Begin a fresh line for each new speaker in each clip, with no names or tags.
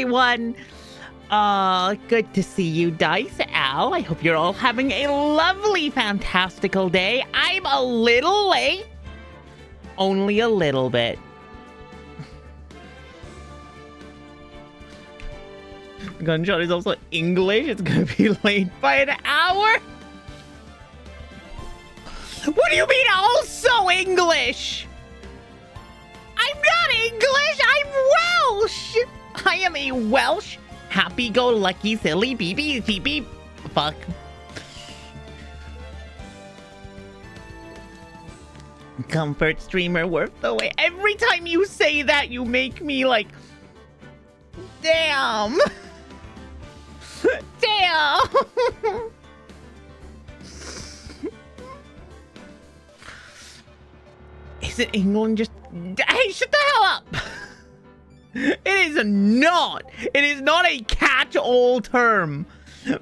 everyone. Good to see you, Dice Al. I hope you're all having a lovely, fantastical day. I'm a little late. Only a little bit. Gunshot is also English. It's gonna be late by an hour. What do you mean also English? I'm not English. I'm Welsh. I am a Welsh happy-go-lucky silly beep. Fuck. Comfort streamer worth the wait. Every time you say that, you make me like, damn. Damn. Is it England just... Hey, shut the hell up. It is not. It is not a catch-all term.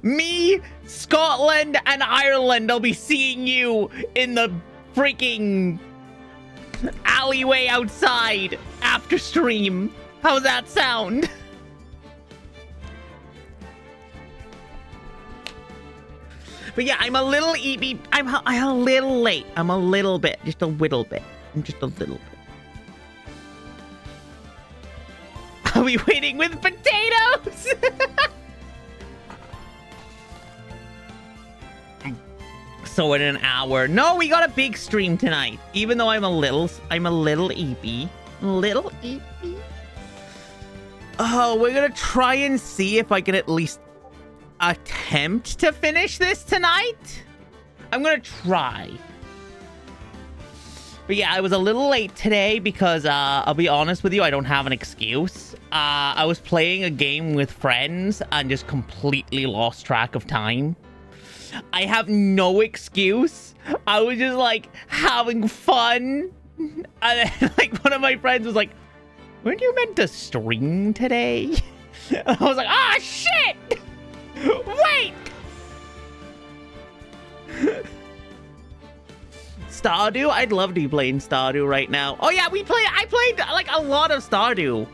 Me, Scotland, and Ireland, I'll be seeing you in the freaking alleyway outside after stream. How's that sound? But yeah, I'm a little I'm a little late. I'm a little bit. Just a little bit. Just a little bit. Are we waiting with potatoes? So in an hour. No, we got a big stream tonight. Even though I'm a little eepy. Little eepy. Oh, we're gonna try and see if I can at least attempt to finish this tonight. I'm gonna try. But yeah, I was a little late today because I'll be honest with you, I don't have an excuse. I was playing a game with friends and just completely lost track of time. I have no excuse. I was just like having fun. And then, like, one of my friends was like, weren't you meant to stream today? And I was like, ah, shit! Wait! Stardew? I'd love to be playing Stardew right now. Oh yeah, I played like a lot of Stardew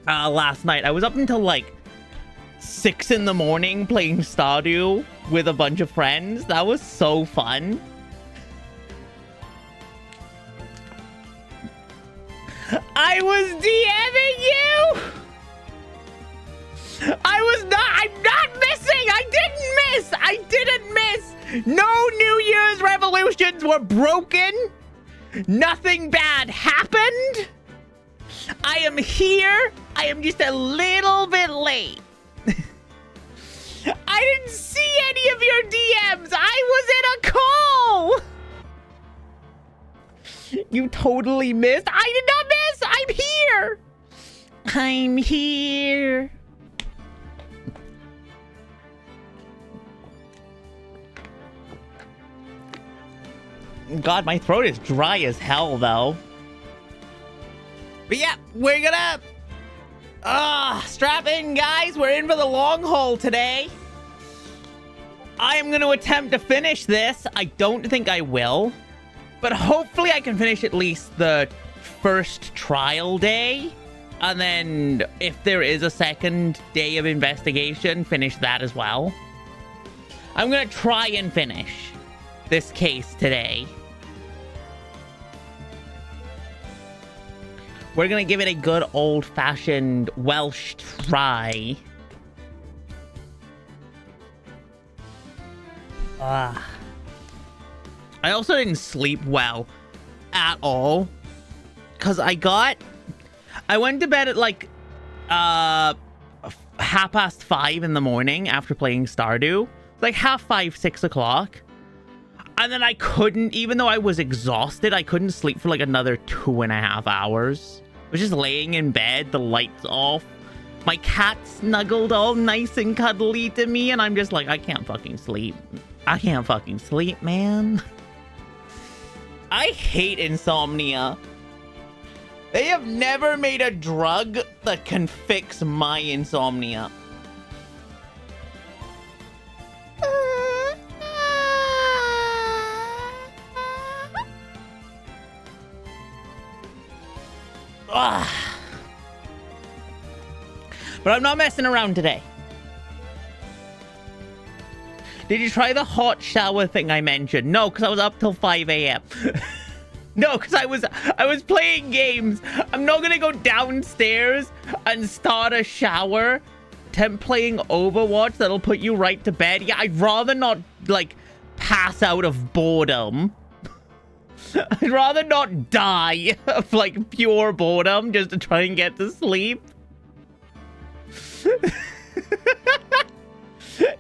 last night. I was up until like 6 in the morning playing Stardew with a bunch of friends. That was so fun. I was DMing you! I'm not missing! I didn't miss! No New Year's revolutions were broken! Nothing bad happened! I am here! I am just a little bit late. I didn't see any of your DMs! I was in a call! You totally missed? I did not miss! I'm here! I'm here. God, my throat is dry as hell, though. But yeah, we're gonna... strap in, guys. We're in for the long haul today. I am gonna attempt to finish this. I don't think I will. But hopefully I can finish at least the first trial day. And then if there is a second day of investigation, finish that as well. I'm gonna try and finish this case today. We're gonna give it a good old-fashioned Welsh try. I also didn't sleep well at all. Because I went to bed at like 5:30 in the morning after playing Stardew. Like 5:30, 6 o'clock. And then I couldn't, even though I was exhausted, I couldn't sleep for like another 2.5 hours. I was just laying in bed, the lights off. My cat snuggled all nice and cuddly to me, and I'm just like, I can't fucking sleep. I can't fucking sleep, man. I hate insomnia. They have never made a drug that can fix my insomnia. But I'm not messing around today. Did you try the hot shower thing I mentioned? No, because I was up till 5 a.m. No, because I was playing games. I'm not going to go downstairs and start a shower playing Overwatch that'll put you right to bed. Yeah, I'd rather not, like, pass out of boredom. I'd rather not die of, like, pure boredom just to try and get to sleep.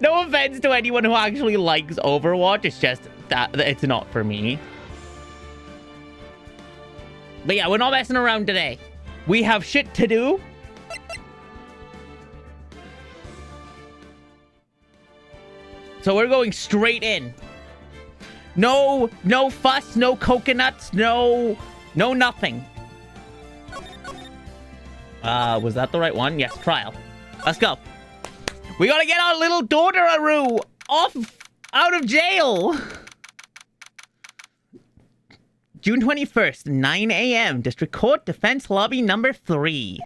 No offense to anyone who actually likes Overwatch. It's just that it's not for me. But yeah, we're not messing around today. We have shit to do. So we're going straight in. No fuss, no coconuts, no nothing. Was that the right one? Yes, trial. Let's go. We gotta get our little daughter Aru out of jail. June 21st, 9 a.m. District Court, Defense Lobby number 3.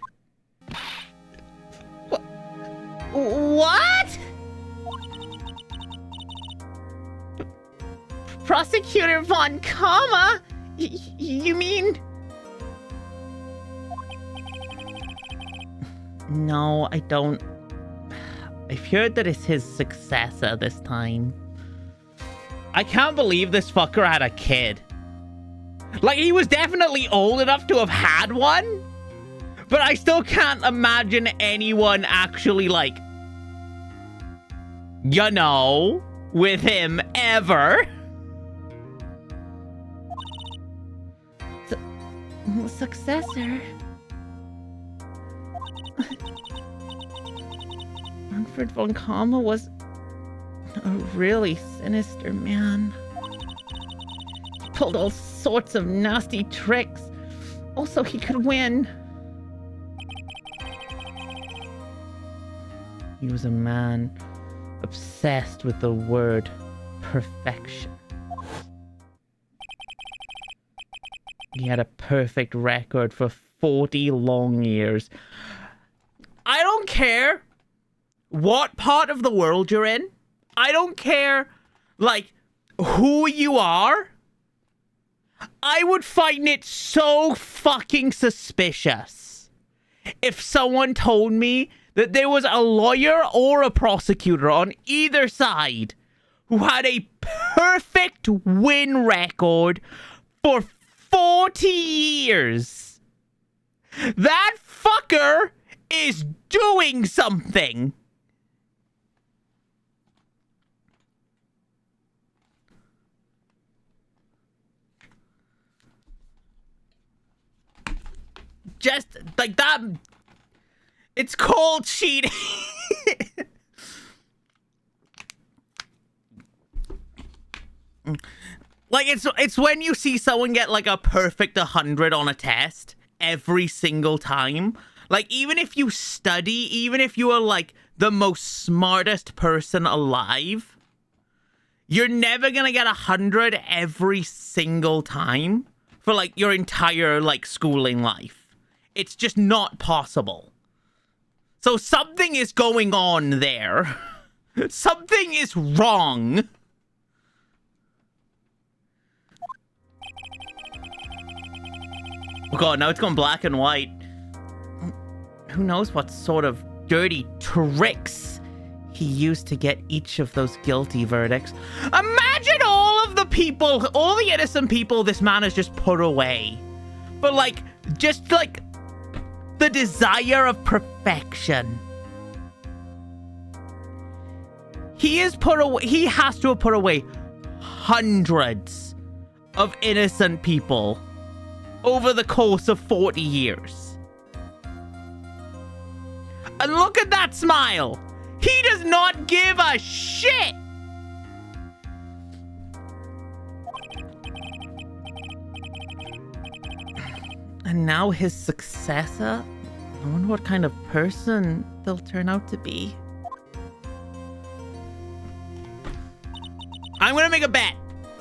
What? Prosecutor Von Kama? You mean... No, I don't. I've heard that it's his successor this time. I can't believe this fucker had a kid. Like, he was definitely old enough to have had one. But I still can't imagine anyone actually, like, you know, with him ever. Successor? Manfred von Kama was a really sinister man. He pulled all sorts of nasty tricks. Also, he could win. He was a man obsessed with the word perfection. He had a perfect record for 40 long years. I don't care what part of the world you're in. I don't care, like, who you are. I would find it so fucking suspicious if someone told me that there was a lawyer or a prosecutor on either side who had a perfect win record for 40 years. That fucker is doing something. Just like that. It's called cheating. Like, it's when you see someone get like a perfect 100 on a test every single time. Like, even if you study, even if you are like the most smartest person alive, you're never gonna get 100 every single time for like your entire like schooling life. It's just not possible. So something is going on there. Something is wrong. Oh god, now it's gone black and white. Who knows what sort of dirty tricks he used to get each of those guilty verdicts. Imagine all of the people, all the innocent people this man has just put away. But like, just like the desire of perfection. He has to have put away hundreds of innocent people over the course of 40 years. And look at that smile. He does not give a shit. And now his successor? I wonder what kind of person they'll turn out to be. I'm gonna make a bet.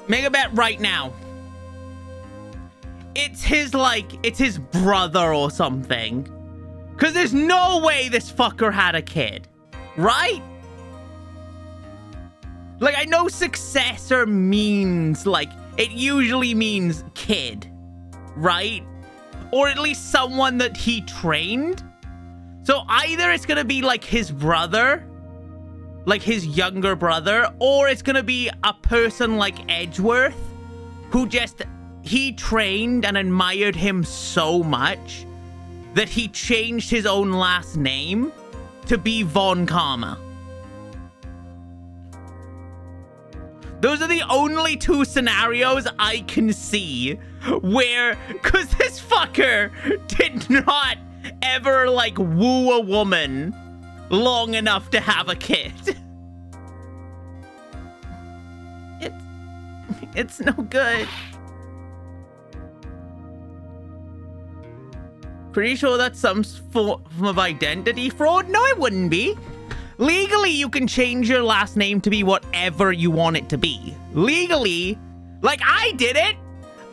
Make a bet right now. It's his brother or something. Because there's no way this fucker had a kid. Right? Like, I know successor means, like, it usually means kid. Right? Or at least someone that he trained. So either it's going to be, like, his brother. Like, his younger brother. Or it's going to be a person like Edgeworth. Who just... He trained and admired him so much that he changed his own last name to be Von Karma. Those are the only two scenarios I can see where, because this fucker did not ever, like, woo a woman long enough to have a kid. It's no good. Pretty sure that's some form of identity fraud? No, it wouldn't be. Legally, you can change your last name to be whatever you want it to be. Legally, like I did it.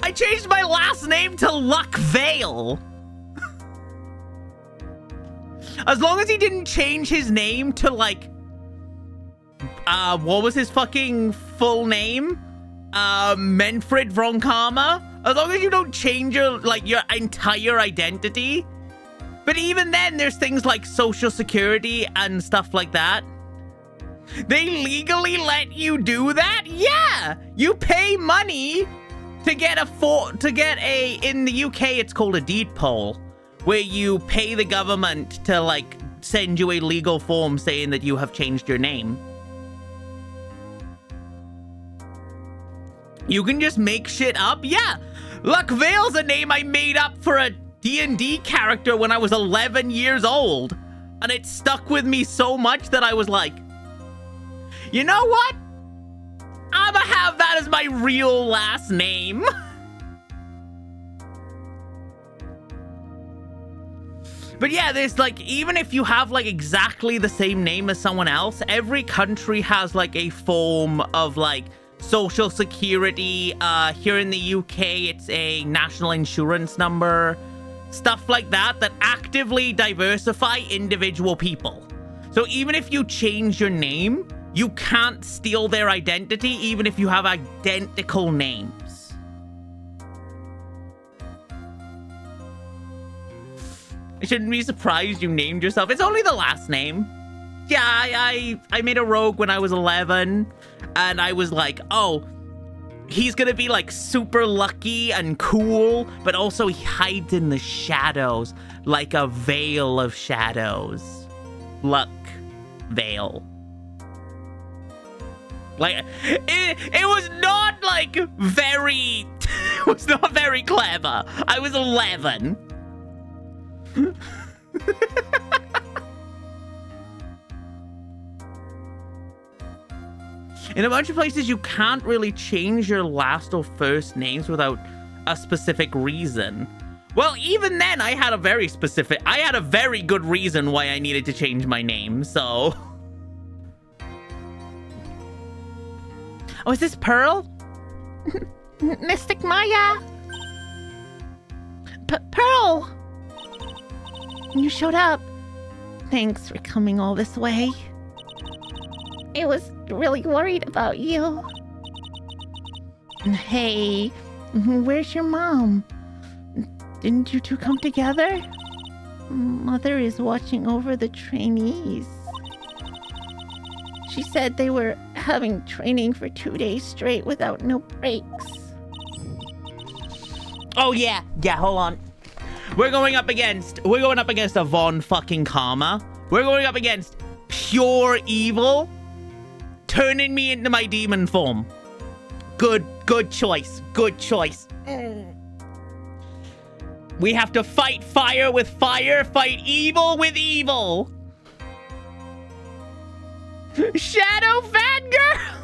I changed my last name to Luck Vale. As long as he didn't change his name to, like, what was his fucking full name? Manfred von Karma. As long as you don't change your, like, your entire identity. But even then, there's things like Social Security and stuff like that. They legally let you do that? Yeah! You pay money to get in the UK, it's called a deed poll, where you pay the government to, like, send you a legal form saying that you have changed your name. You can just make shit up? Yeah! Luck Vale's a name I made up for a D&D character when I was 11 years old. And it stuck with me so much that I was like, you know what? I'ma have that as my real last name. But yeah, there's, like, even if you have, like, exactly the same name as someone else, every country has, like, a form of, like, Social Security. Here in the UK, it's a national insurance number. Stuff like that actively diversify individual people. So even if you change your name, you can't steal their identity, even if you have identical names. I shouldn't be surprised you named yourself. It's only the last name. Yeah, I made a rogue when I was 11, and I was like, oh, he's gonna be, like, super lucky and cool, but also he hides in the shadows, like a veil of shadows. Luck Veil. Like, it was not, like, very... it was not very clever. I was 11. In a bunch of places, you can't really change your last or first names without a specific reason. Well, even then, I had a very good reason why I needed to change my name, so... Oh, is this Pearl? Mystic Maya! Pearl! You showed up. Thanks for coming all this way. I was really worried about you. Hey, where's your mom? Didn't you two come together? Mother is watching over the trainees. She said they were having training for 2 days straight without no breaks. Oh yeah, hold on. We're going up against a Von fucking Karma. We're going up against pure evil, turning me into my demon form. Good choice. Good choice. We have to fight fire with fire, fight evil with evil. Shadow Fangirl!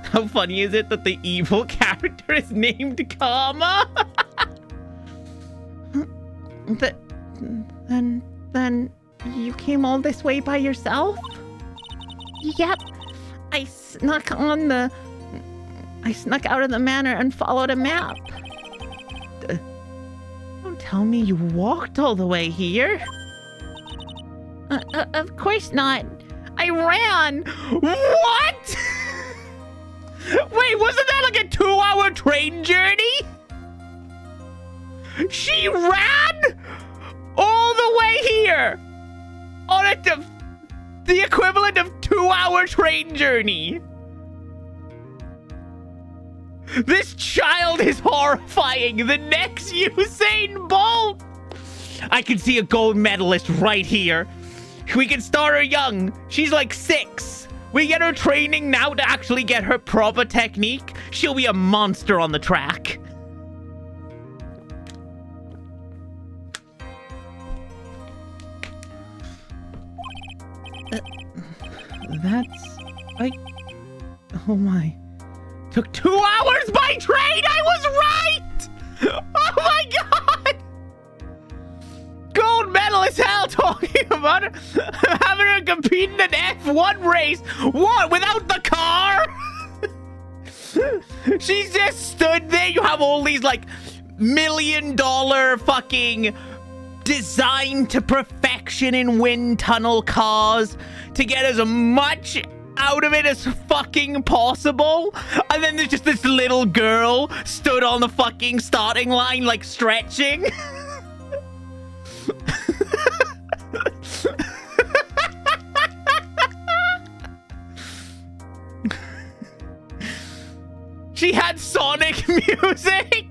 How funny is it that the evil character is named Karma? Then you came all this way by yourself? Yep. I snuck out of the manor and followed a map. Don't tell me you walked all the way here.
Of course not. I ran.
What? Wait, wasn't that like a 2-hour train journey? She ran all the way here on the equivalent of 2-hour train journey. This child is horrifying. The next Usain Bolt. I can see a gold medalist right here. We can start her young. She's like 6. We get her training now to actually get her proper technique. She'll be a monster on the track. That's like... Oh my... Took 2 hours by train! I was right! Oh my god! Gold medalist hell talking about having her compete in an F1 race. What? Without the car? She's just stood there. You have all these like $1 million fucking designed to perfection in wind tunnel cars to get as much out of it as fucking possible, and then there's just this little girl stood on the fucking starting line like stretching. She had Sonic music.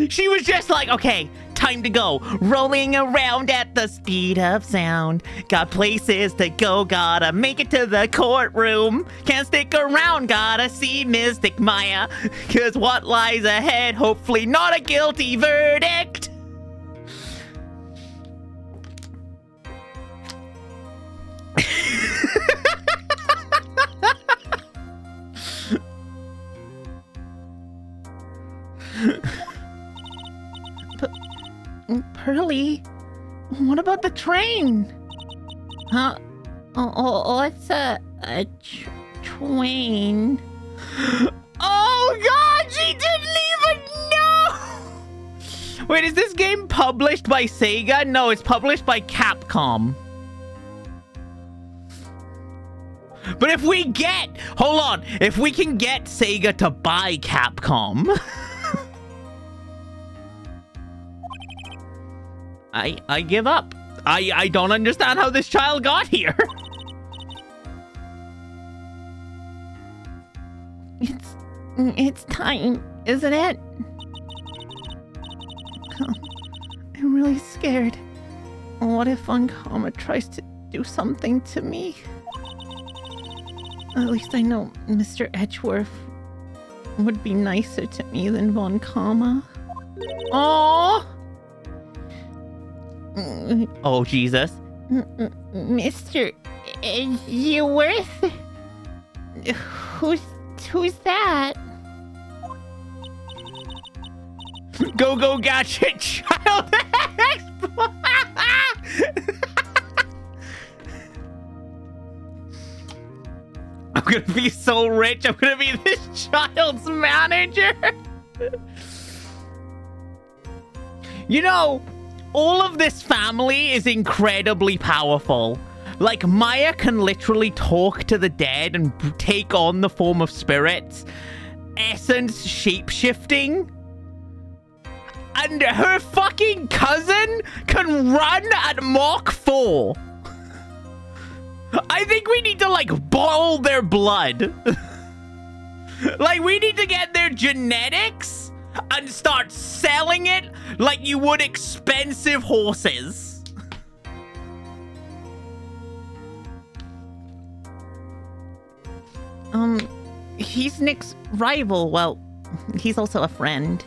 She was just like, okay, time to go. Rolling around at the speed of sound. Got places to go, gotta make it to the courtroom. Can't stick around, gotta see Mystic Maya. Cause what lies ahead, hopefully not a guilty verdict. Pearly, what about the train?
Huh? Oh, it's a train.
Oh god, she didn't even know! Wait, is this game published by Sega? No, it's published by Capcom. But if we get... Hold on. If we can get Sega to buy Capcom... I give up. I don't understand how this child got here.
It's time, isn't it? I'm really scared. What if Von Karma tries to do something to me? At least I know Mr. Edgeworth would be nicer to me than Von Karma.
Aww. Oh, Jesus.
Mr. Edgeworth? Who's that?
Go gadget child. I'm gonna be so rich. I'm gonna be this child's manager. You know, all of this family is incredibly powerful. Like, Maya can literally talk to the dead and take on the form of spirits. Essence shape-shifting. And her fucking cousin can run at Mach 4. I think we need to, like, boil their blood. Like, we need to get their genetics and start selling it like you would expensive horses.
He's Nick's rival. Well, he's also a friend.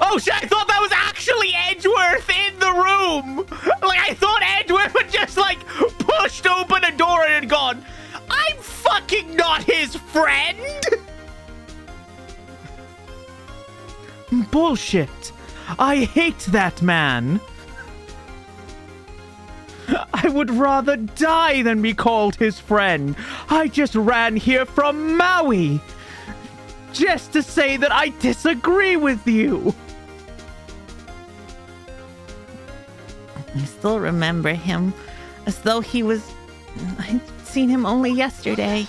Oh shit, I thought that was actually Edgeworth in the room. Like, I thought Edgeworth had just, like, pushed open a door and had gone, I'm fucking not his friend. Bullshit. I hate that man. I would rather die than be called his friend. I just ran here from Maui just to say that I disagree with you.
I still remember him as though he was... I'd seen him only yesterday.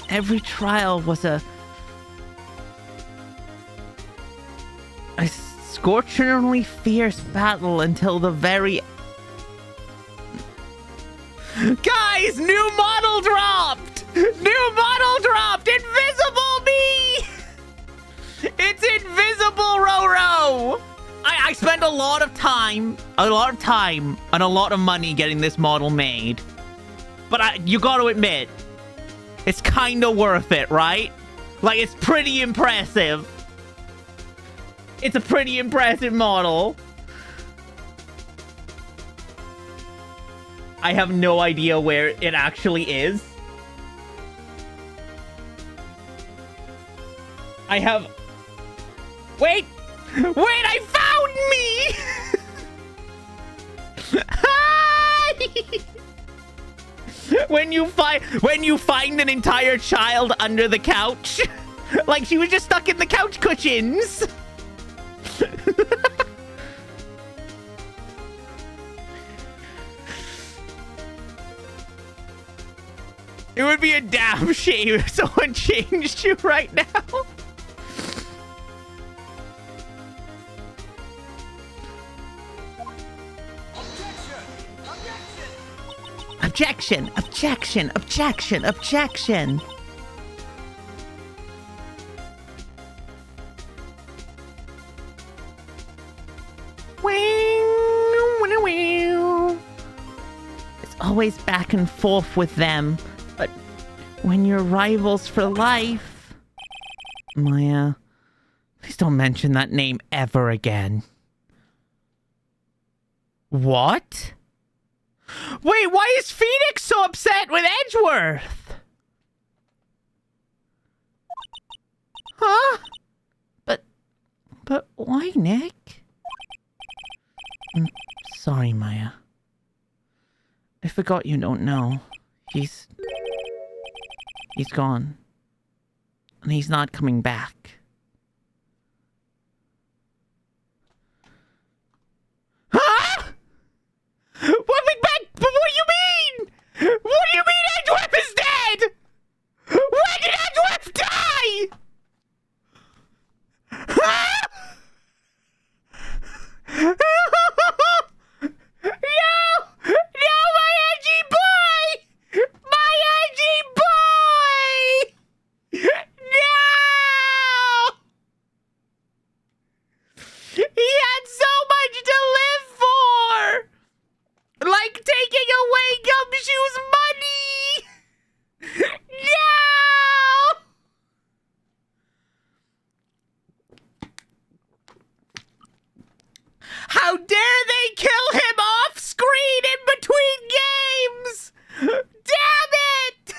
Every trial was a scorchingly fierce battle until the very... Guys, new model dropped! New model dropped! Invisible me! It's Invisible Roro! I spent a lot of time and a lot of money getting this model made. But you gotta admit, it's kinda worth it, right? Like, it's pretty impressive. It's a pretty impressive model. I have no idea where it actually is. I have... Wait! Wait, I found me! When you find an entire child under the couch. Like she was just stuck in the couch cushions. It would be a damn shame if someone changed you right now. Objection! Objection! Objection! Objection! It's always back and forth with them, but when you're rivals for life... Maya, please don't mention that name ever again. What? Wait, why is Phoenix so upset with Edgeworth? Huh? But why, Nick? Sorry, Maya. I forgot you don't know. He's gone. And he's not coming back. Huh? What do you mean? What do you mean Edgeworth is dead? When did Edgeworth die? Huh? No, my edgy boy! My edgy boy! No! He had so much to live for! Like taking away Gumshoe's money! No! How dare they kill him off screen in between games! Damn it!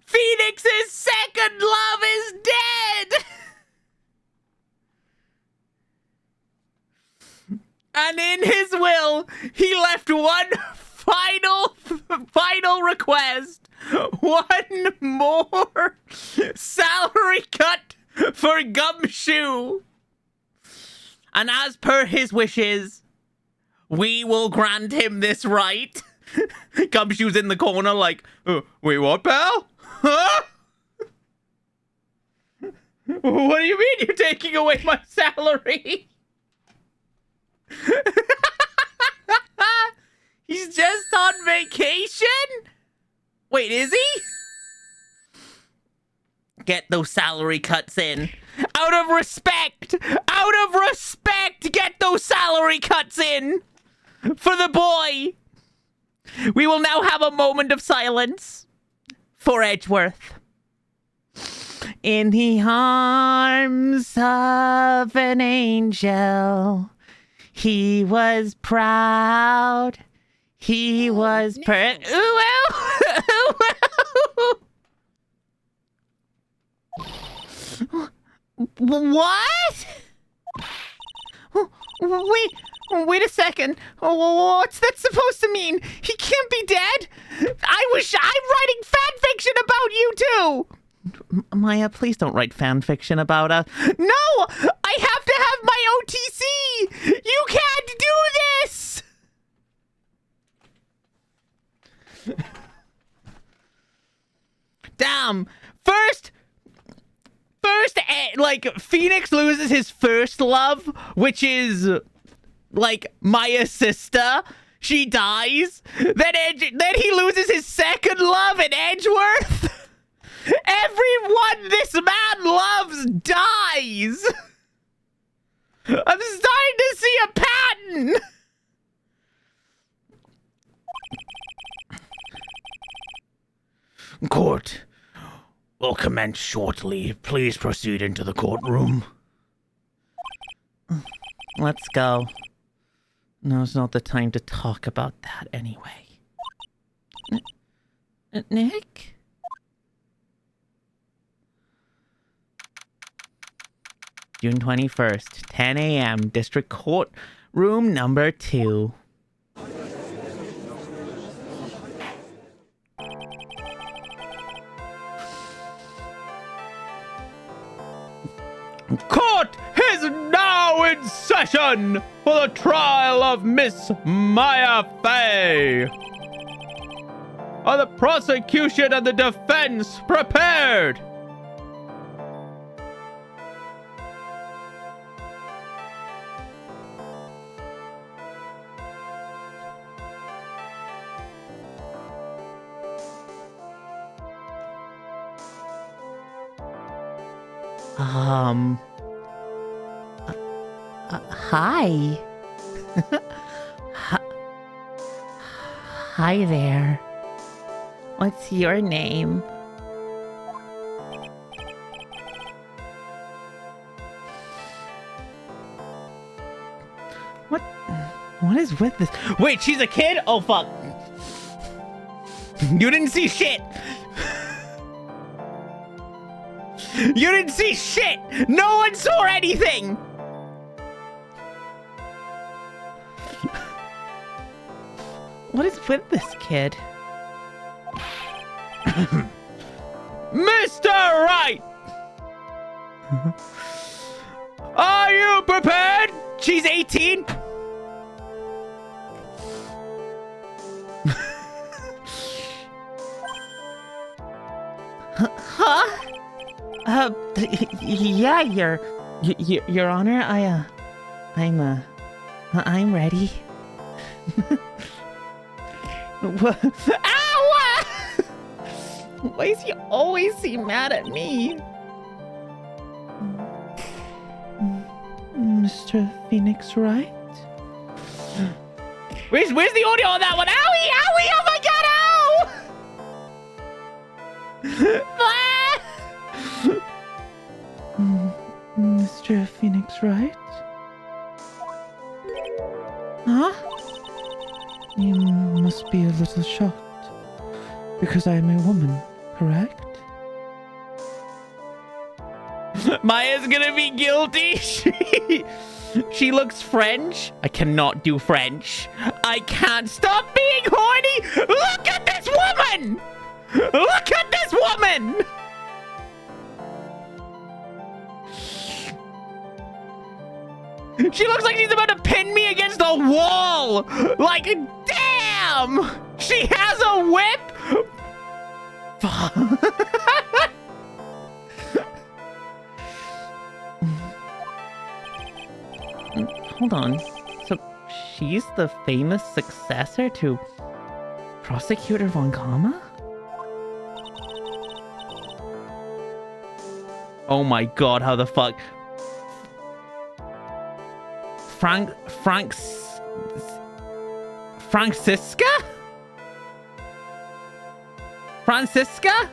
Phoenix's second love is dead! And in his will, he left one final request. One more salary cut for Gumshoe. And as per his wishes, we will grant him this right. Gumshoe's in the corner like, wait, what, pal? Huh? What do you mean you're taking away my salary? He's just on vacation? Wait, is he? Get those salary cuts in. Out of respect! Out of respect! Get those salary cuts in! For the boy! We will now have a moment of silence for Edgeworth. In the arms of an angel, he was proud. He was What? Wait a second. What's that supposed to mean? He can't be dead? I'm writing fan fiction about you too.
Maya, please don't write fan fiction about us.
No! I have to have my OTC! You can't do this! Damn. First, like, Phoenix loses his first love, which is, like, Maya's sister. She dies. Then he loses his second love in Edgeworth. Everyone this man loves dies. I'm starting to see a pattern.
Court will commence shortly. Please proceed into the courtroom. Let's go. Now's not the time to talk about that anyway. Nick? June 21st, 10 a.m., District Court, room number 2.
Court is now in session for the trial of Miss Maya Fey. Are the prosecution and the defense prepared?
Hi. Hi there. What's your name? What is with this?
Wait, she's a kid? Oh, fuck. You didn't see shit. You didn't see shit. No one saw anything.
What is with this kid?
Mr. Wright! Are you prepared? She's 18.
Huh? Yeah, Your Honor, I'm ready.
Ow! Why does he always seem mad at me?
Mr. Phoenix Wright?
Where's the audio on that one? Owie! Owie! Oh my god! Ow!
Mr. Phoenix Wright? Huh? You must be a little shocked, because I am a woman, correct?
Maya's gonna be guilty. She looks French. I cannot do French. I can't stop being horny. Look at this woman! Look at this woman! She looks like she's about to pin me against a wall! Like, damn! She has a whip!
Hold on. So, she's the famous successor to Prosecutor Von Kama?
Oh my god, how the fuck? Francisca? Francisca?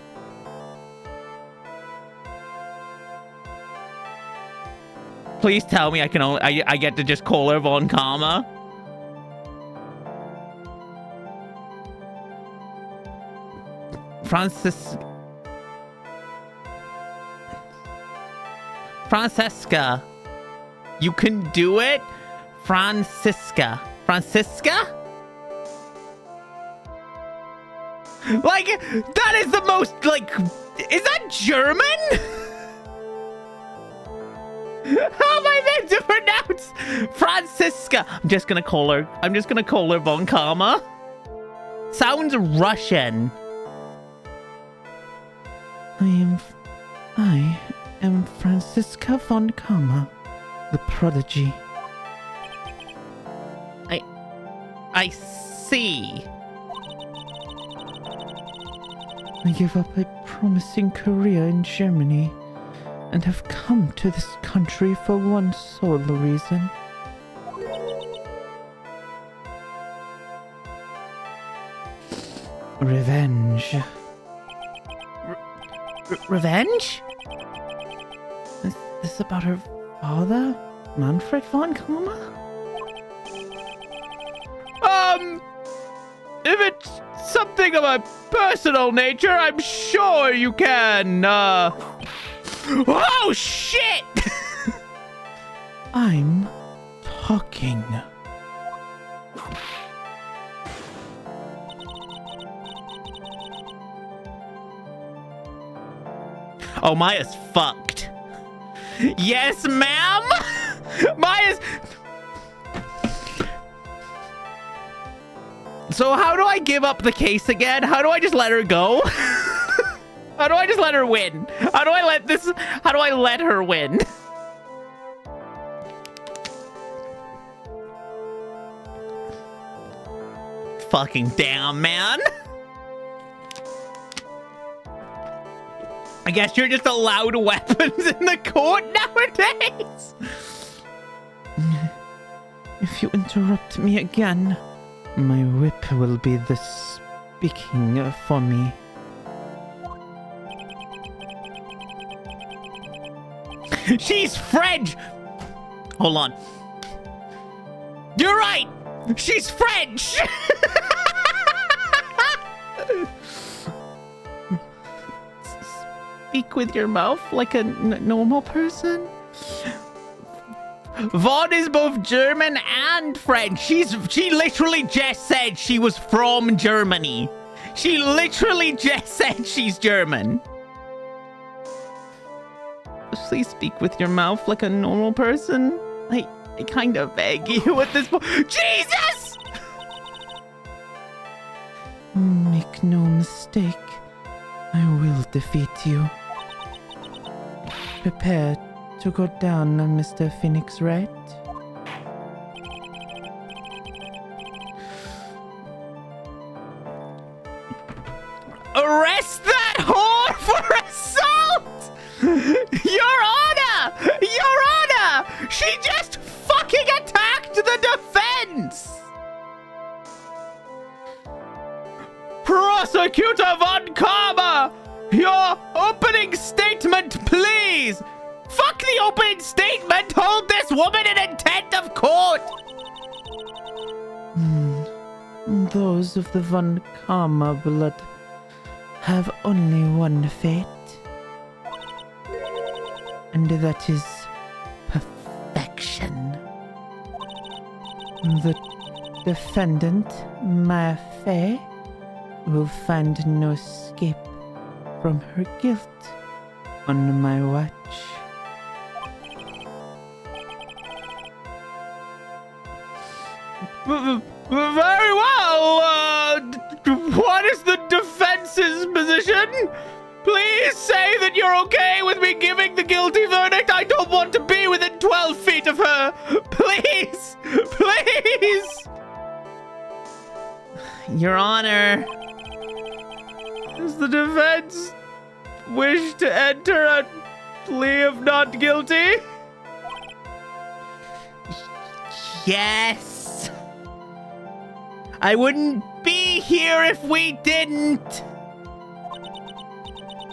Please tell me I can only I get to just call her Von Kama. Francesca. You can do it? Francisca. Like, that is the most, like, is that
German? How am I meant to pronounce Franziska? I'm just gonna call her Von Karma. Sounds Russian. I am Franziska Von Karma, the prodigy. I see. I gave up a promising career in Germany and have come to this country for one sole reason. Revenge. Revenge? Is this about her father, Manfred von Karma? If it's something of a personal nature, I'm sure you can, Oh, shit! I'm talking. Oh, Maya's fucked. Yes, ma'am! Maya's... So how do I give up the case again? How do I just let her go? How do I just let her win? How do I let her win? Fucking damn, man. I guess you're just allowed weapons in the court nowadays. If you interrupt me again, my whip will be the speaking for me. She's French! Hold on. You're right! She's French! Speak with your mouth like a normal person? Vaughn is both German and French. She literally just said she was from Germany. She literally just said she's German. Please speak with your mouth like a normal person. I kind of beg you at this point. Jesus! Make no mistake. I will defeat you. Prepare to go down, Mr. Phoenix Wright. Arrest that whore for assault! Your Honor! Your Honor! She just fucking attacked the defense! Prosecutor Von Karma! Your opening statement, please! Fuck the opening statement! Hold this woman in intent of court! Those of the Von Karma blood have only one fate. And that is perfection. The defendant, Maya Fey, will find no escape from her guilt on my watch. Very well. What is the defense's position? Please say that you're okay with me giving the guilty verdict. I don't want to be within 12 feet of her. Please. Please. Your Honor. Does the defense wish to enter a plea of not guilty? Yes. I wouldn't be here if we didn't.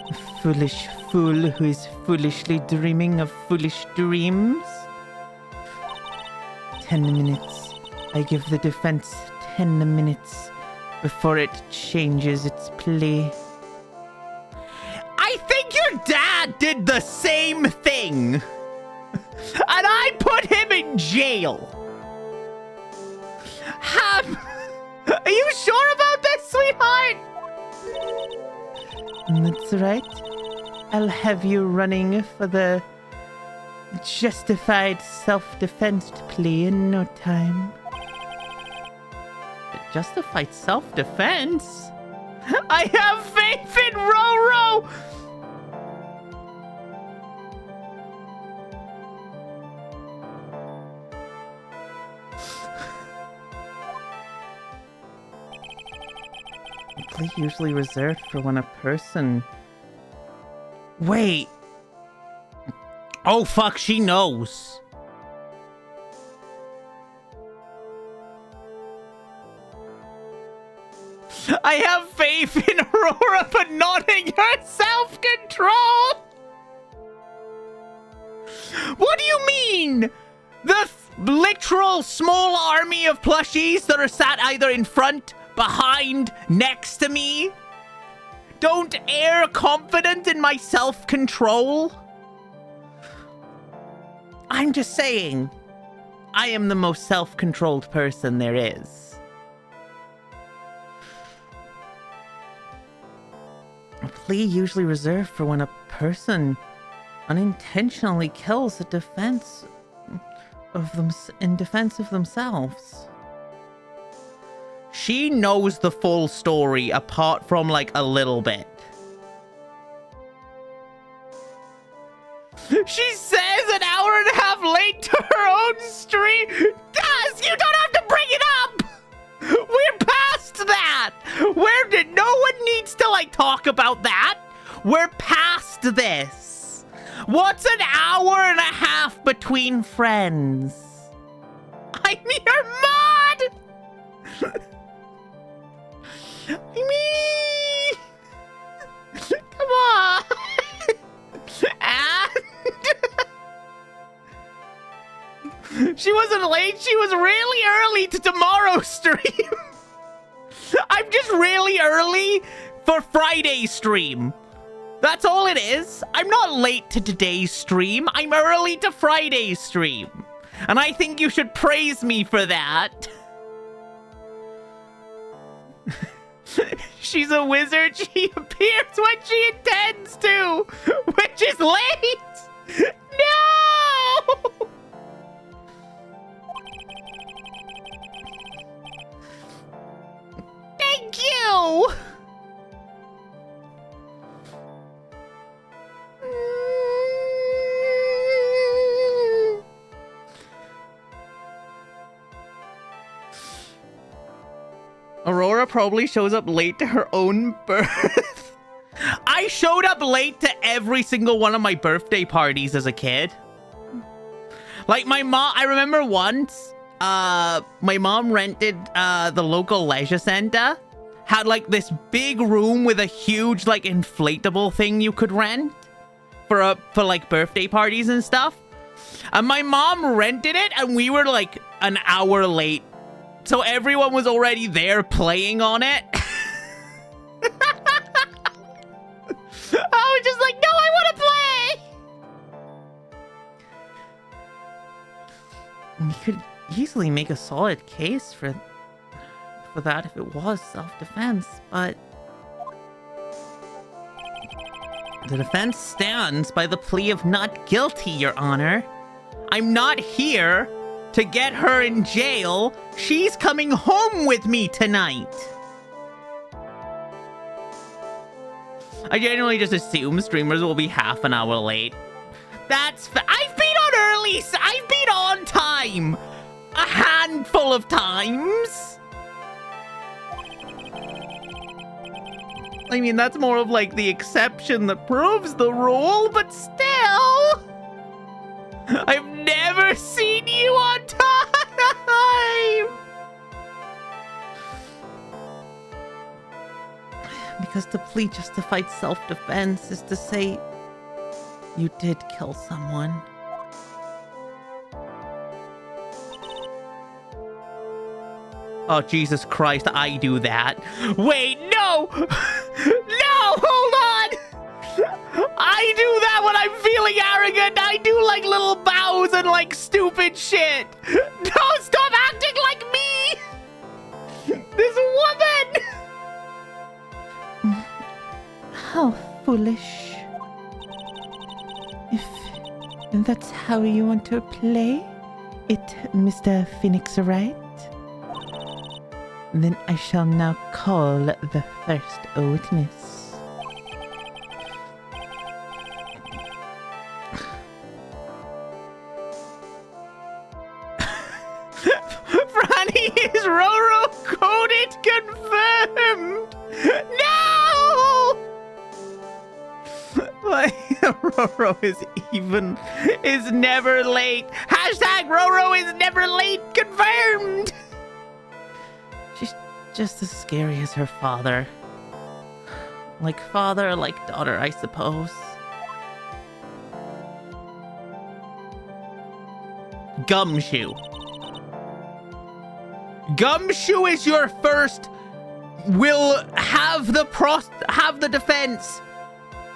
A foolish fool who is foolishly dreaming of foolish dreams. 10 minutes. I give the defense 10 minutes before it changes its plea. I think your dad did the same thing. And I put him in jail. Are you sure about that, sweetheart? That's right. I'll have you running for the justified self-defense plea in no time. Justified self-defense? I have faith in Roro! Plea usually reserved for when a person... Wait! Oh fuck, she knows! I have faith in Aurora, but not in your self-control! What do you mean? The literal small army of plushies that are sat either in front, behind, next to me don't air confident in my self-control? I'm just saying, I am the most self-controlled person there is. A plea usually reserved for when a person unintentionally kills in defense of themselves. She knows the full story apart from like a little bit. She says an hour and a half late to her own stream. Daz, you don't have to bring it up. We're past that. No one needs to like talk about that. We're past this. What's an hour and a half between friends? I'm your mod. Me! Come on! And she wasn't late, she was really early to tomorrow's stream. I'm just really early for Friday's stream. That's all it is. I'm not late to today's stream, I'm early to Friday's stream. And I think you should praise me for that. She's a wizard. She appears when she intends to, which is late. No! Thank you. Aurora probably shows up late to her own birth. I showed up late to every single one of my birthday parties as a kid. Like my mom, I remember once, my mom rented the local leisure center. Had like this big room with a huge like inflatable thing you could rent for like birthday parties and stuff. And my mom rented it and we were like an hour late. So everyone was already there playing on it. I was just like, no, I want to play. You could easily make a solid case for that if it was self-defense, but the defense stands by the plea of not guilty, Your Honor. I'm not here to get her in jail. She's coming home with me tonight. I generally just assume streamers will be half an hour late. I've been on early. I've been on time a handful of times. I mean, that's more of like the exception that proves the rule, but still. I've never seen you on time! Because to plead justified self-defense is to say you did kill someone. Oh, Jesus Christ, I do that. Wait, no! No, hold on! I do that when I'm feeling arrogant. I do like little bows and like stupid shit. No, stop acting like me! This woman! How foolish.
If that's how you want to play it, Mr. Phoenix Wright, then I shall now call the first witness. Franny is Roro coded confirmed! No! Like, Roro is never late. Hashtag Roro is never late confirmed! She's just as scary as her father. Like father, like daughter, I suppose. Gumshoe. Gumshoe is your first. Will have the defense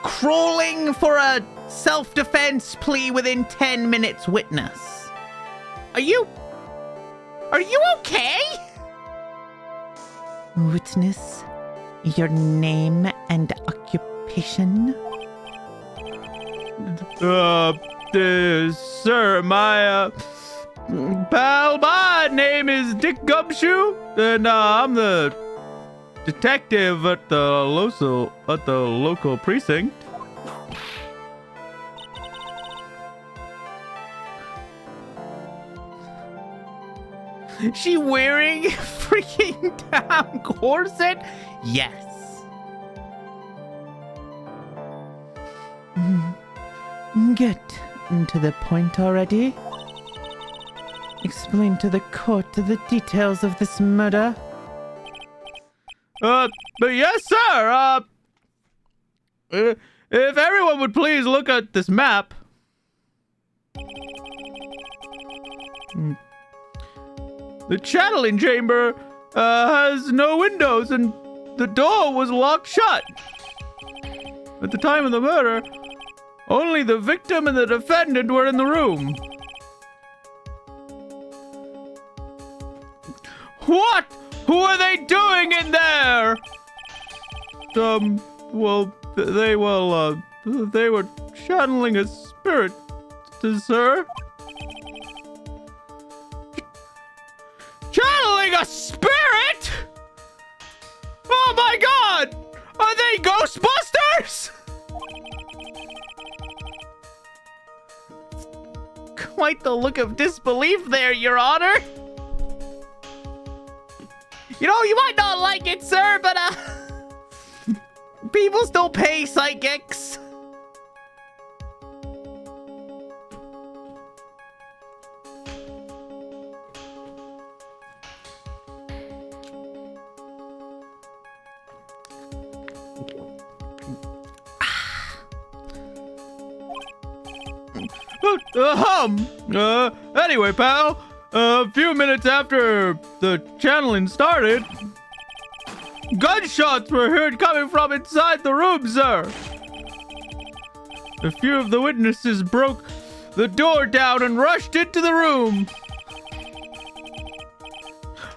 crawling for a self-defense plea within 10 minutes witness. Are you okay? Witness, your name and occupation?
Sir, my pal, my name is Dick Gumshoe, and I'm the detective at the local precinct.
She wearing a freaking damn corset? Yes. Get to the point already. Explain to the court the details of this murder.
But yes, sir. If everyone would please look at this map. The channeling chamber has no windows, and the door was locked shut. At the time of the murder, only the victim and the defendant were in the room. What? Who are they doing in there? Well, they were channeling a spirit, sir. Channeling a spirit? Oh my god! Are they Ghostbusters?
Quite the look of disbelief there, Your Honor. You know, you might not like it, sir, but, people still pay psychics.
Anyway, pal, a few minutes after the channeling started, gunshots were heard coming from inside the room, sir. A few of the witnesses broke the door down and rushed into the room.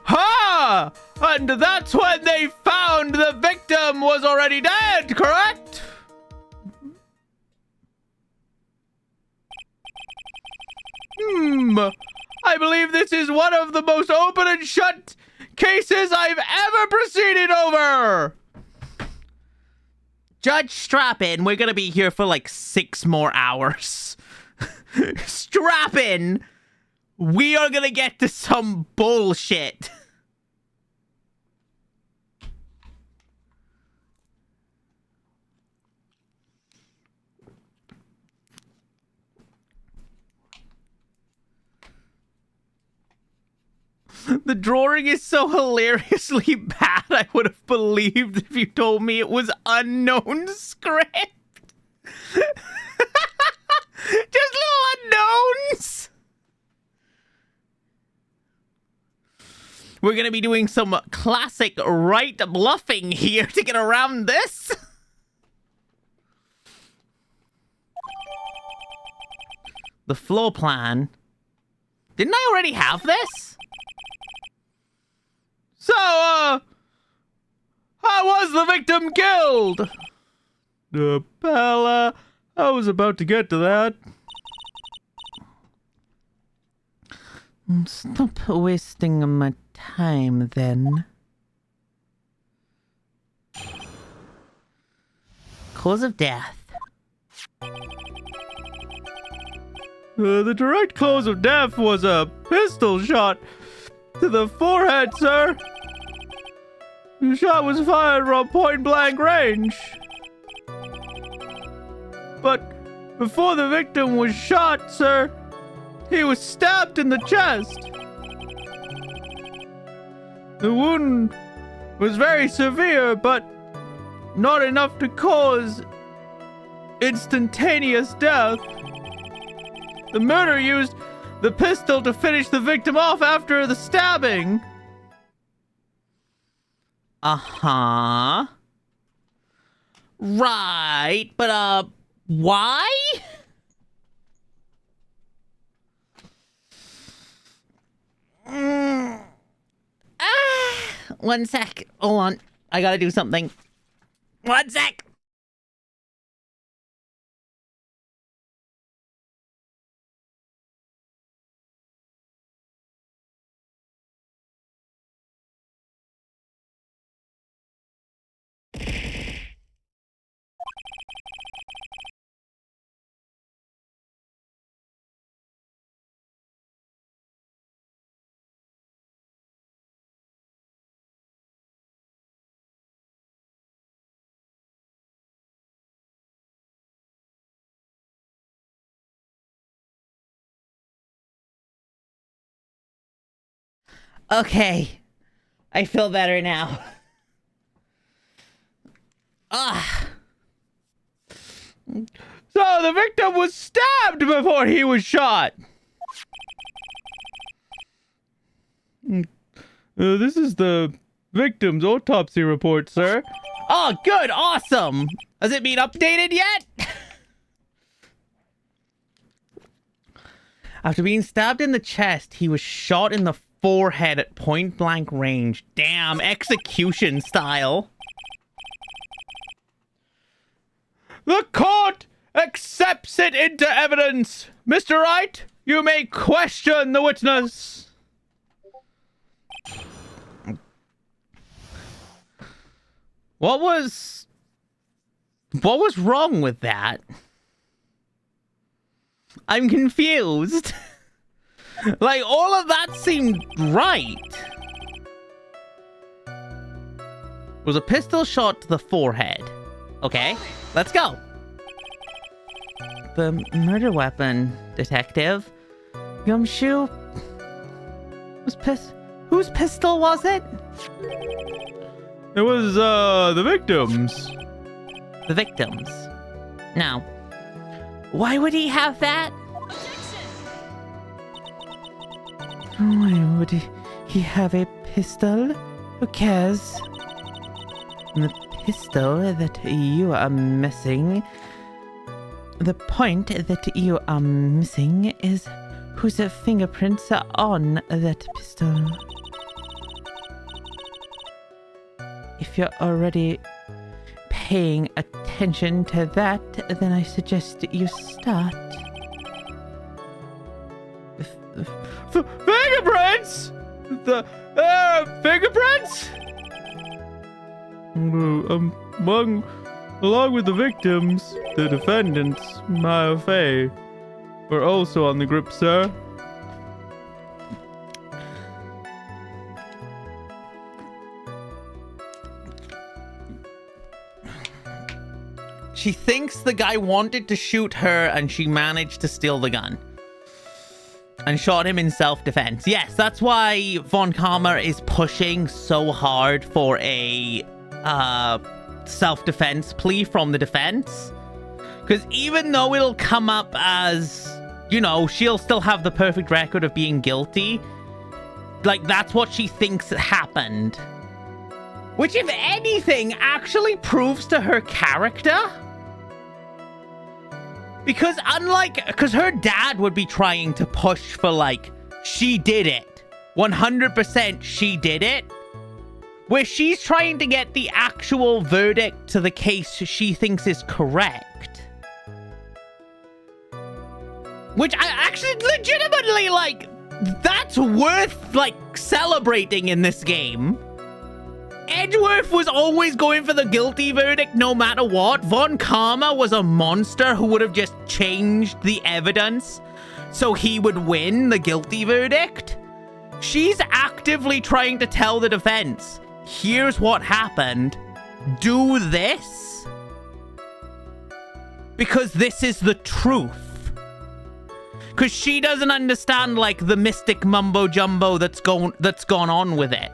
Ha! And that's when they found the victim was already dead, correct? I believe this is one of the most open and shut cases I've ever proceeded over.
Judge, strap in. We're gonna be here for like 6 more hours. Strap in. We are gonna get to some bullshit. The drawing is so hilariously bad, I would have believed if you told me it was unknown script. Just little unknowns. We're going to be doing some classic Wright bluffing here to get around this. The floor plan. Didn't I already have this?
So, how was the victim killed? Pal, I was about to get to that.
Stop wasting my time, then. Cause of death.
The direct cause of death was a pistol shot to the forehead, sir. The shot was fired from point-blank range. But before the victim was shot, sir, he was stabbed in the chest. The wound was very severe, but not enough to cause instantaneous death. The murderer used the pistol to finish the victim off after the stabbing.
Uh-huh. Right, but, why? One sec. Hold on. I gotta do something. One sec. Okay. I feel better now. Ah.
So the victim was stabbed before he was shot. This is the victim's autopsy report, sir.
Oh, good. Awesome. Has it been updated yet? After being stabbed in the chest, he was shot in the forehead at point-blank range. Damn, execution style.
The court accepts it into evidence. Mr. Wright, you may question the witness.
What was wrong with that? I'm confused. Like, all of that seemed right. Was a pistol shot to the forehead. Okay, let's go. The murder weapon, detective. Gumshoe? Whose pistol was it?
It was, the victim's.
The victim's. Now, why would he have that? Why would he have a pistol? Who cares? The pistol that you are missing. The point that you are missing is whose fingerprints are on that pistol. If you're already paying attention to that, then I suggest you start.
Fingerprints? The fingerprints? Along with the victims, the defendants, Maya Fey, were also on the grip, sir.
She thinks the guy wanted to shoot her and she managed to steal the gun. And shot him in self-defense. Yes, that's why Von Karma is pushing so hard for a self-defense plea from the defense. Because even though it'll come up as, you know, she'll still have the perfect record of being guilty, like, that's what she thinks happened. Which, if anything, actually proves to her character. Because because her dad would be trying to push for, like, she did it. 100% she did it. Where she's trying to get the actual verdict to the case she thinks is correct. Which I actually legitimately, like, that's worth, like, celebrating in this game. Edgeworth was always going for the guilty verdict no matter what. Von Karma was a monster who would have just changed the evidence so he would win the guilty verdict. She's actively trying to tell the defense, here's what happened. Do this. Because this is the truth. Because she doesn't understand, like, the mystic mumbo jumbo that's gone on with it.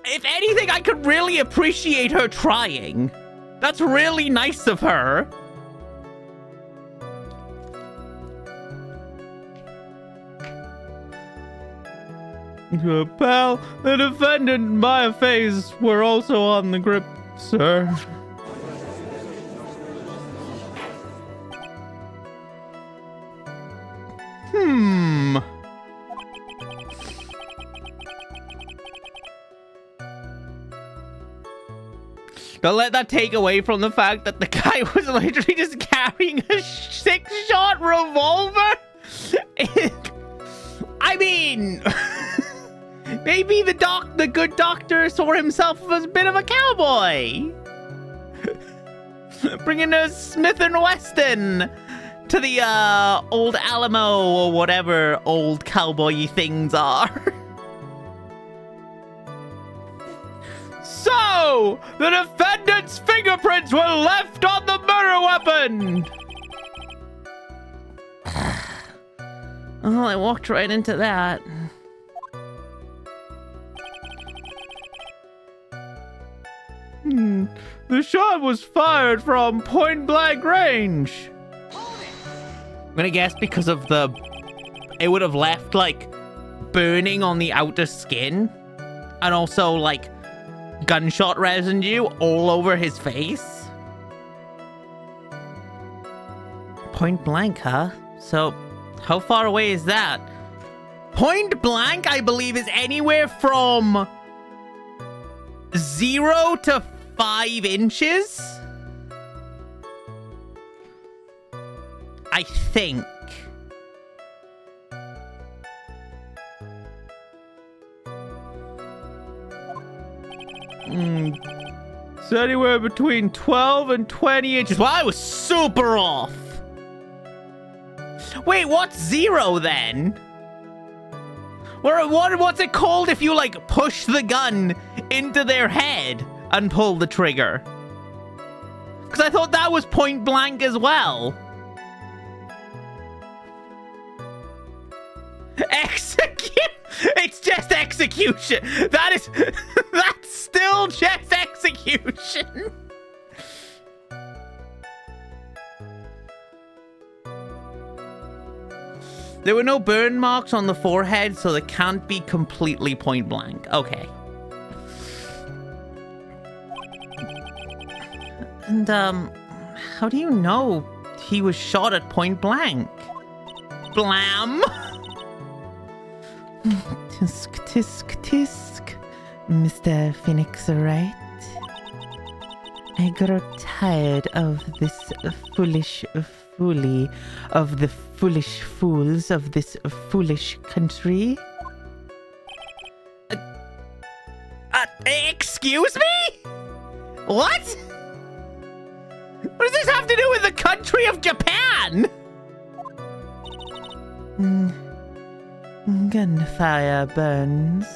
If anything, I could really appreciate her trying. That's really nice of her.
Pal, the defendant and my face were also on the grip, sir.
Don't let that take away from the fact that the guy was literally just carrying a 6-shot revolver. I mean, maybe the good doctor saw himself as a bit of a cowboy. Bringing a Smith & Wesson to the old Alamo or whatever old cowboy things are.
So, the defendant's fingerprints were left on the murder weapon!
Oh, I walked right into that.
The shot was fired from point-blank range.
I'm gonna guess because of it would have left, like, burning on the outer skin. And also, like, gunshot residue all over his face. Point blank, huh? So, how far away is that? Point blank, I believe, is anywhere from 0 to 5 inches. I think.
It's anywhere between 12 and 20 inches.
Well, I was super off. Wait, what's 0 then? What's it called if you, like, push the gun into their head and pull the trigger? Because I thought that was point blank as well. Execute. It's just execution. That's still just execution. There were no burn marks on the forehead, so they can't be completely point blank. Okay. And, how do you know he was shot at point blank? Blam! Tisk, tisk, tisk. Mr. Phoenix Wright. I grow tired of this foolish fools of this foolish country. Excuse me? What? What does this have to do with the country of Japan? Gunfire burns.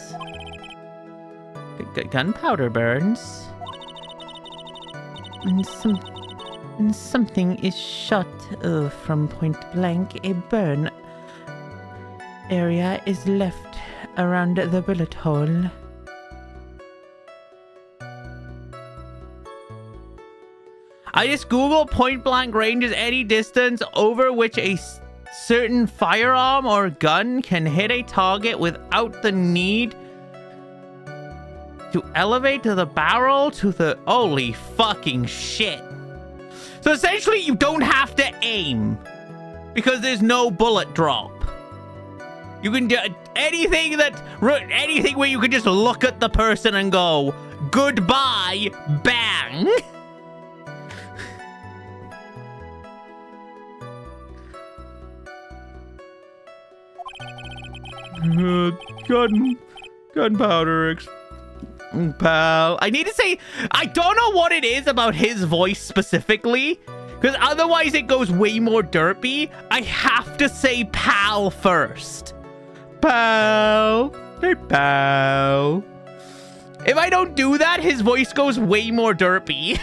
Gunpowder burns. And something is shot from point blank. A burn area is left around the bullet hole. I just Google point blank range is any distance over which a certain firearm or gun can hit a target without the need to elevate the barrel to the... Holy fucking shit. So essentially you don't have to aim because there's no bullet drop. You can do anything where you can just look at the person and go, goodbye, bang.
Gunpowder.
Pal, I need to say, I don't know what it is about his voice specifically, because otherwise it goes way more derpy. I have to say pal first. Pal. Hey, pal. If I don't do that, his voice goes way more derpy.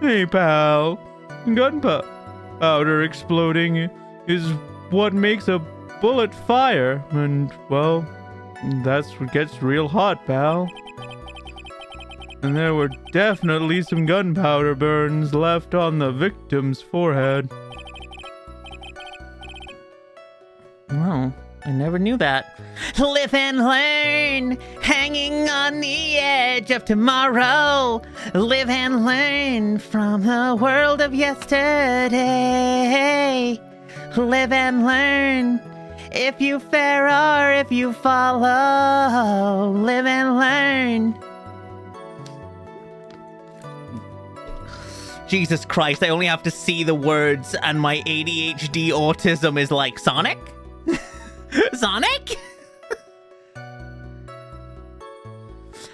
Hey, pal. Gunpowder exploding is what makes a bullet fire. And, well, that's what gets real hot, pal. And there were definitely some gunpowder burns left on the victim's forehead.
Well, I never knew that. Live and learn, hanging on the edge of tomorrow. Live and learn from the world of yesterday. Live and learn, if you fare or if you follow. Live and learn. Jesus Christ, I only have to see the words and my ADHD autism is like, Sonic? Sonic?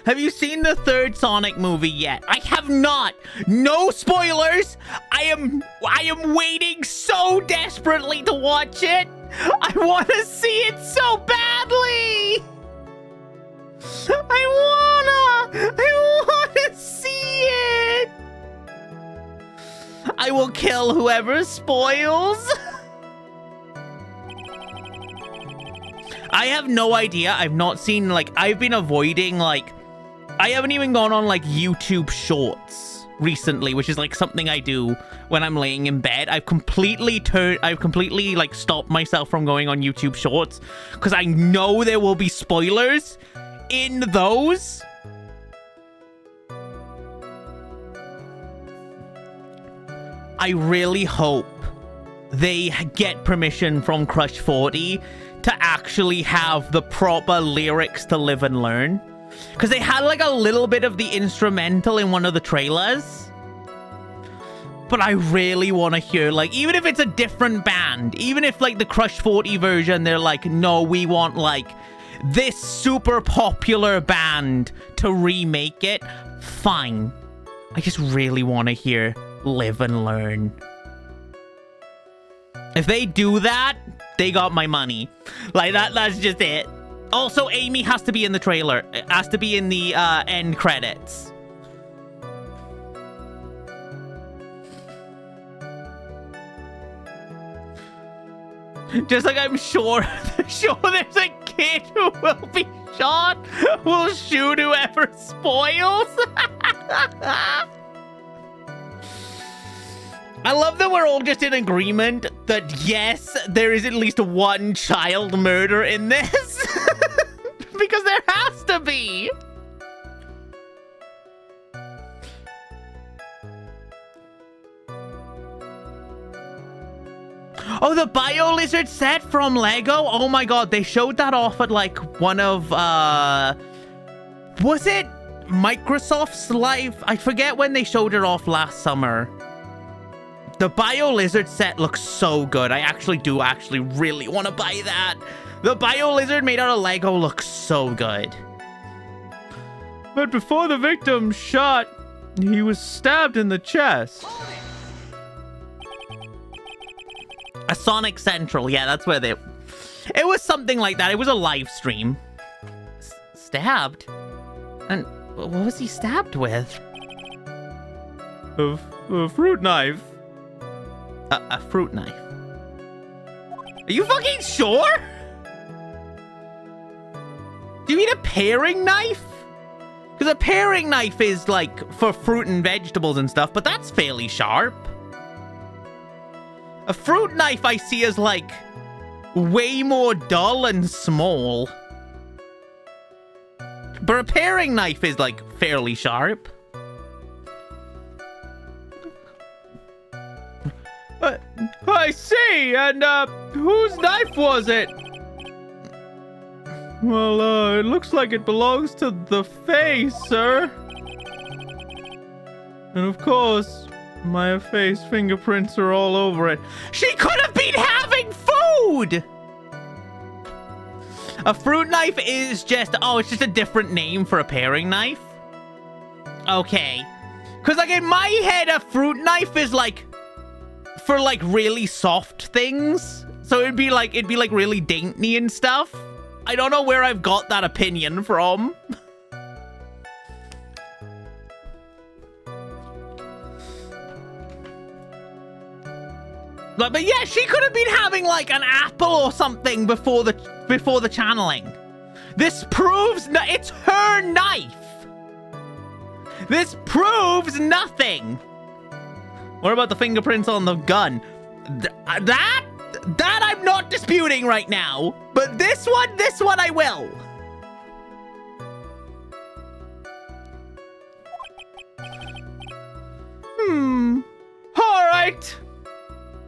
Have you seen the third Sonic movie yet? I have not. No spoilers. I am waiting so desperately to watch it. I want to see it so badly. I want to see it. I will kill whoever spoils. I have no idea. I've not seen, like, I've been avoiding, like, I haven't even gone on, like, YouTube Shorts recently, which is, like, something I do when I'm laying in bed. I've completely, like, stopped myself from going on YouTube Shorts because I know there will be spoilers in those. I really hope they get permission from Crush 40 to actually have the proper lyrics to Live and Learn. Because they had like a little bit of the instrumental in one of the trailers. But I really want to hear, like, even if it's a different band, even if like the Crush 40 version, they're like, no, we want like this super popular band to remake it. Fine. I just really want to hear Live and Learn. If they do that, they got my money. Like, that's just it. Also, Amy has to be in the trailer. It has to be in the end credits. Just like I'm sure there's a kid who will be shot. Will shoot whoever spoils. I love that we're all just in agreement that, yes, there is at least one child murder in this. Because there has to be. Oh, the Bio Lizard set from Lego? Oh my god, they showed that off at like one of, was it Microsoft's live? I forget when they showed it off last summer. The Bio Lizard set looks so good. I actually really want to buy that. The Bio Lizard made out of Lego looks so good.
But before the victim shot, he was stabbed in the chest.
A Sonic Central. Yeah, that's where they... It was something like that. It was a live stream. Stabbed? And what was he stabbed with?
A fruit knife.
A fruit knife. Are you fucking sure? Do you mean a paring knife? Because a paring knife is like for fruit and vegetables and stuff, but that's fairly sharp. A fruit knife I see as like way more dull and small. But a paring knife is like fairly sharp.
I see, and whose knife was it? Well, it looks like it belongs to the face, sir. And of course, my face fingerprints are all over it.
She could have been having food! A fruit knife is just... Oh, it's just a different name for a paring knife? Okay. Because, like, in my head, a fruit knife is, like... For, like, really soft things. So it'd be, like, really dainty and stuff. I don't know where I've got that opinion from. But yeah, she could have been having like an apple or something before the channeling. This proves it's her knife. This proves nothing. What about the fingerprints on the gun? That I'm not disputing right now. But this one I will. All right.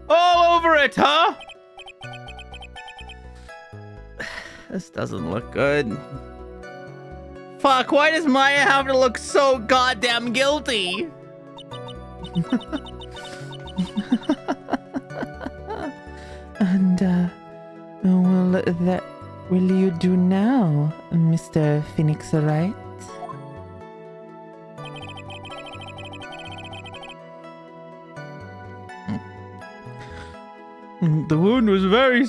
All over it, huh? This doesn't look good. Fuck, why does Maya have to look so goddamn guilty?
And, will you do now, Mr. Phoenix Wright?
The wound was very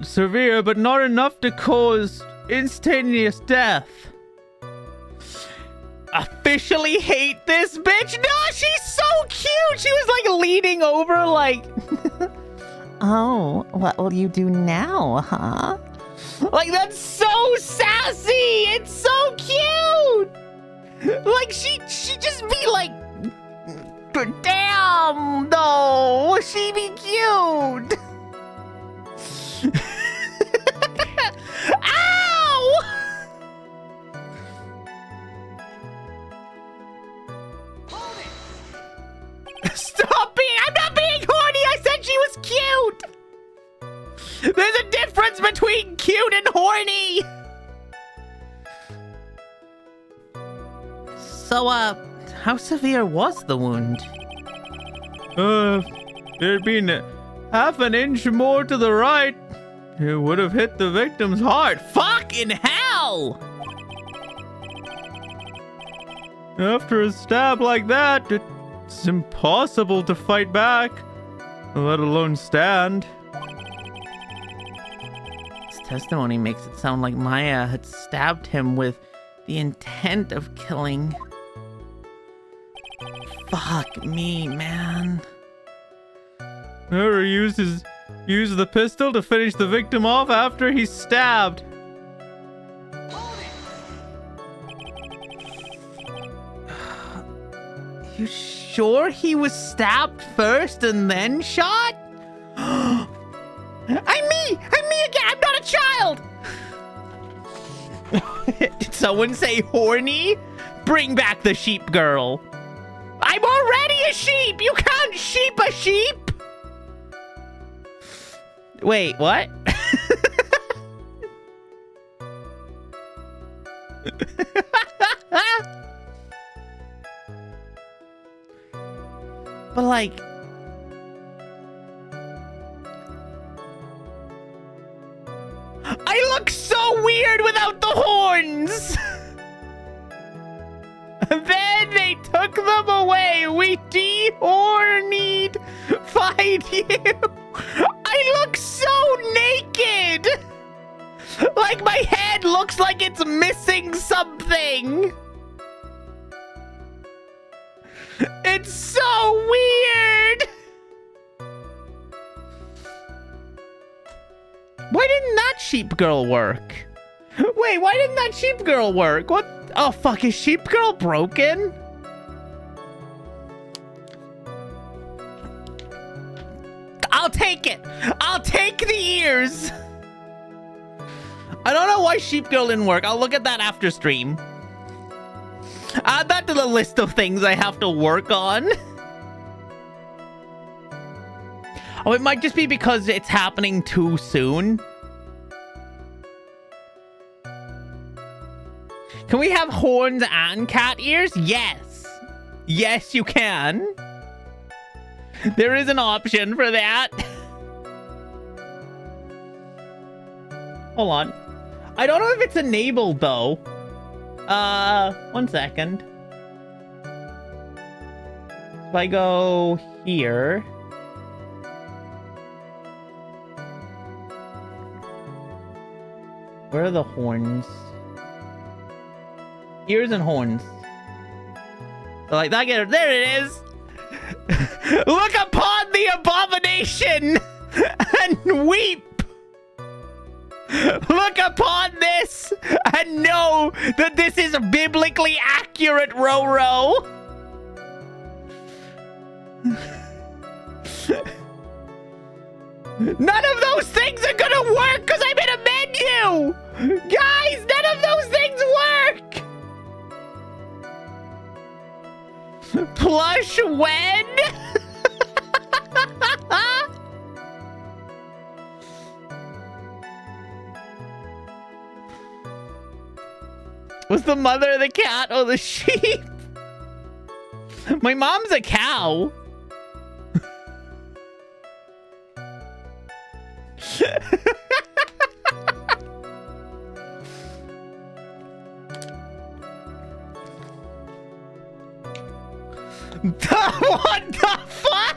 severe, but not enough to cause instantaneous death.
Officially hate this bitch? No, she's so cute! She was like leaning over like...
Oh, what will you do now, huh?
Like, that's so sassy! It's so cute! Like, she just be like... Damn, though! She be cute! Ow! Stop being... I'm not being horny! I said she was cute! There's a difference between cute and horny! So, how severe was the wound?
There'd been half an inch more to the right. It would have hit the victim's heart.
Fucking hell!
After a stab like that, it's impossible to fight back, let alone stand.
His testimony makes it sound like Maya had stabbed him with the intent of killing. Fuck me, man.
Whoever used the pistol to finish the victim off after he's stabbed.
You sure he was stabbed first and then shot? I'm me again. I'm not a child. Did someone say horny? Bring back the sheep girl. I'm already a sheep. You can't sheep a sheep. Wait, what? But like, I look so weird without the horns. Then they took them away. We de-hornied. Find you. I look so naked. Like my head looks like it's missing something. It's so weird. Why didn't that sheep girl work? Wait, why didn't that sheep girl work? What? Oh, fuck, is sheep girl broken? I'll take it. I'll take the ears. I don't know why sheep girl didn't work. I'll look at that after stream. Add that to the list of things I have to work on. Oh, it might just be because it's happening too soon. Can we have horns and cat ears? Yes. Yes, you can. There is an option for that. Hold on. I don't know if it's enabled though. 1 second. If I go here. Where are the horns? Ears and horns. So like that, there it is. Look upon the abomination and weep. Look upon this and know that this is biblically accurate, Roro. None of those things are gonna work because I'm in a menu! Guys, none of those things work! Plush when? Was the mother the cat or the sheep? My mom's a cow. What the fuck?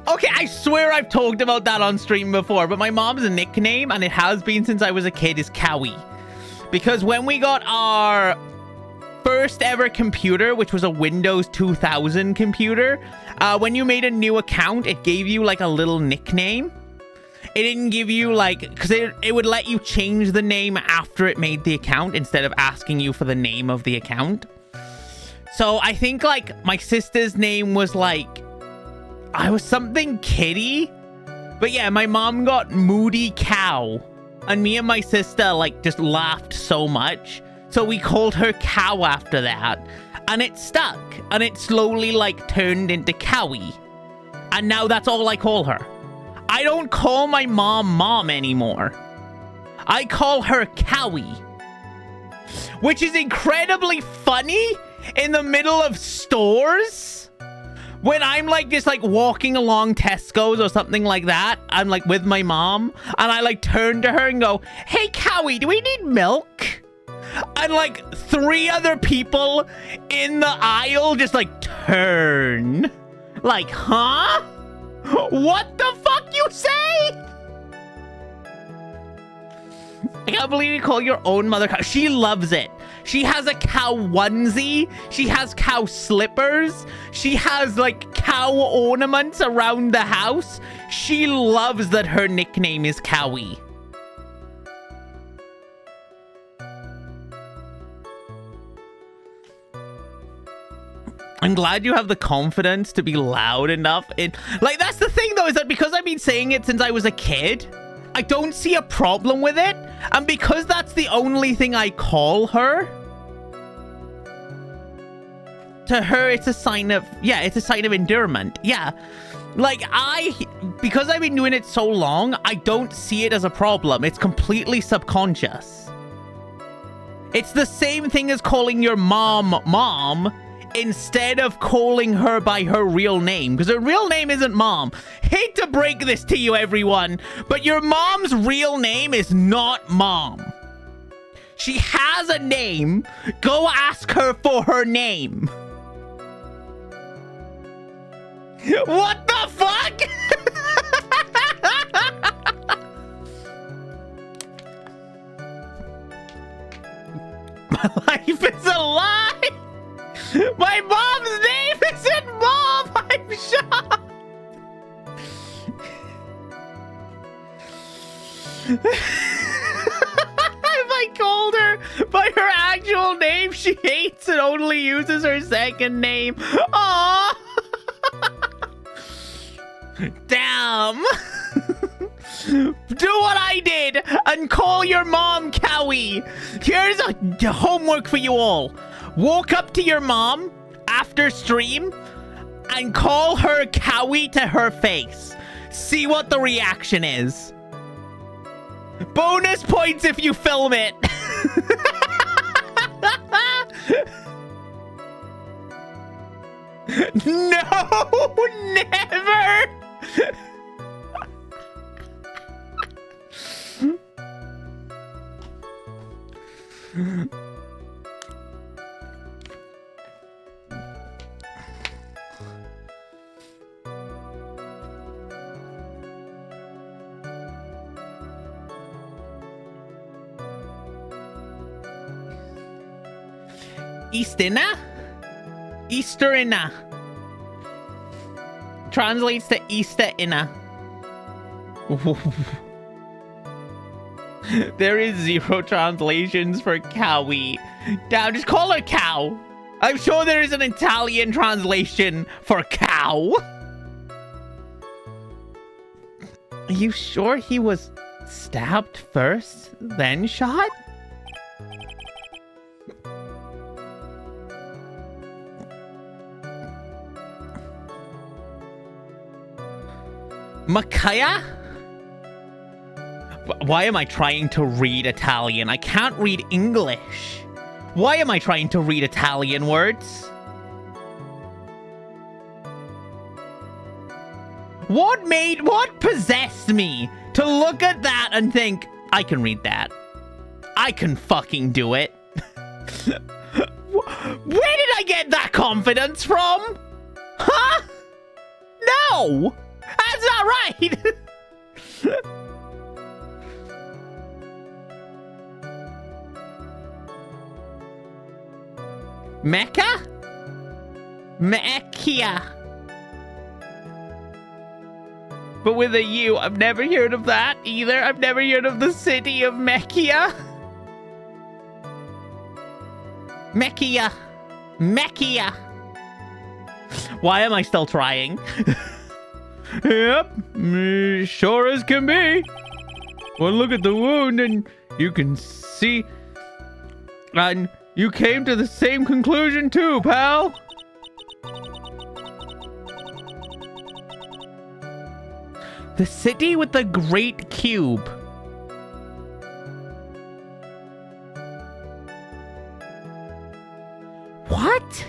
Okay, I swear I've talked about that on stream before, but my mom's nickname, and it has been since I was a kid, is Cowie. Because when we got our first ever computer, which was a Windows 2000 computer, when you made a new account, it gave you like a little nickname. It didn't give you like, because it would let you change the name after it made the account instead of asking you for the name of the account. So I think like my sister's name was like, I was something Kitty. But yeah, my mom got Moody Cow. And me and my sister like just laughed so much. So we called her Cow after that. And it stuck. And it slowly like turned into Cowie. And now that's all I call her. I don't call my mom anymore. I call her Cowie. Which is incredibly funny in the middle of stores. When I'm like just like walking along Tesco's or something like that. I'm like with my mom. And I like turn to her and go, "Hey Cowie, do we need milk?" And like 3 other people in the aisle just like turn. Like, huh? What the fuck you say? I can't believe you call your own mother cow. She loves it. She has a cow onesie. She has cow slippers. She has like cow ornaments around the house. She loves that her nickname is Cowie. I'm glad you have the confidence to be loud enough. Like, that's the thing, though, is that because I've been saying it since I was a kid, I don't see a problem with it. And because that's the only thing I call her, to her, it's a sign of, yeah, it's a sign of endearment. Yeah. Like, because I've been doing it so long, I don't see it as a problem. It's completely subconscious. It's the same thing as calling your mom, instead of calling her by her real name, because her real name isn't Mom. Hate to break this to you, everyone, but your mom's real name is not Mom. She has a name. Go ask her for her name. What the fuck? My life is a lie. My mom's name isn't Mom! I'm shocked! If I called her by her actual name, she hates and only uses her second name. Aww! Damn! Do what I did and call your mom Cowie. Here's a homework for you all. Walk up to your mom after stream and call her Cowie to her face. See what the reaction is. Bonus points if you film it. No, never. Eastina? Easterina. Translates to Easterina. There is 0 translations for cowie. Damn, just call her cow. I'm sure there is an Italian translation for cow. Are you sure he was stabbed first, then shot? Makaya? Why am I trying to read Italian? I can't read English. Why am I trying to read Italian words? What possessed me to look at that and think, I can read that. I can fucking do it. Where did I get that confidence from? Huh? No! That's not right! Mecca? Mecca. But with a U, I've never heard of that either. I've never heard of the city of Mecca. Mecca. Mecca. Why am I still trying?
Yep, sure as can be. Well, look at the wound and you can see. And you came to the same conclusion too, pal.
The city with the great cube. What?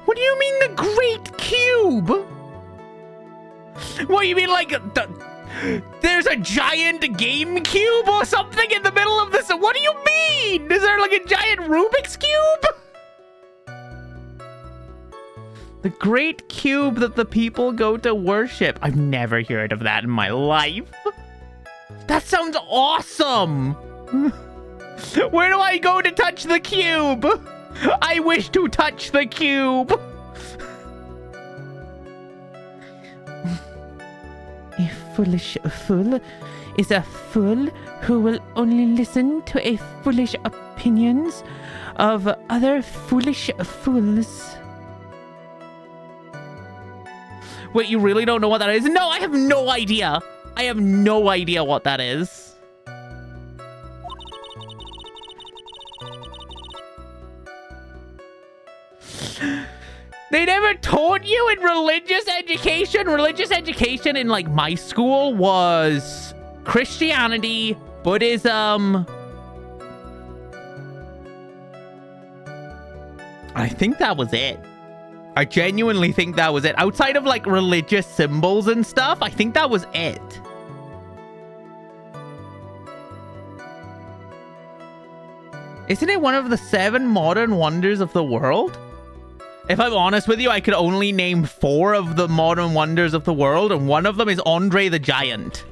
What do you mean the great cube? What, you mean like there's a giant GameCube or something in the middle of this? What do you mean? Is there like a giant Rubik's Cube? The great cube that the people go to worship. I've never heard of that in my life. That sounds awesome. Where do I go to touch the cube? I wish to touch the cube. A foolish fool is a fool who will only listen to a foolish opinions of other foolish fools. Wait, you really don't know what that is? No, I have no idea. I have no idea what that is. They never taught you in religious education? Religious education in, like, my school was Christianity, Buddhism. I think that was it. I genuinely think that was it. Outside of, like, religious symbols and stuff, I think that was it. Isn't it one of the 7 modern wonders of the world? If I'm honest with you, I could only name 4 of the modern wonders of the world, and one of them is Andre the Giant.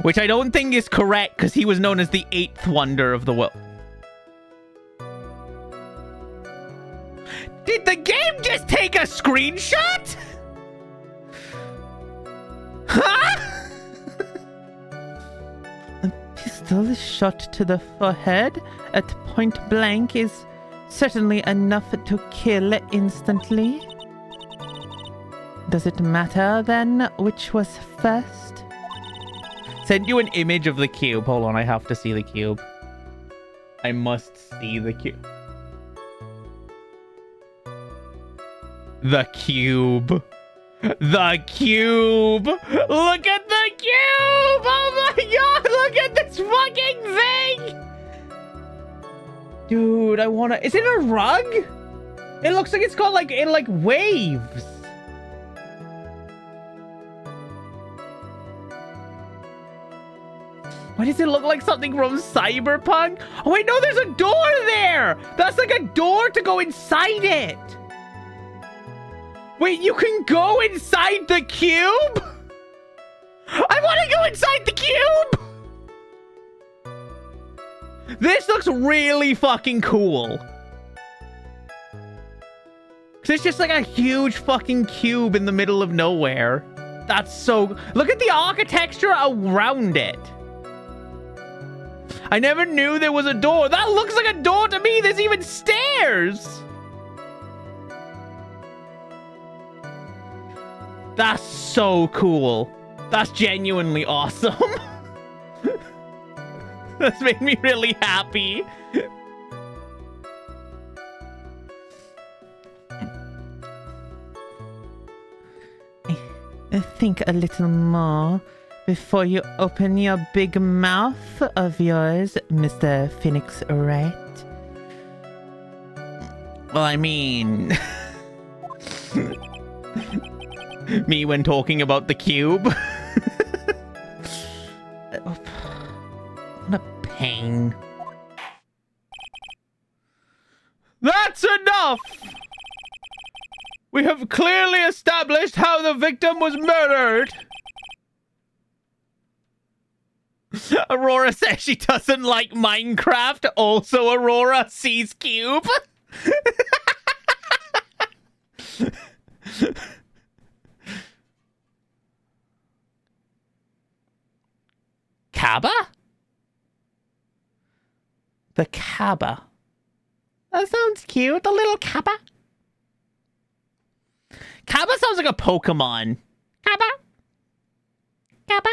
Which I don't think is correct, because he was known as the 8th wonder of the world. Did the game just take a screenshot? Huh? A pistol shot to the forehead at point blank is certainly enough to kill instantly. Does it matter then which was first? Send you an image of the cube. Hold on, I have to see the cube. I must see the cube. The cube. The cube. Look at the cube. Oh my god, look at this fucking thing. Dude, I wanna... Is it a rug? It looks like it's got like... It like waves. Why does it look like something from Cyberpunk? Oh wait, no, there's a door there. That's like a door to go inside it. Wait, you can go inside the cube? I want to go inside the cube! This looks really fucking cool. Cause it's just like a huge fucking cube in the middle of nowhere. That's so... Look at the architecture around it. I never knew there was a door. That looks like a door to me. There's even stairs. That's so cool. That's genuinely awesome. That's made me really happy. Think a little more before you open your big mouth of yours, Mr. Phoenix Wright. Well, I mean... me when talking about the cube. What a pain.
That's enough! We have clearly established how the victim was murdered.
Aurora says she doesn't like Minecraft. Also, Aurora sees cube. Kaba? The Kaba. That sounds cute. The little Kaba. Kaba sounds like a Pokemon. Kaba. Kaba.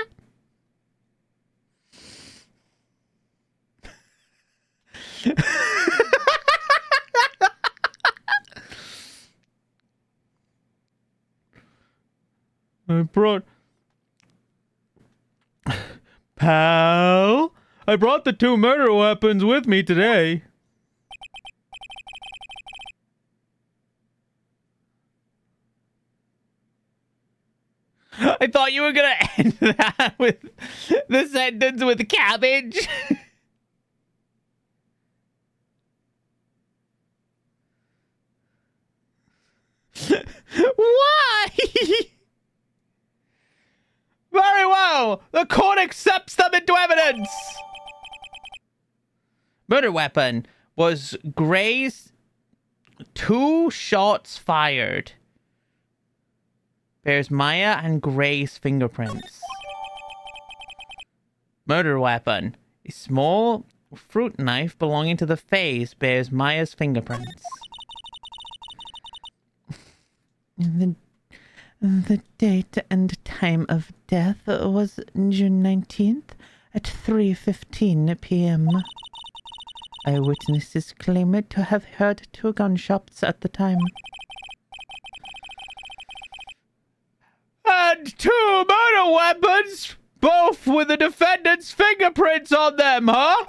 Pal, I brought the 2 murder weapons with me today.
I thought you were gonna end that with the sentence with cabbage. Why?
Very well. The court accepts them into evidence.
Murder weapon was Gray's 2 shots fired. Bears Maya and Gray's fingerprints. Murder weapon. A small fruit knife belonging to the face bears Maya's fingerprints. The date and time of death was June 19th at 3:15 p.m. Eyewitnesses claim to have heard 2 gunshots at the time.
And 2 murder weapons, both with the defendant's fingerprints on them, huh?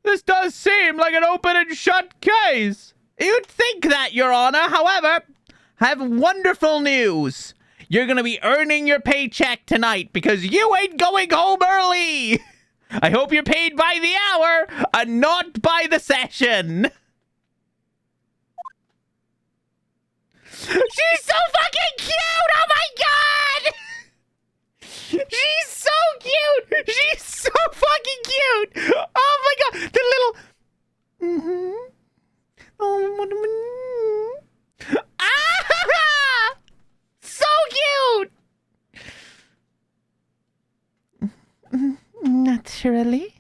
This does seem like an open and shut case.
You'd think that, Your Honor. However, I have wonderful news. You're gonna be earning your paycheck tonight because you ain't going home early. I hope you're paid by the hour and not by the session. She's so fucking cute! Oh my god! She's so cute! She's so fucking cute! Oh my god! The little... Ah! So cute! Naturally.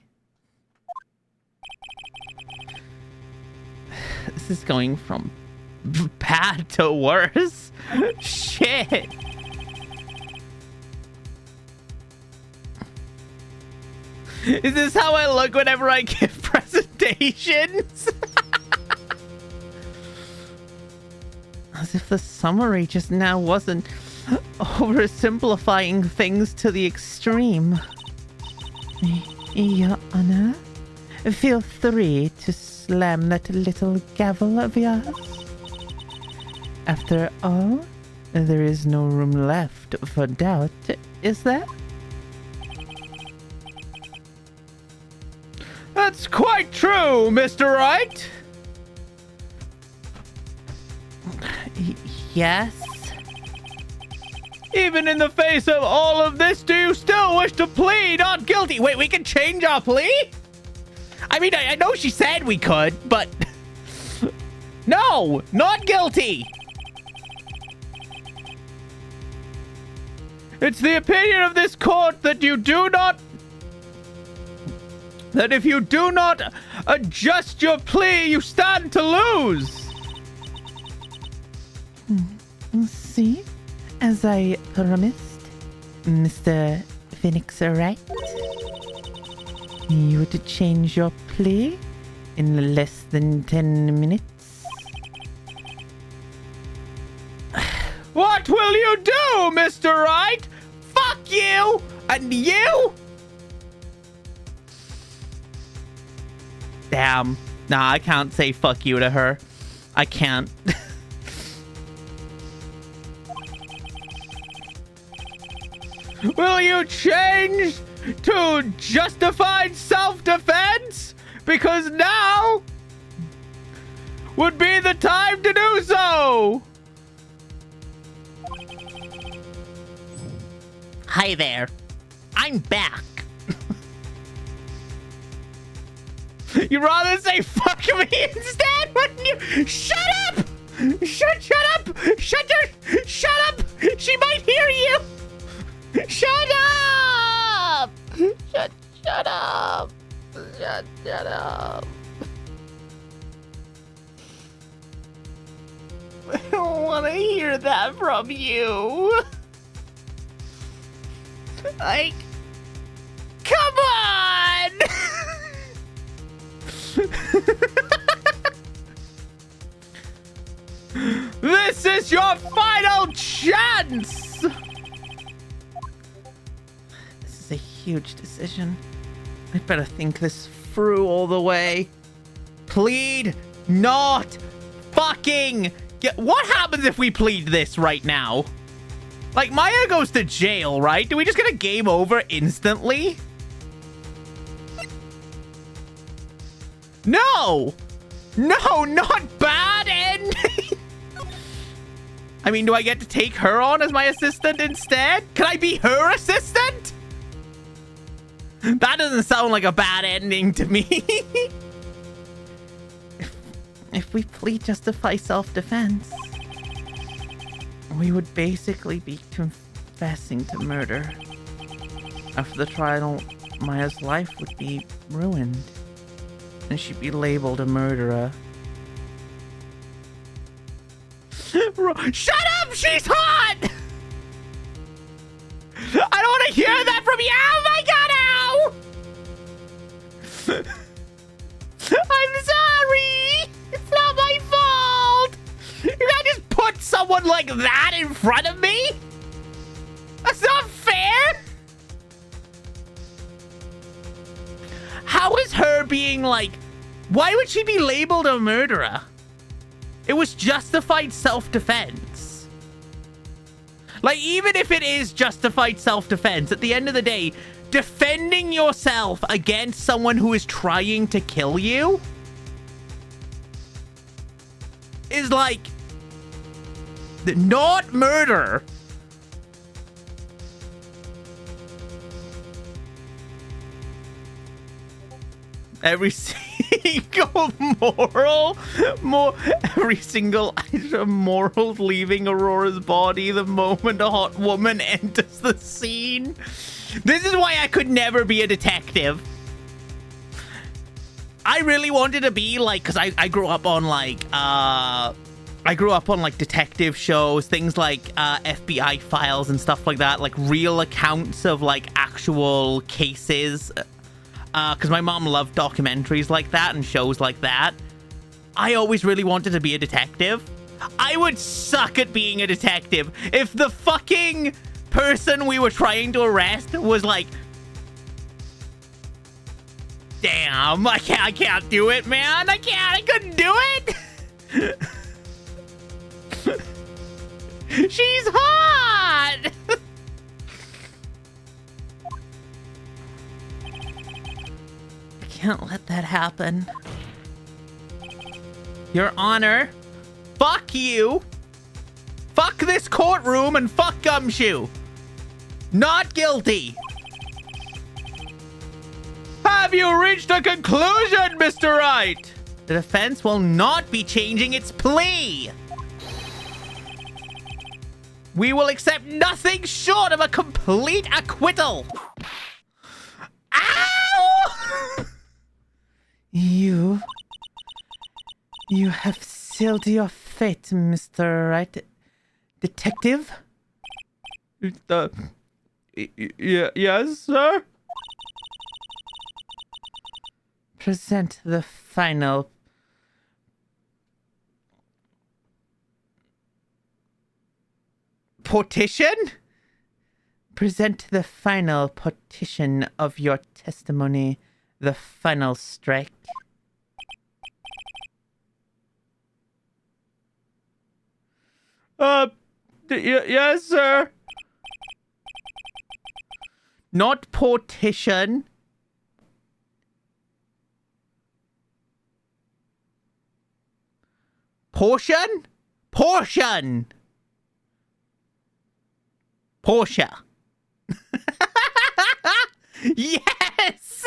This is going from bad to worse. Shit. Is this how I look whenever I give presentations? As if the summary just now wasn't oversimplifying things to the extreme. Your Honor, feel free to slam that little gavel of yours. After all, there is no room left for doubt, is there?
That's quite true, Mr. Wright.
Yes?
Even in the face of all of this, do you still wish to plead not guilty?
Wait, we can change our plea? I mean, I know she said we could, but... No, not guilty.
It's the opinion of this court that you do not... that if you do not adjust your plea, you stand to lose.
See? As I promised, Mr. Phoenix Wright, you would change your plea in less than 10 minutes.
What will you do, Mr. Wright?
Fuck you! And you? Damn. Nah, I can't say fuck you to her. I can't.
Will you change to justified self-defense? Because now would be the time to do so.
Hi there. I'm back.
You'd rather say fuck me instead, wouldn't you?
Shut up! Shut up! Shut up! She might hear you! Shut up! Shut up! Shut up! I don't want to hear that from you. Like, come on!
This is your final chance!
This is a huge decision. I'd better think this through all the way.
Plead not fucking... What happens if we plead this right now? Like, Maya goes to jail, right? Do we just get a game over instantly? No! No, not bad ending! I mean, do I get to take her on as my assistant instead? Can I be her assistant? That doesn't sound like a bad ending to me.
If we plead justify self-defense, we would basically be confessing to murder. After the trial, Maya's life would be ruined, and she'd be labeled a murderer.
Shut up! She's hot! I don't want to hear that from you! Oh my god, ow! I'm sorry! It's not my fault! You can't just put someone like that in front of me? That's not fair! How is her being like... Why would she be labeled a murderer? It was justified self-defense. Like, even if it is justified self-defense, at the end of the day, defending yourself against someone who is trying to kill you is like not murder. Every single every single item moral leaving Aurora's body the moment a hot woman enters the scene. This is why I could never be a detective. I really wanted to be like, because I grew up on like detective shows, things like FBI files and stuff like that, like real accounts of like actual cases. Because my mom loved documentaries like that and shows like that. I always really wanted to be a detective. I would suck at being a detective if the fucking person we were trying to arrest was like, damn, I can't do it, man. I couldn't do it. She's hot.
Can't let that happen.
Your Honor, fuck you.
Fuck this courtroom and fuck Gumshoe. Not guilty.
Have you reached a conclusion, Mr. Wright?
The defense will not be changing its plea. We will accept nothing short of a complete acquittal. Ow!
You have sealed your fate, Mr. Wright. Detective?
Yes, sir?
Present the final
Partition?
Present the final partition of your testimony, the final strike.
Yes, sir.
Not partition. Portion? Portion. Portia. Yes!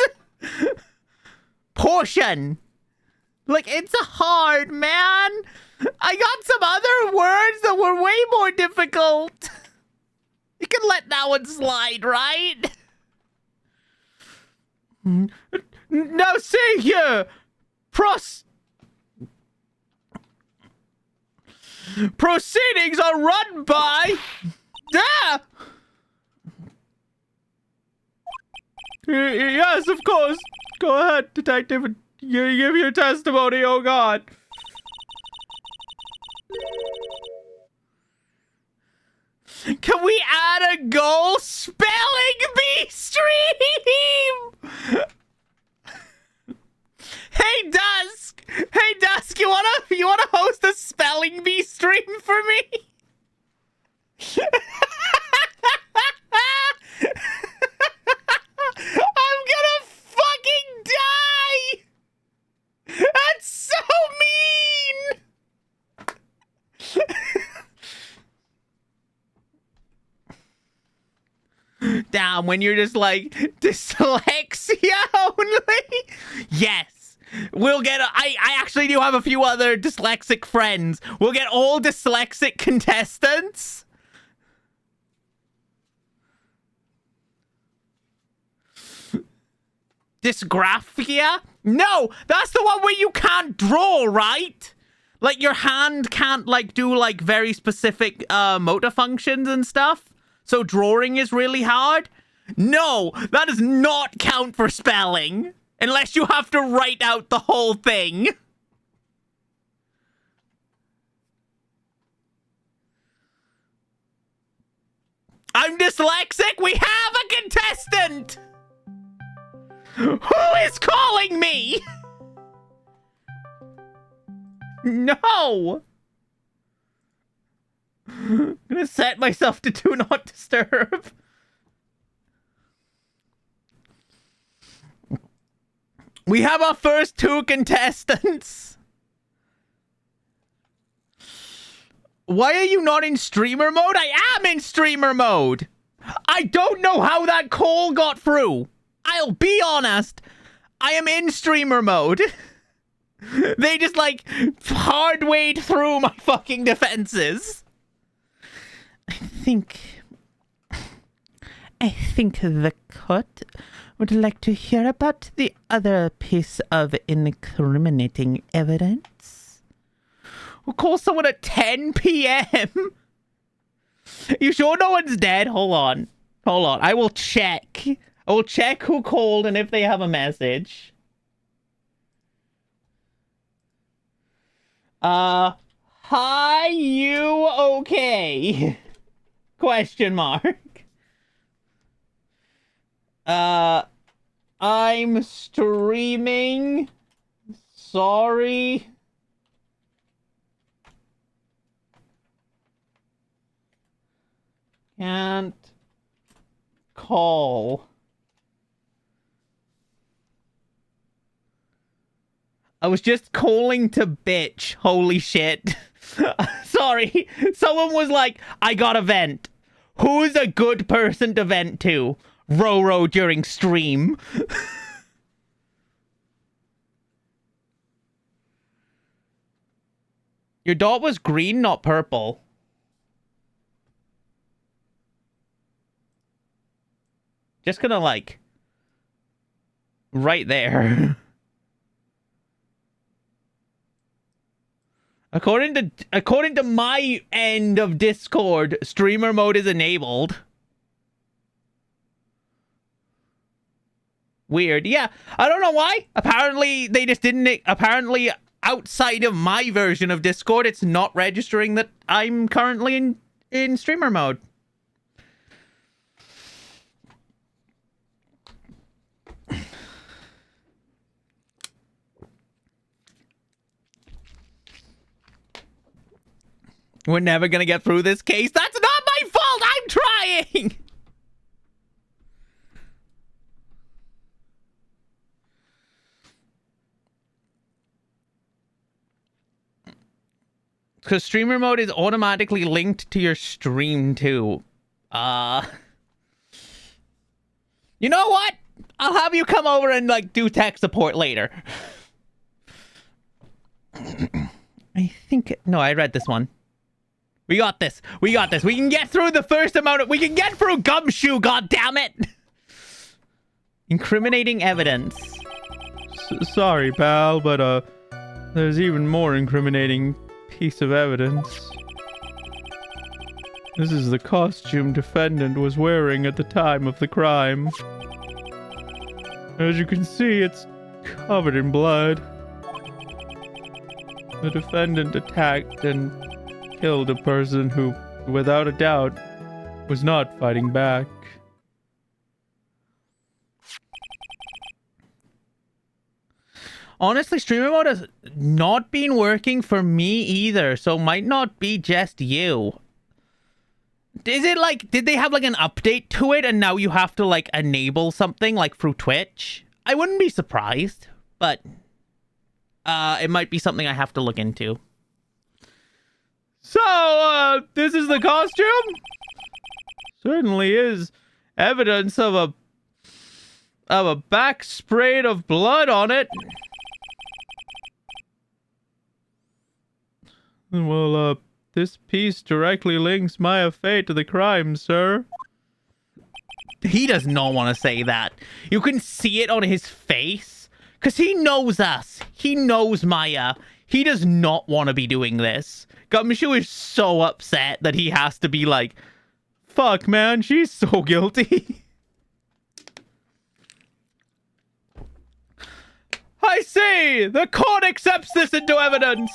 Portion. Like, it's a hard, man. I got some other words that were way more difficult. You can let that one slide, right?
Now, see here. Proceedings are run by... Yes, of course. Go ahead, detective. You give your testimony, oh God.
Can we add a goal? Spelling bee stream! Hey Dusk! Hey Dusk, you wanna host a spelling bee stream for me? I'm gonna fucking die! That's so mean! Damn, when you're just like, dyslexia only? Yes. We'll get, I actually do have a few other dyslexic friends. We'll get all dyslexic contestants. Dysgraphia? No, that's the one where you can't draw, right? Like, your hand can't, like, do, like, very specific, motor functions and stuff. So drawing is really hard? No, that does not count for spelling. Unless you have to write out the whole thing. I'm dyslexic. We have a contestant. Who is calling me? No. I'm gonna set myself to do not disturb. We have our first two contestants. Why are you not in streamer mode? I am in streamer mode. I don't know how that call got through. I'll be honest. I am in streamer mode. They just, like, hard-wayed through my fucking defenses.
I think the court would like to hear about the other piece of incriminating evidence.
We'll call someone at 10 p.m. You sure no one's dead? Hold on. I will check. I will check who called and if they have a message. Hi, you okay? Question mark. I'm streaming. Sorry. Can't call. I was just calling to bitch. Holy shit. So
Sorry. Someone was like, I got a vent. Who's a good person to vent to? Roro during stream. Your dot was green, not purple. Just gonna like... right there. According to my end of Discord, streamer mode is enabled. Weird. Yeah, I don't know why. Apparently, they just didn't... Apparently, outside of my version of Discord, it's not registering that I'm currently in streamer mode. We're never gonna get through this case. That's not my fault! I'm trying! Because streamer mode is automatically linked to your stream, too. You know what? I'll have you come over and, like, do tech support later. I think... No, I read this one. We got this. We got this. We can get through the first amount of... We can get through Gumshoe, goddammit! Incriminating evidence.
Sorry, pal, but, there's even more incriminating piece of evidence. This is the costume defendant was wearing at the time of the crime. As you can see, it's covered in blood. The defendant attacked and killed a person who, without a doubt, was not fighting back.
Honestly, streamer mode has not been working for me either, so might not be just you. Is it like, did they have like an update to it and now you have to like enable something like through Twitch? I wouldn't be surprised, but it might be something I have to look into.
So, this is the costume? Certainly is evidence of a back sprayed of blood on it. Well, this piece directly links Maya Fey to the crime, sir.
He does not want to say that. You can see it on his face. Because he knows us. He knows Maya. He does not want to be doing this. Gumshoe is so upset that he has to be like, fuck, man, she's so guilty.
I see! The court accepts this into evidence!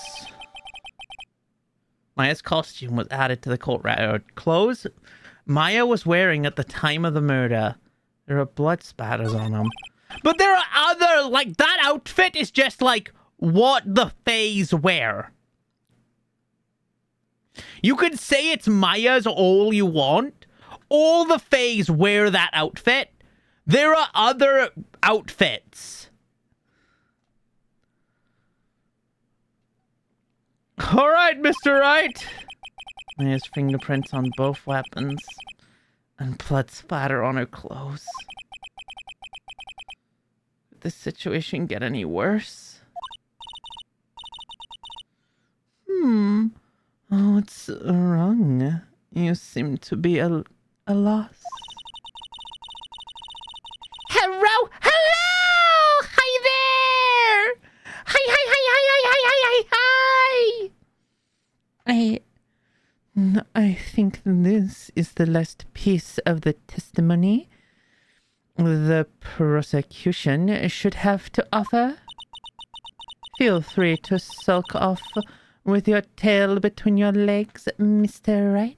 Maya's costume was added to the court record. Clothes Maya was wearing at the time of the murder. There are blood spatters on them. But there are other, like, that outfit is just like what the Fays wear. You could say it's Maya's all you want. All the Fays wear that outfit. There are other outfits.
All right, Mr. Wright.
Maya's fingerprints on both weapons and blood splatter on her clothes. Did this situation get any worse? Oh, what's wrong? You seem to be a loss. Hello? Hello! Hi there! Hi! I think this is the last piece of the testimony the prosecution should have to offer. Feel free to sulk off with your tail between your legs, Mr. Wright.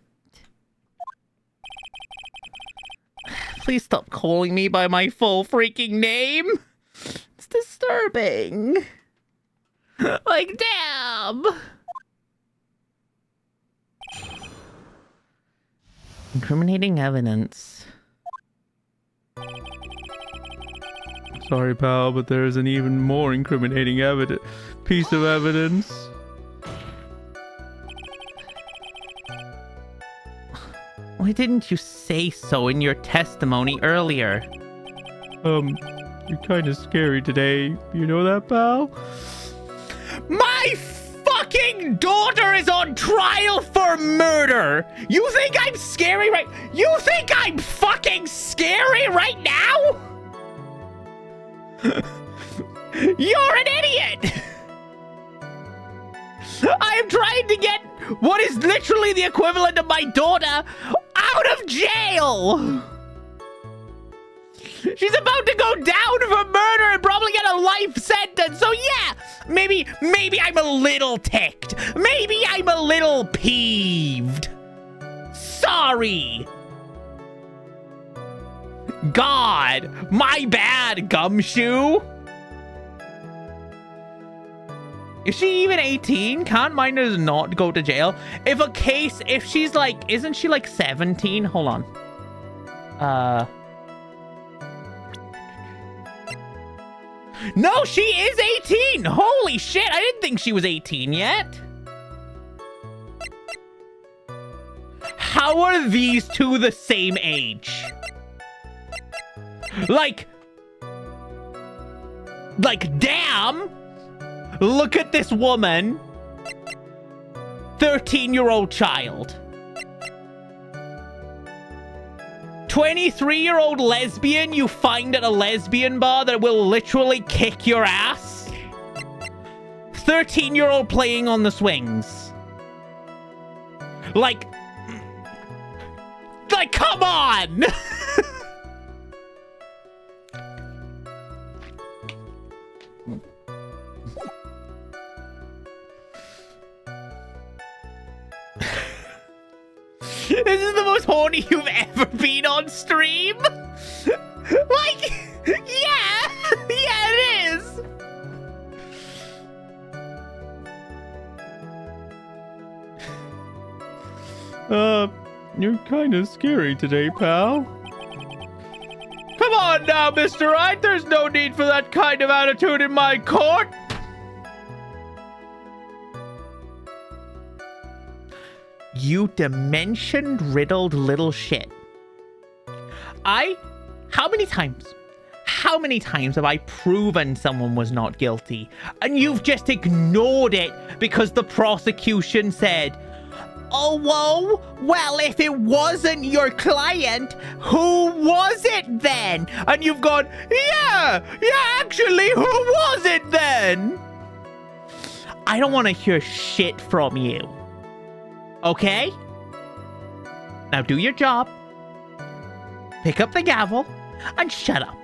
Please stop calling me by my full freaking name. It's disturbing. Like, damn. Incriminating evidence.
Sorry, pal, but there's an even more incriminating piece of evidence.
Why didn't you say so in your testimony earlier?
You're kind of scary today. You know that, pal?
My fucking daughter is on trial for murder. You think I'm scary right? You think I'm fucking scary right now? You're an idiot. I am trying to get what is literally the equivalent of my daughter out of jail. She's about to go down for murder and probably get a life sentence. So yeah, maybe I'm a little ticked. Maybe I'm a little peeved. Sorry. God, my bad, Gumshoe.
Is she even 18? Can't minors not go to jail? If she's like, isn't she like 17? Hold on.
No, she is 18. Holy shit, I didn't think she was 18 yet. How are these two the same age? Like, damn. Look at this woman. 13-year-old child. 23-year-old lesbian you find at a lesbian bar that will literally kick your ass. 13-year-old playing on the swings. Like, come on! This is the most horny you've ever been on stream. Like, yeah, it is.
You're kind of scary today, pal. Come on now, Mr. Wright. There's no need for that kind of attitude in my court.
You dimension-riddled little shit. How many times have I proven someone was not guilty and you've just ignored it because the prosecution said, oh, whoa, well, if it wasn't your client, who was it then? And you've gone, yeah, actually, who was it then? I don't want to hear shit from you. Okay? Now do your job. Pick up the gavel and shut up.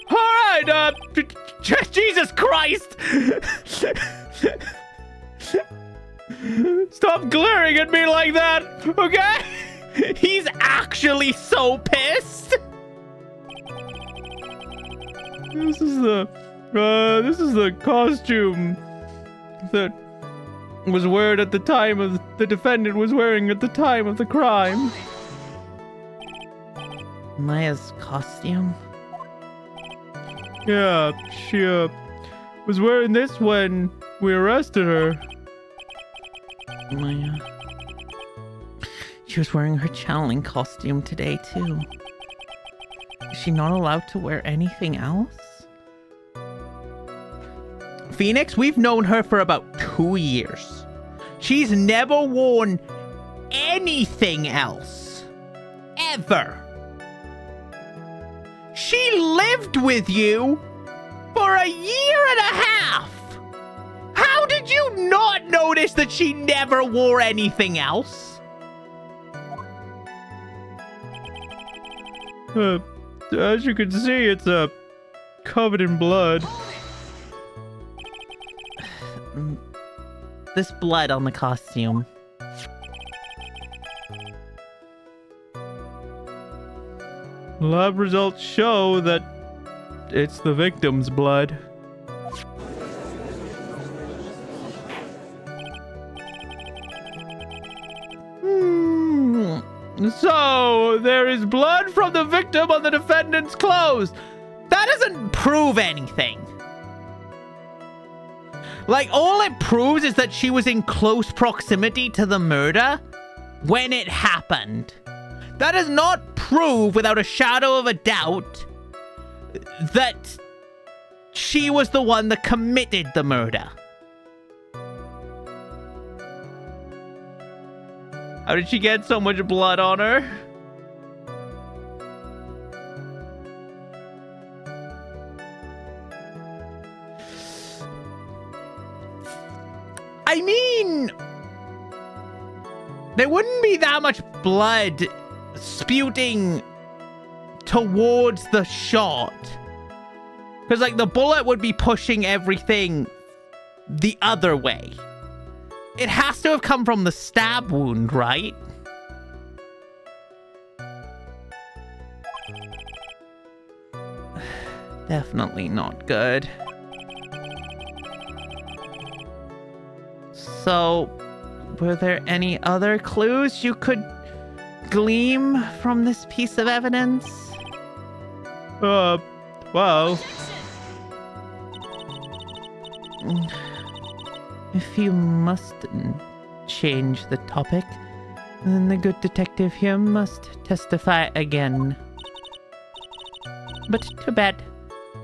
All right, Jesus Christ! Stop glaring at me like that, okay?
He's actually so pissed.
This is the costume that was worn at the time of the defendant was wearing at the time of the crime.
Maya's costume?
Yeah, she was wearing this when we arrested her.
Maya. She was wearing her channeling costume today too. Is she not allowed to wear anything else? Phoenix, we've known her for about 2 years. She's never worn anything else. Ever. She lived with you for a year and a half. How did you not notice that she never wore anything else?
As you can see, it's covered in blood.
This blood on the costume.
Lab results show that it's the victim's blood. So, there is blood from the victim on the defendant's clothes.
That doesn't prove anything.
Like, all it proves is that she was in close proximity to the murder when it happened. That does not prove, without a shadow of a doubt, that she was the one that committed the murder.
How did she get so much blood on her?
I mean, there wouldn't be that much blood spewing towards the shot. Because, like, the bullet would be pushing everything the other way. It has to have come from the stab wound, right? Definitely not good. So, were there any other clues you could glean from this piece of evidence?
Well...
If you must change the topic, then the good detective here must testify again. But too bad.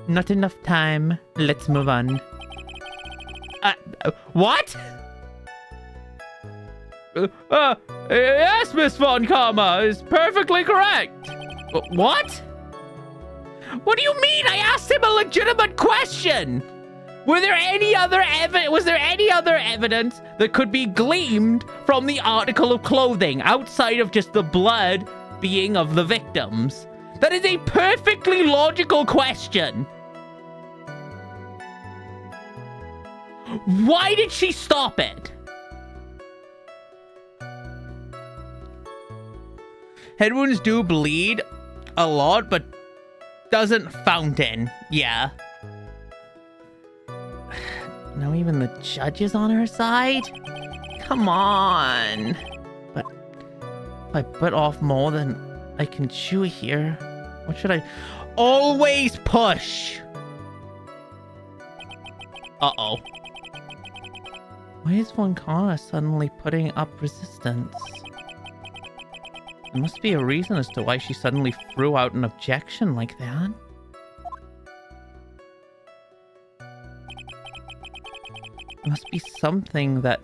Not enough time. Let's move on. What?
Yes, Miss Von Karma is perfectly correct.
What? What do you mean? I asked him a legitimate question. Was there any other evidence that could be gleaned from the article of clothing outside of just the blood being of the victims? That is a perfectly logical question. Why did she stop it? Head wounds do bleed a lot, but doesn't fountain. Yeah. Now even the judge is on her side? Come on. But if I bit off more than I can chew here, what should I... Always push! Uh-oh. Why is Von Karma suddenly putting up resistance? There must be a reason as to why she suddenly threw out an objection like that. There must be something that...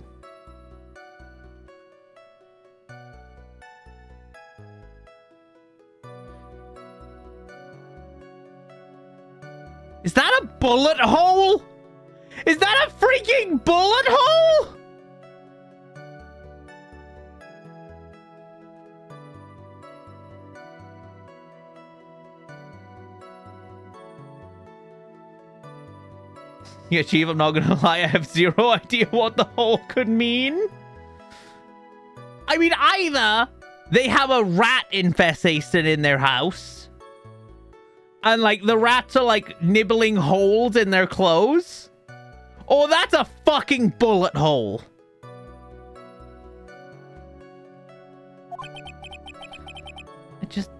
Is that a bullet hole? Is that a freaking bullet hole? Yeah, Chief, I'm not gonna lie, I have zero idea what the hole could mean. I mean, either they have a rat infestation in their house, and, like, the rats are, like, nibbling holes in their clothes, or that's a fucking bullet hole. I just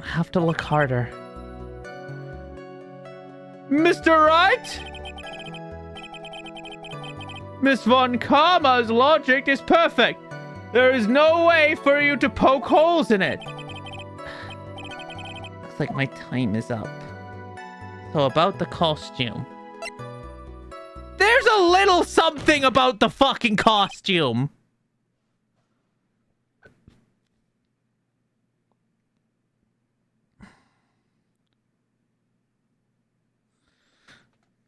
have to look harder.
Mr. Wright? Miss Von Karma's logic is perfect. There is no way for you to poke holes in it.
Looks like my time is up. So about the costume. There's a little something about the fucking costume.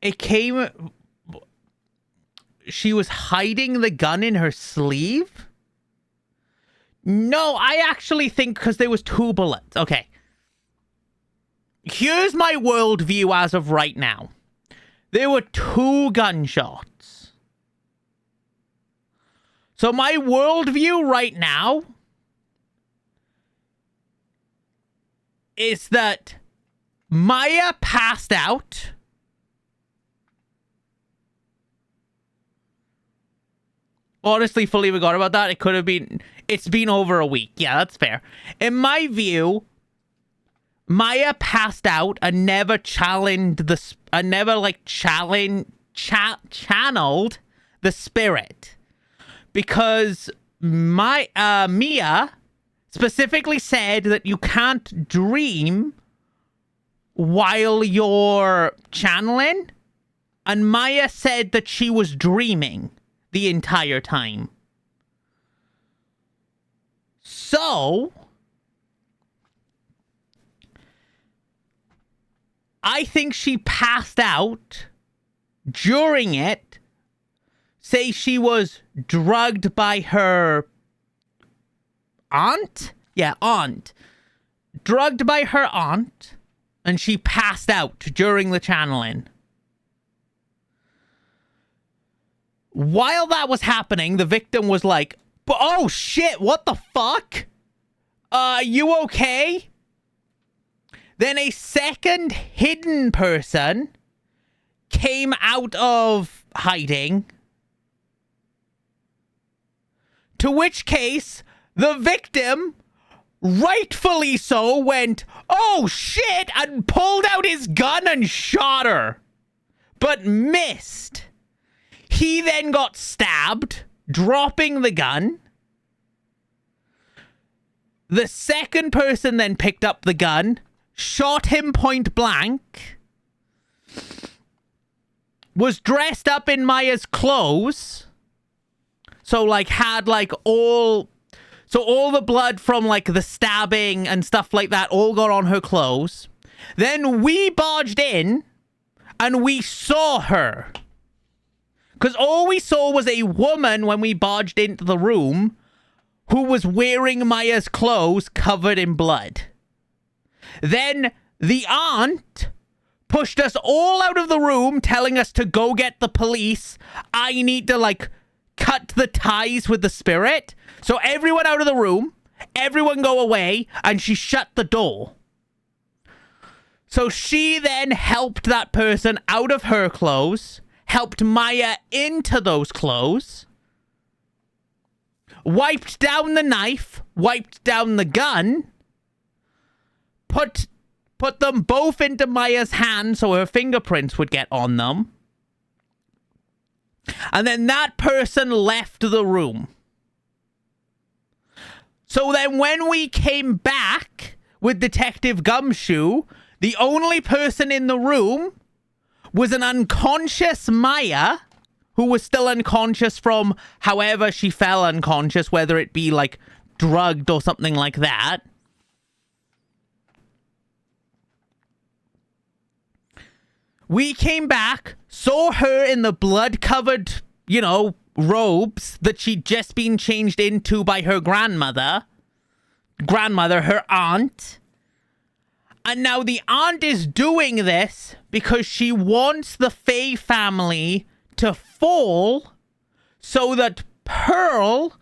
It came... She was hiding the gun in her sleeve? No, I actually think because there was 2 bullets. Okay. Here's my worldview as of right now. There were 2 gunshots. So my worldview right now is that Maya passed out. Honestly, fully forgot about that. It could have been... It's been over a week. Yeah, that's fair. In my view, Maya passed out and never challenged the... challenged channeled the spirit. Because Mia specifically said that you can't dream while you're channeling. And Maya said that she was dreaming the entire time. So, I think she passed out during it. Say she was drugged by her aunt? Yeah, aunt. Drugged by her aunt, and she passed out during the channeling. While that was happening, the victim was like, oh shit, what the fuck? You okay? Then a second hidden person came out of hiding. To which case, the victim, rightfully so, went, oh shit, and pulled out his gun and shot her. But missed. He then got stabbed, dropping the gun. The second person then picked up the gun, shot him point blank, was dressed up in Maya's clothes. So, like, had, like, all the blood from, like, the stabbing and stuff like that all got on her clothes. Then we barged in, and we saw her. Because all we saw was a woman when we barged into the room who was wearing Maya's clothes covered in blood. Then the aunt pushed us all out of the room, telling us to go get the police. I need to, like, cut the ties with the spirit. So everyone out of the room, everyone go away, and she shut the door. So she then helped that person out of her clothes, helped Maya into those clothes, wiped down the knife, wiped down the gun, put them both into Maya's hand so her fingerprints would get on them. And then that person left the room. So then when we came back with Detective Gumshoe, the only person in the room was an unconscious Maya, who was still unconscious from however she fell unconscious, whether it be like drugged or something like that. We came back, saw her in the blood-covered, robes that she'd just been changed into by her grandmother, her aunt. And now the aunt is doing this because she wants the Faye family to fall so that Pearl,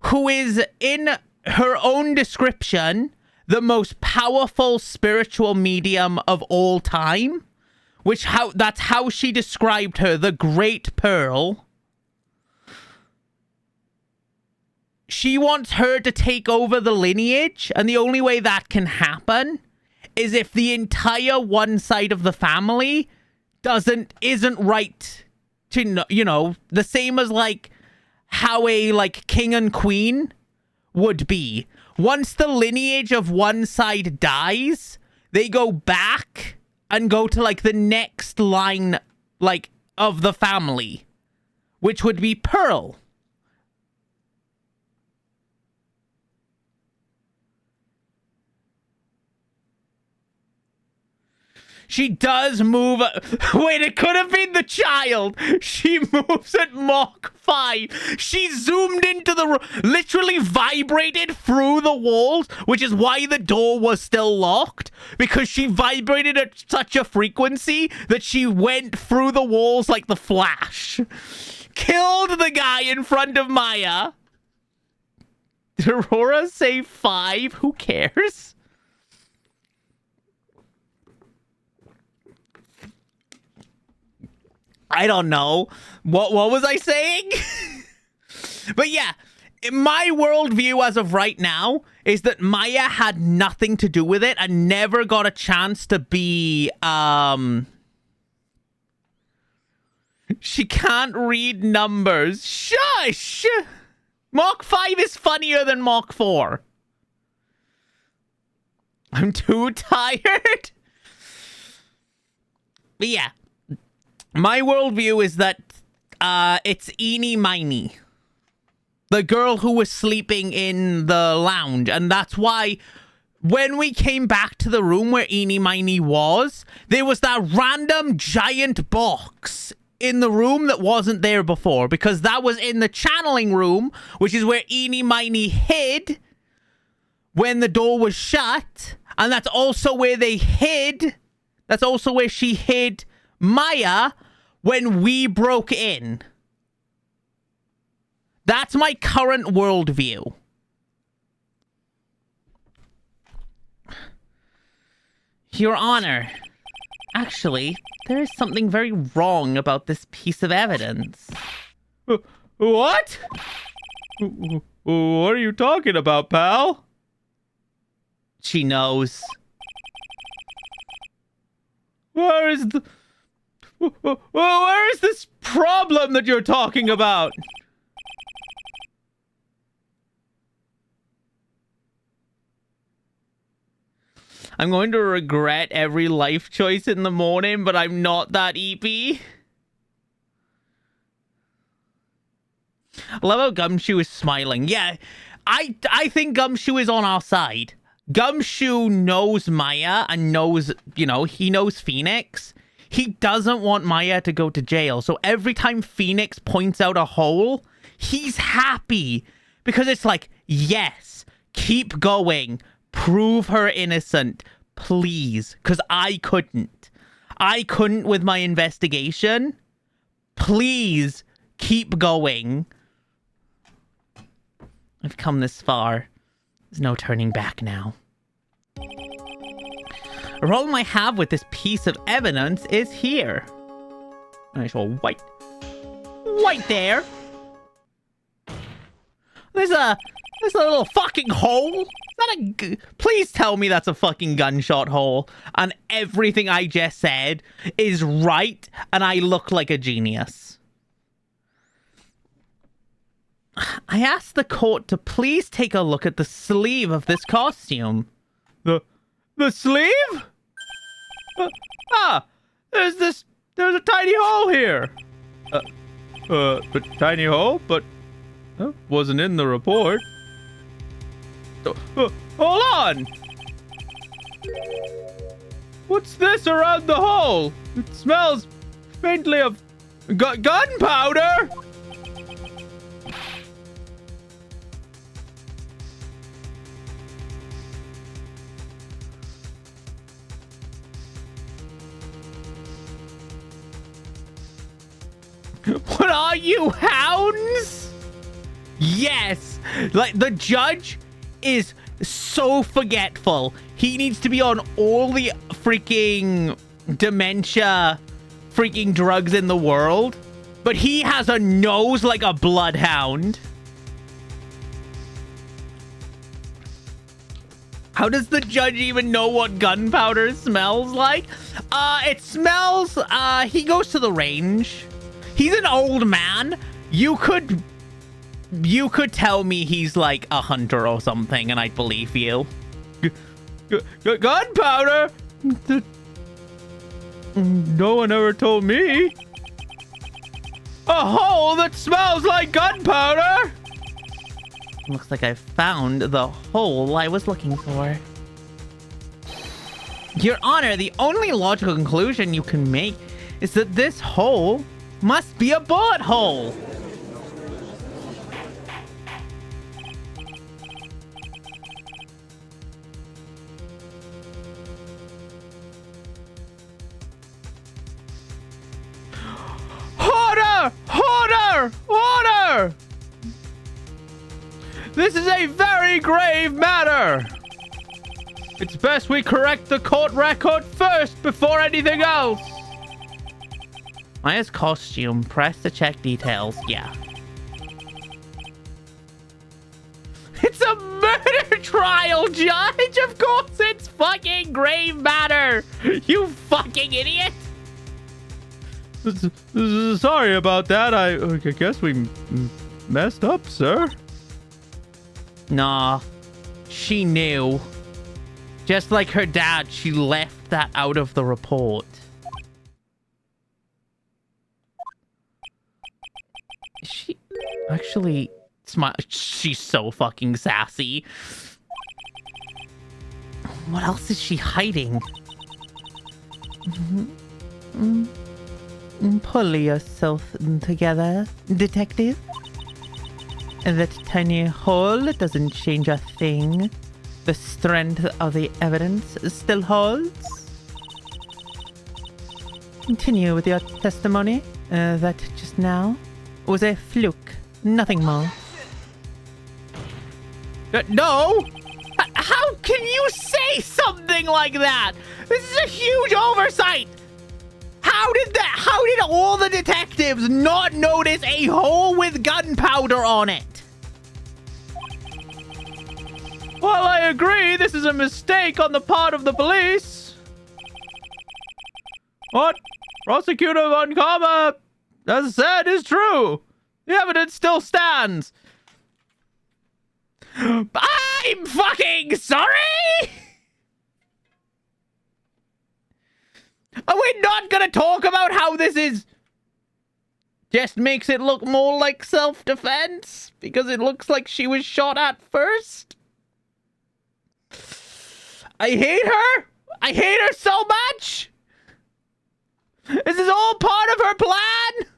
who is in her own description the most powerful spiritual medium of all time, that's how she described her, the Great Pearl. She wants her to take over the lineage, and the only way that can happen is if the entire one side of the family isn't right to, the same as like how a like king and queen would be. Once the lineage of one side dies, they go back and go to like the next line like of the family, which would be Pearl. She does move. Wait, it could have been the child. She moves at Mach 5. She zoomed into the room, literally vibrated through the walls, which is why the door was still locked, because she vibrated at such a frequency that she went through the walls like the Flash. Killed the guy in front of Maya. Did Aurora say 5? Who cares? I don't know. What was I saying? But yeah, my worldview as of right now is that Maya had nothing to do with it and never got a chance to be, She can't read numbers. Shush! Mach 5 is funnier than Mach 4. I'm too tired. But yeah. My worldview is that it's Eenie Miney. The girl who was sleeping in the lounge. And that's why when we came back to the room where Eenie Miney was, there was that random giant box in the room that wasn't there before. Because that was in the channeling room, which is where Eenie Miney hid when the door was shut. And that's also where they hid. That's also where she hid Maya when we broke in. That's my current worldview. Your Honor, actually, there is something very wrong about this piece of evidence.
What? What are you talking about, pal?
She knows.
Where is this problem that you're talking about?
I'm going to regret every life choice in the morning, but I'm not that EP. I love how Gumshoe is smiling. Yeah, I think Gumshoe is on our side. Gumshoe knows Maya and knows, you know, he knows Phoenix. He doesn't want Maya to go to jail. So every time Phoenix points out a hole, he's happy. Because it's like, yes, keep going. Prove her innocent, please. Because I couldn't. I couldn't with my investigation. Please keep going. I've come this far. There's no turning back now. The problem I have with this piece of evidence is here. I shall white there. There's a little fucking hole. Is that please tell me that's a fucking gunshot hole. And everything I just said is right, and I look like a genius. I asked the court to please take a look at the sleeve of this costume.
The sleeve? There's a tiny hole here. A tiny hole, but wasn't in the report. Hold on! What's this around the hole? It smells faintly of gunpowder!
What are you, hounds? Yes! Like, the judge is so forgetful. He needs to be on all the freaking dementia freaking drugs in the world. But he has a nose like a bloodhound. How does the judge even know what gunpowder smells like? It smells, he goes to the range. He's an old man. You could tell me he's like a hunter or something, and I'd believe you.
Gunpowder? No one ever told me. A hole that smells like gunpowder?
Looks like I found the hole I was looking for. Your Honor, the only logical conclusion you can make is that this hole must be a bullet hole.
Order! This is a very grave matter. It's best we correct the court record first before anything else.
Maya's costume. Press to check details. Yeah. It's a murder trial, Judge! Of course it's fucking grave matter! You fucking idiot!
Sorry about that. I guess we messed up, sir.
Nah, she knew. Just like her dad, she left that out of the report. She actually she's so fucking sassy. What else is she hiding? Pull yourself together, detective. That tiny hole doesn't change a thing. The strength of the evidence still holds. Continue with your testimony. That just now was a fluke. Nothing more.
No! How can you say something like that? This is a huge oversight! How did all the detectives not notice a hole with gunpowder on it?
Well, I agree. This is a mistake on the part of the police. What Prosecutor Von Karma has said is true. The evidence still stands.
I'm fucking sorry! Are we not gonna talk about how this is... just makes it look more like self-defense? Because it looks like she was shot at first? I hate her! I hate her so much! This is all part of her plan!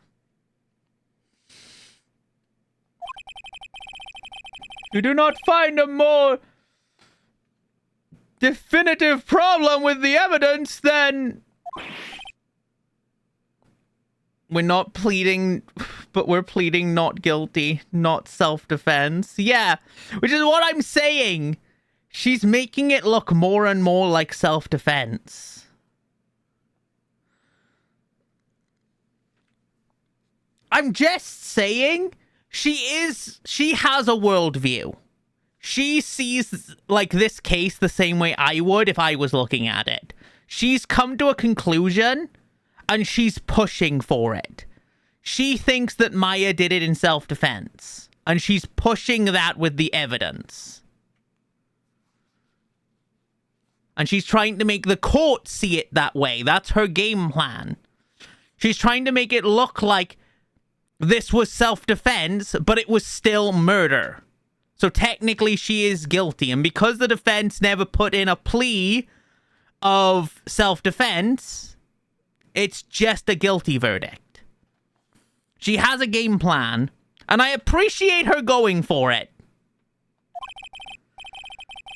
You do not find a more definitive problem with the evidence than...
We're not pleading, but we're pleading not guilty, not self-defense. Yeah, which is what I'm saying. She's making it look more and more like self-defense. I'm just saying, she has a worldview. She sees, like, this case the same way I would if I was looking at it. She's come to a conclusion, and she's pushing for it. She thinks that Maya did it in self-defense, and she's pushing that with the evidence. And she's trying to make the court see it that way. That's her game plan. She's trying to make it look like this was self-defense, but it was still murder. So technically she is guilty. And because the defense never put in a plea of self-defense, it's just a guilty verdict. She has a game plan, and I appreciate her going for it.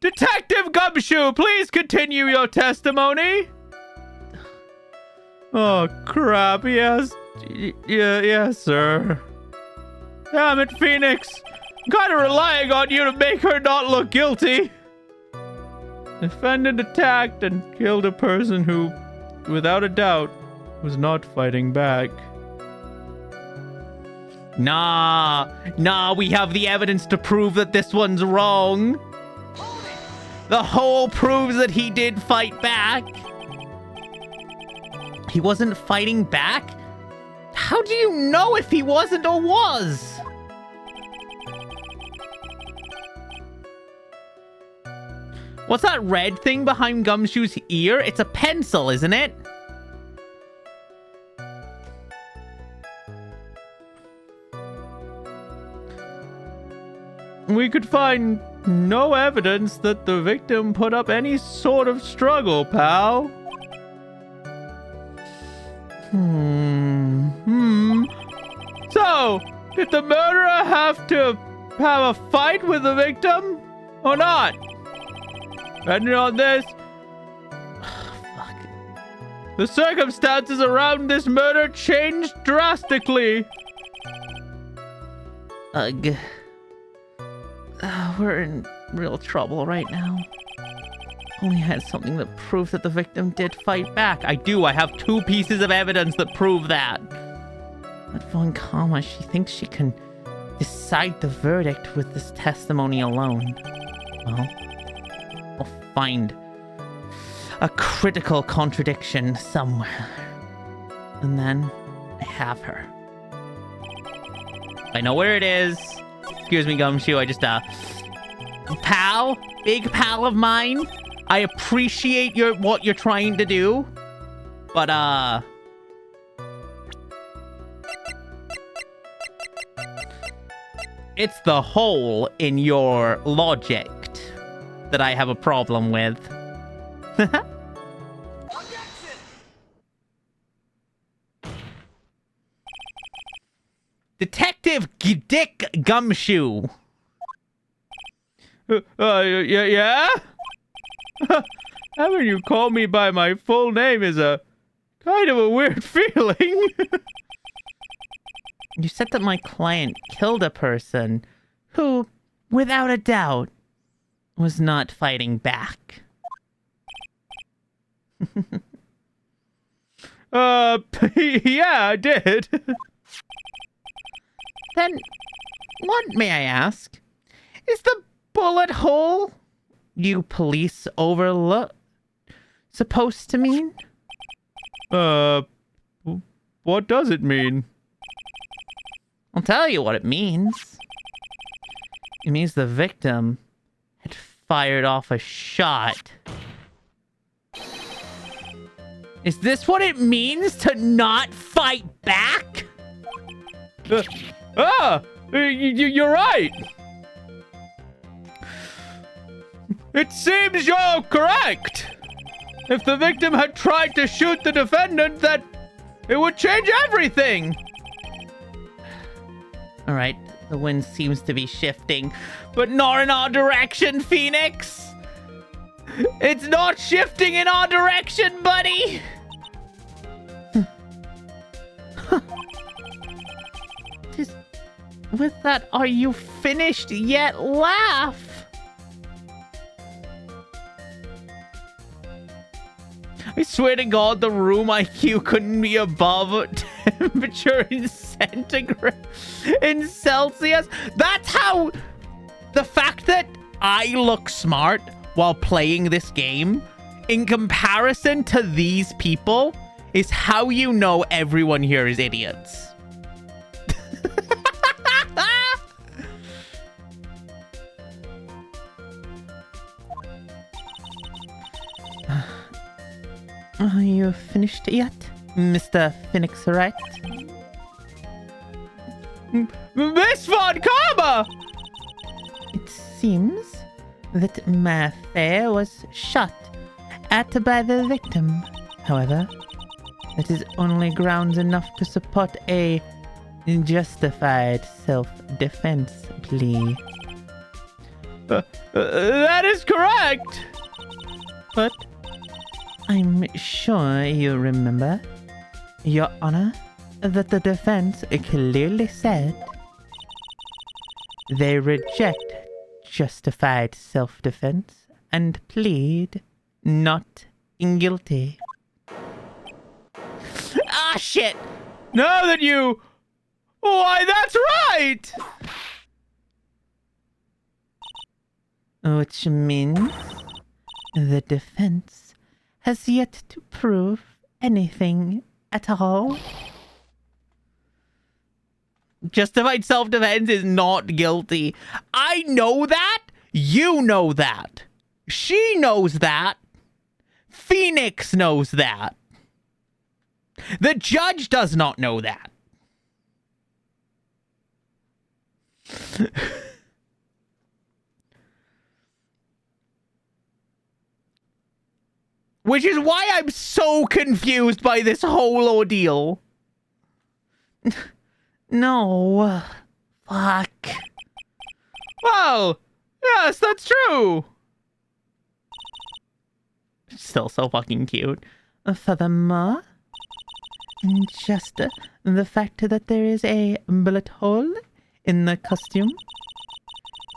Detective Gumshoe, please continue your testimony. Oh, crap. Yes. Yes, sir. Damn it, Phoenix. I'm kind of relying on you to make her not look guilty. Defendant attacked and killed a person who, without a doubt, was not fighting back.
Nah, we have the evidence to prove that this one's wrong. The hole proves that he did fight back. He wasn't fighting back? How do you know if he wasn't or was? What's that red thing behind Gumshoe's ear? It's a pencil, isn't it?
We could find no evidence that the victim put up any sort of struggle, pal. So, did the murderer have to have a fight with the victim or not? Depending on this, the circumstances around this murder changed drastically.
Ugh. We're in real trouble right now. Only had something that proved that the victim did fight back. I do. I have 2 pieces of evidence that prove that. But Von Karma, she thinks she can decide the verdict with this testimony alone. Well, I'll find a critical contradiction somewhere. And then I have her. I know where it is. Excuse me, Gumshoe. I just, pal, big pal of mine. I appreciate what you're trying to do, but, it's the hole in your logic that I have a problem with. Detective Dick Gumshoe.
Yeah? Having you call me by my full name is a kind of a weird feeling.
You said that my client killed a person who, without a doubt, was not fighting back.
Yeah, I did.
Then, what, may I ask, is the bullet hole you police overlook supposed to mean?
What does it mean?
I'll tell you what it means. It means the victim had fired off a shot. Is this what it means to not fight back?
You're right. It seems you're correct. If the victim had tried to shoot the defendant, that it would change everything.
All right, the wind seems to be shifting, but not in our direction, Phoenix. It's not shifting in our direction, buddy. With that, are you finished yet? Laugh. I swear to God, the room IQ couldn't be above temperature in centigrade, in Celsius. That's how the fact that I look smart while playing this game in comparison to these people is how you know everyone here is idiots. Are you finished yet, Mr. Phoenix Wright?
Miss Von Karma!
It seems that my affair was shot at by the victim. However, that is only grounds enough to support a justified self-defense plea.
That is correct.
But I'm sure you remember, Your Honor, that the defense clearly said they reject justified self-defense and plead not guilty. Ah, shit!
Now that you... Why, that's right!
Which means the defense has yet to prove anything at all. Justified self-defense is not guilty. I know that. You know that. She knows that. Phoenix knows that. The judge does not know that. Which is why I'm so confused by this whole ordeal. No. Fuck.
Well, yes, that's true.
Still so fucking cute. Furthermore, just the fact that there is a bullet hole in the costume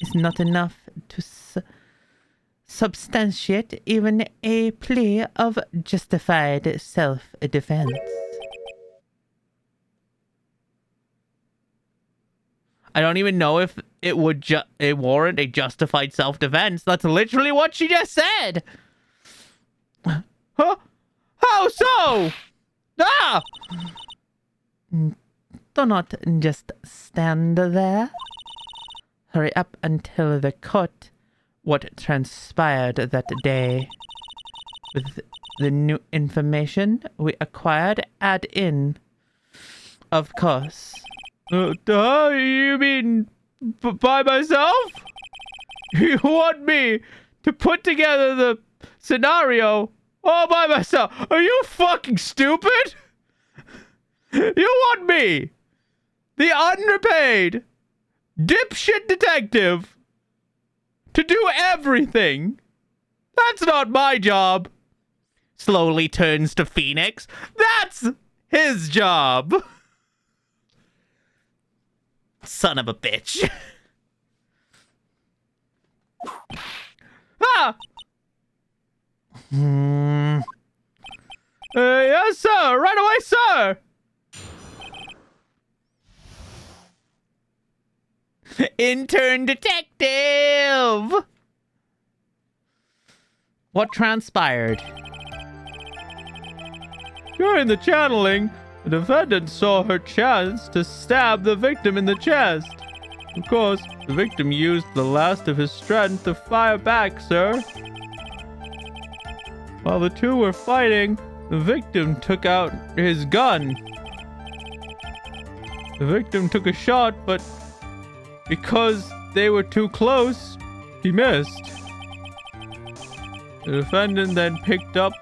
is not enough to substantiate even a plea of justified self-defense. I don't even know if it would warrant a justified self-defense. That's literally what she just said.
Huh? How so? Ah!
Do not just stand there. Hurry up and tell the court what transpired that day. With the new information we acquired, add in. Of course.
You mean by myself? You want me to put together the scenario all by myself? Are you fucking stupid? You want me, the underpaid dipshit detective, to do everything? That's not my job.
Slowly turns to Phoenix.
That's his job.
Son of a bitch.
Ah! Yes, sir. Right away, sir.
Intern detective! What transpired?
During the channeling, the defendant saw her chance to stab the victim in the chest. Of course, the victim used the last of his strength to fire back, sir. While the two were fighting, the victim took out his gun. The victim took a shot, but because they were too close, he missed. The defendant then picked up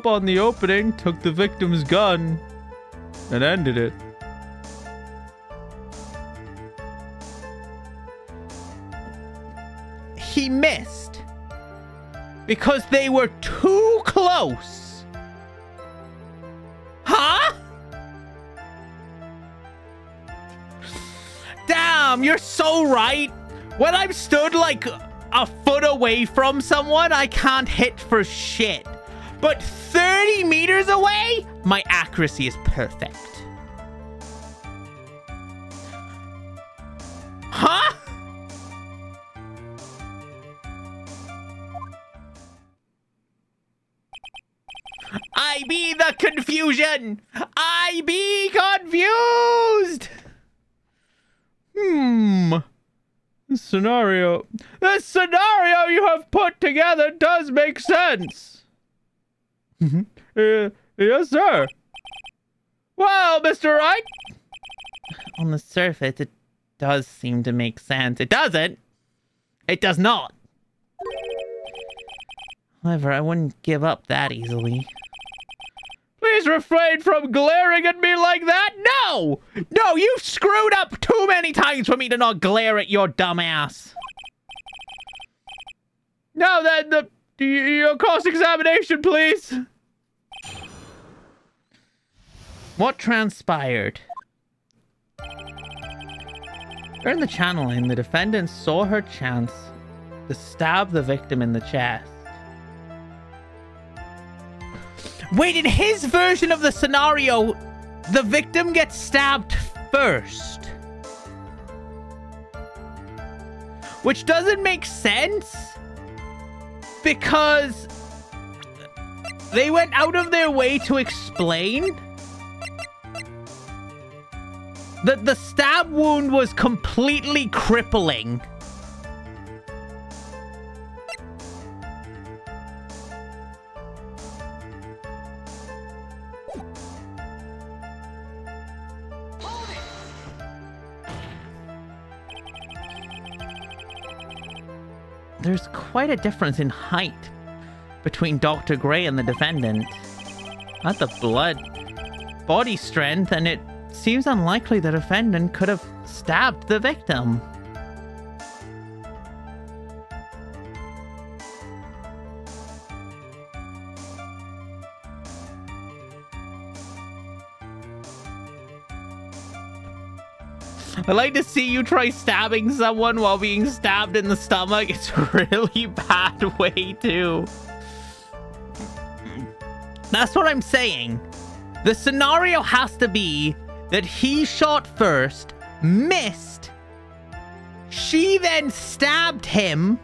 on the opening, took the victim's gun, and ended it.
He missed because they were too close. Huh? Damn, you're so right. When I'm stood like a foot away from someone, I can't hit for shit. But 30 meters away, my accuracy is perfect. Huh? I be the confusion. I be confused.
This scenario you have put together does make sense. Yes, sir. Well, Mr. Wright.
On the surface, it does seem to make sense. It doesn't. It does not. However, I wouldn't give up that easily.
Please refrain from glaring at me like that.
No! No, you've screwed up too many times for me to not glare at your dumb ass.
Now then, your cross-examination, please.
What transpired? During the channeling, the defendant saw her chance to stab the victim in the chest. Wait, in his version of the scenario, the victim gets stabbed first. Which doesn't make sense, because they went out of their way to explain that the stab wound was completely crippling. There's quite a difference in height between Dr. Gray and the defendant. Not the body strength, and it seems unlikely the defendant could have stabbed the victim. I like to see you try stabbing someone while being stabbed in the stomach. It's a really bad way to. That's what I'm saying. The scenario has to be that he shot first, missed, she then stabbed him,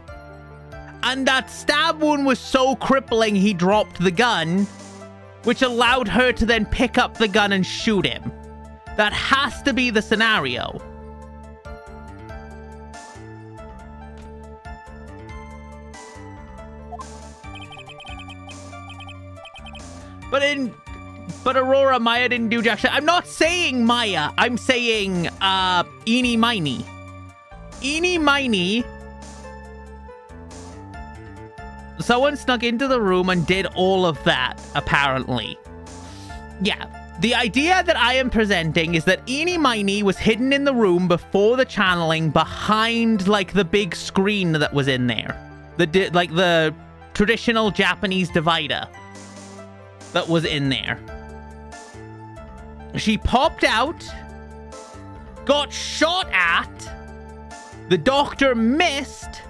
and that stab wound was so crippling he dropped the gun, which allowed her to then pick up the gun and shoot him. That has to be the scenario. But Aurora, Maya didn't do jack shit. I'm not saying Maya. I'm saying, Eeny Miny. Eeny Miny. Someone snuck into the room and did all of that, apparently. Yeah. The idea that I am presenting is that Eeny Miny was hidden in the room before the channeling behind, like, the big screen that was in there. Like, the traditional Japanese divider that was in there. She popped out, got shot at, the doctor missed,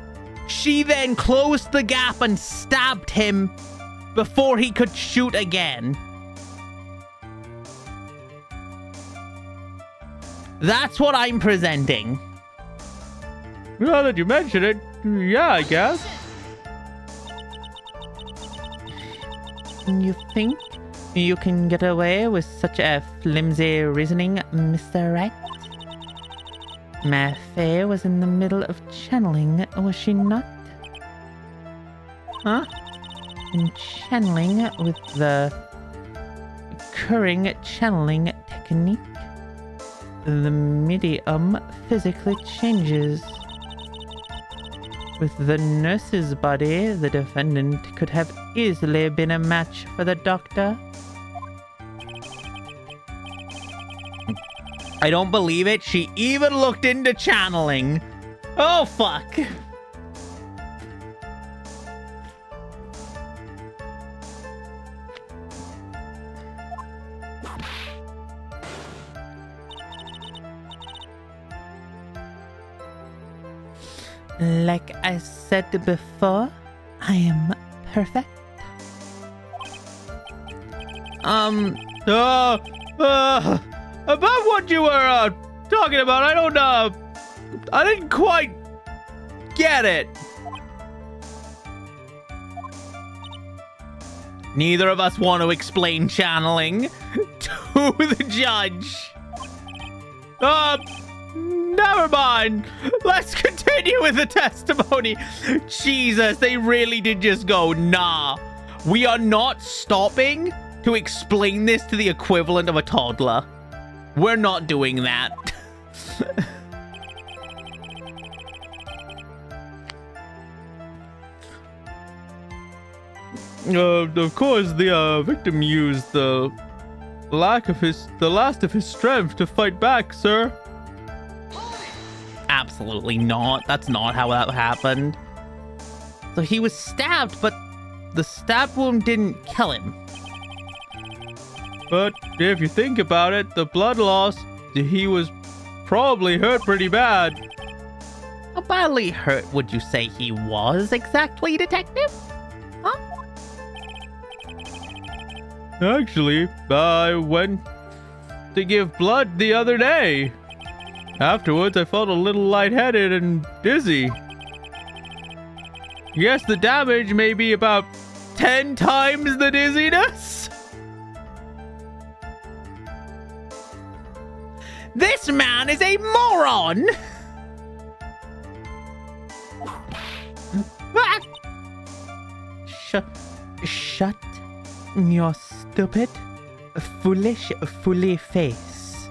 she then closed the gap and stabbed him before he could shoot again. That's what I'm presenting.
Now that you mention it, yeah, I guess.
You think you can get away with such a flimsy reasoning, Mr. Wright? Maffei was in the middle of channeling, was she not? Huh? And channeling with the recurring channeling technique, the medium physically changes. With the nurse's body, the defendant could have easily been a match for the doctor. I don't believe it. She even looked into channeling. Oh, fuck. Like I said before, I am perfect.
About what you were, talking about, I didn't quite get it.
Neither of us want to explain channeling to the judge.
Never mind. Let's continue with the testimony.
Jesus, they really did just go, nah. We are not stopping to explain this to the equivalent of a toddler. We're not doing that.
Of course, the victim used the last of his strength to fight back, sir.
Absolutely not. That's not how that happened. So he was stabbed, but the stab wound didn't kill him.
But if you think about it, the blood loss, he was probably hurt pretty bad.
How badly hurt would you say he was exactly, detective? Huh?
Actually, I went to give blood the other day. Afterwards, I felt a little lightheaded and dizzy. Yes, the damage may be about 10 times the dizziness.
This man is a moron! Shut your stupid, foolish, fully face.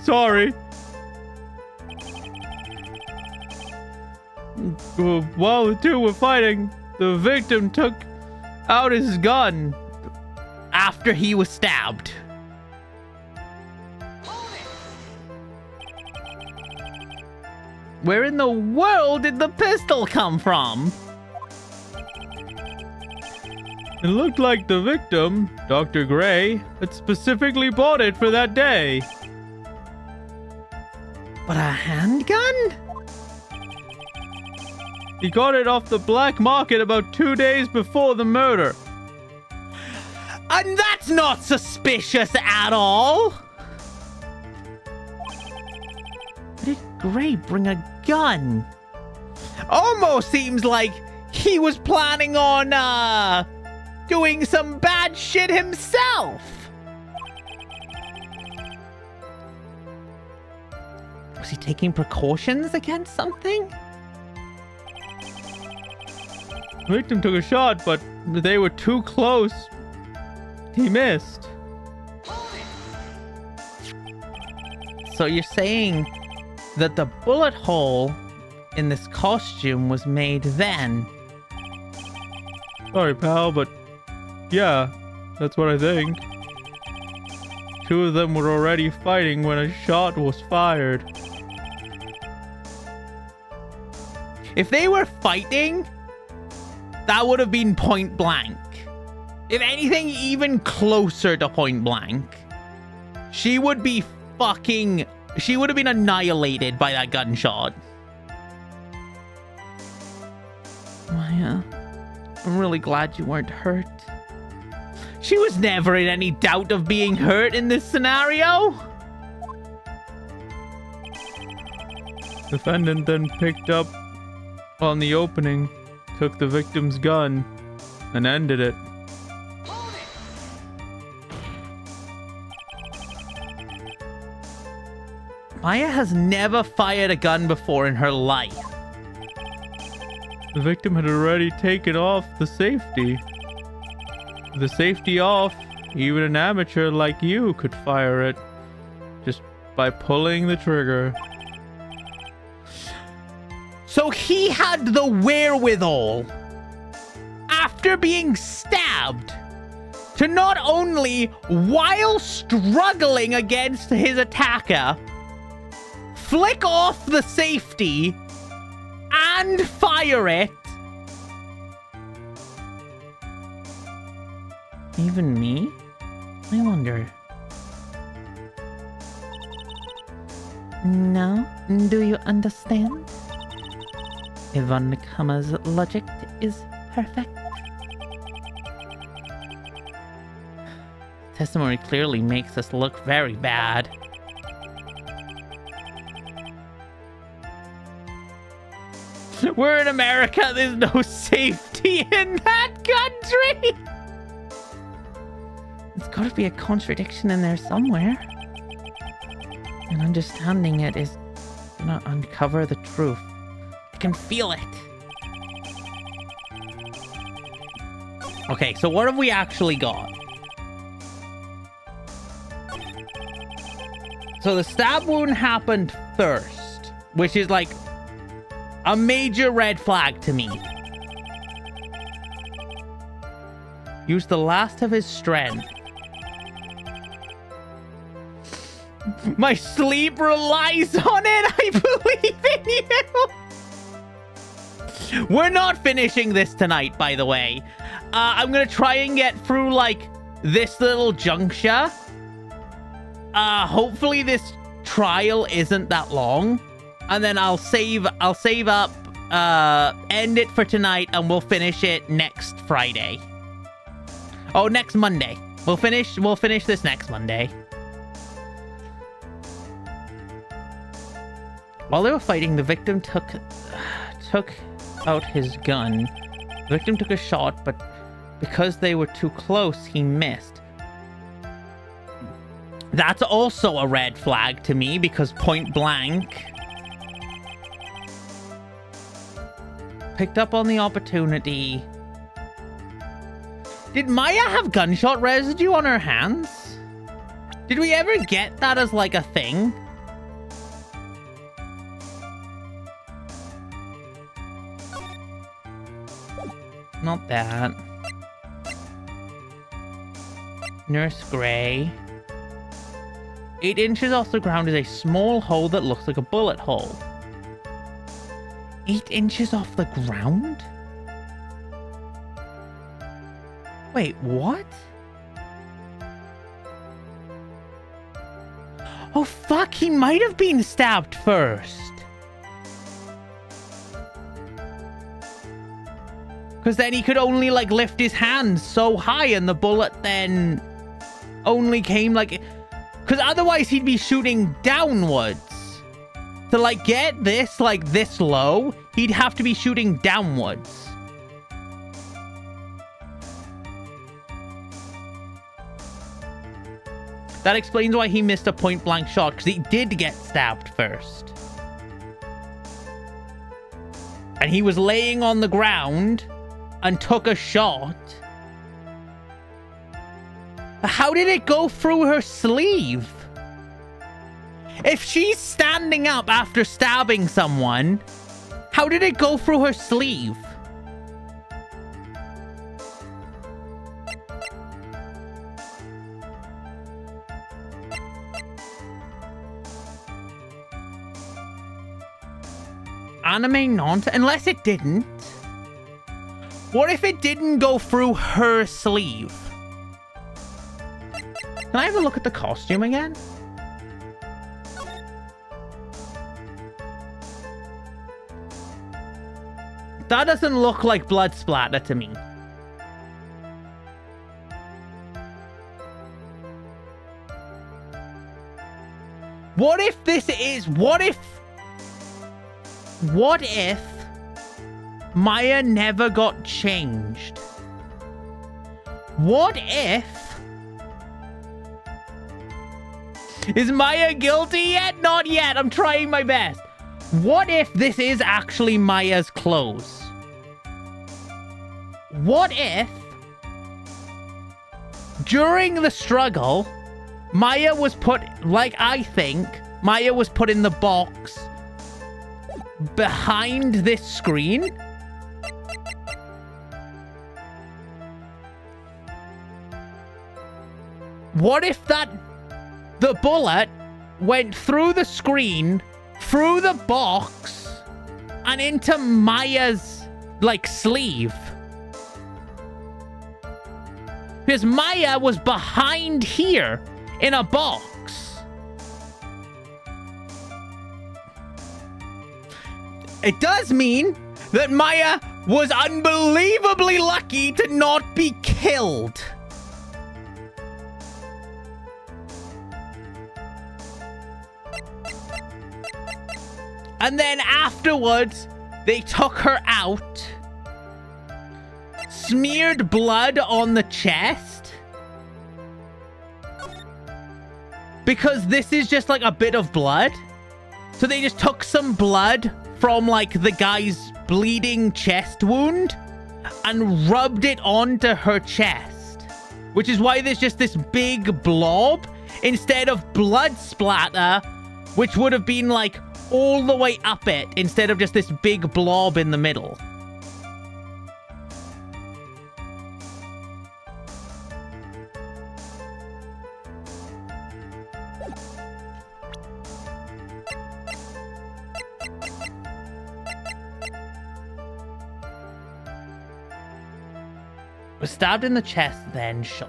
Sorry. While the two were fighting, the victim took out his gun
after he was stabbed. Where in the world did the pistol come from?
It looked like the victim, Dr. Gray, had specifically bought it for that day.
But a handgun?
He got it off the black market about 2 days before the murder.
And that's not suspicious at all! Why did Gray bring a gun? Almost seems like he was planning on, doing some bad shit himself. Was he taking precautions against something?
The victim took a shot, but they were too close. He missed.
So you're saying that the bullet hole in this costume was made then?
Sorry, pal, but yeah, that's what I think. Two of them were already fighting when a shot was fired.
If they were fighting, that would have been point blank. If anything, even closer to point blank. She would be fucking... She would have been annihilated by that gunshot. Maya, I'm really glad you weren't hurt. She was never in any doubt of being hurt in this scenario.
Defendant then picked up on the opening, took the victim's gun, and ended it.
Maya has never fired a gun before in her life.
The victim had already taken off the safety. With the safety off, even an amateur like you could fire it just by pulling the trigger.
So he had the wherewithal, after being stabbed, to not only, while struggling against his attacker, flick off the safety and fire it. Even me? I wonder. Now, do you understand? Yvonne Kama's logic is perfect. Testimony clearly makes us look very bad. We're in America, there's no safety in that country! There's gotta be a contradiction in there somewhere. And understanding it is gonna uncover the truth. I can feel it. Okay, so what have we actually got? So the stab wound happened first, which is like a major red flag to me. Use the last of his strength. My sleep relies on it. I believe in you. We're not finishing this tonight, by the way. I'm gonna try and get through like this little juncture. Hopefully this trial isn't that long, and then I'll save up, end it for tonight, and we'll finish it next Friday. Oh, next Monday. We'll finish this next Monday. While they were fighting, the victim took out his gun. The victim took a shot, but because they were too close, he missed. That's also a red flag to me, because point blank picked up on the opportunity. Did Maya have gunshot residue on her hands? Did we ever get that as like a thing? Not that. Nurse Gray. 8 inches off the ground is a small hole that looks like a bullet hole. 8 inches off the ground? Wait, what? Oh fuck, he might have been stabbed first. Because then he could only, like, lift his hands so high and the bullet then only came, like... Because otherwise he'd be shooting downwards. To, like, get this, like, this low, he'd have to be shooting downwards. That explains why he missed a point-blank shot, because he did get stabbed first. And he was laying on the ground and took a shot. How did it go through her sleeve? If she's standing up after stabbing someone, how did it go through her sleeve? Anime nonsense? Unless it didn't. What if it didn't go through her sleeve? Can I have a look at the costume again? That doesn't look like blood splatter to me. What if this is... What if Maya never got changed? What if... Is Maya guilty yet? Not yet. I'm trying my best. What if this is actually Maya's clothes? What if during the struggle, Maya was put, like I think, Maya was put in the box behind this screen? What if the bullet went through the screen, through the box, and into Maya's, like, sleeve? Because Maya was behind here in a box. It does mean that Maya was unbelievably lucky to not be killed. And then afterwards, they took her out, smeared blood on the chest, because this is just like a bit of blood. So they just took some blood from like the guy's bleeding chest wound and rubbed it onto her chest, which is why there's just this big blob instead of blood splatter, which would have been like all the way up it instead of just this big blob in the middle. Was stabbed in the chest, then shot.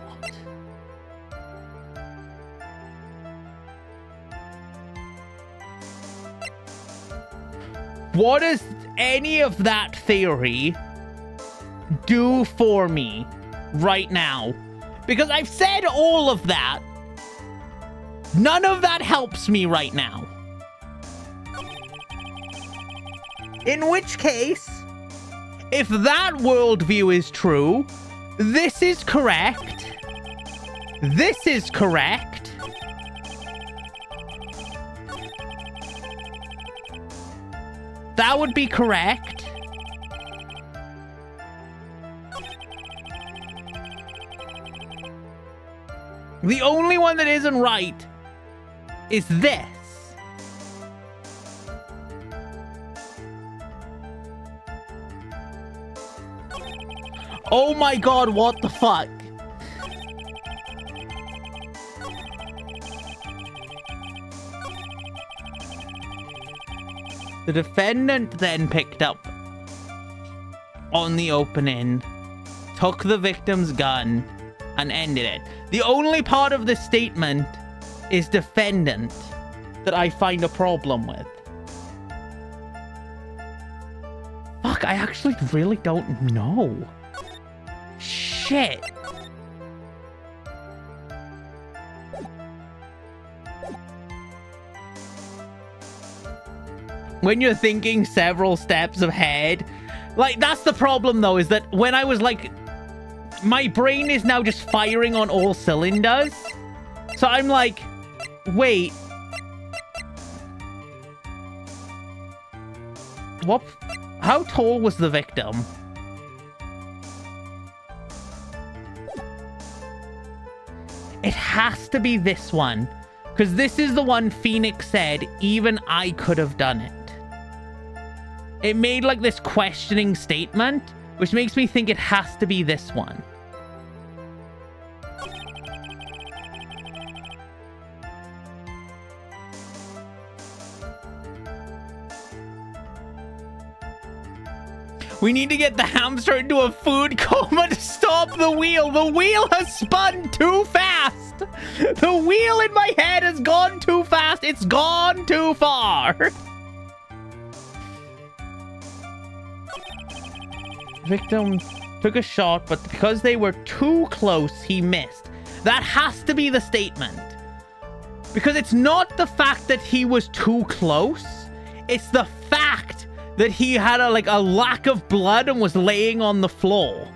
What does any of that theory do for me right now? Because I've said all of that. None of that helps me right now. In which case, if that worldview is true, this is correct. This is correct. That would be correct. The only one that isn't right is this. Oh my god, what the fuck? The defendant then picked up on the opening, took the victim's gun, and ended it. The only part of the statement is defendant that I find a problem with. Fuck, I actually really don't know. Shit. When you're thinking several steps ahead, like, that's the problem though, is that when I was like, my brain is now just firing on all cylinders. So I'm like, wait. What? How tall was the victim? It has to be this one. Because this is the one Phoenix said, even I could have done it. It made like this questioning statement, which makes me think it has to be this one. We need to get the hamster into a food coma to stop the wheel. The wheel has spun too fast. The wheel in my head has gone too fast. It's gone too far. Victim took a shot, but because they were too close, he missed. That has to be the statement. Because it's not the fact that he was too close. It's the fact that he had a lack of blood and was laying on the floor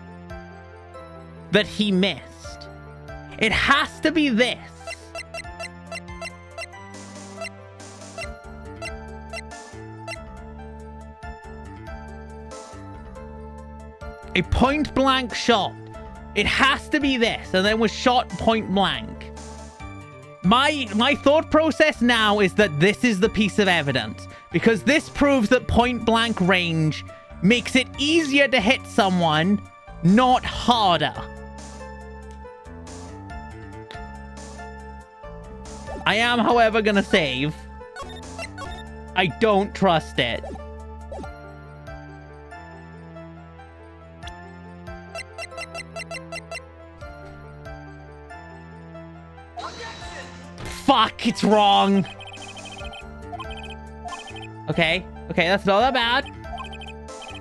that he missed. It has to be this. A point blank shot. It has to be this, and then was shot point blank. My thought process now is that this is the piece of evidence, because this proves that point blank range makes it easier to hit someone, not harder. I am, however, gonna save. I don't trust it. Fuck, it's wrong. Okay, that's not that bad.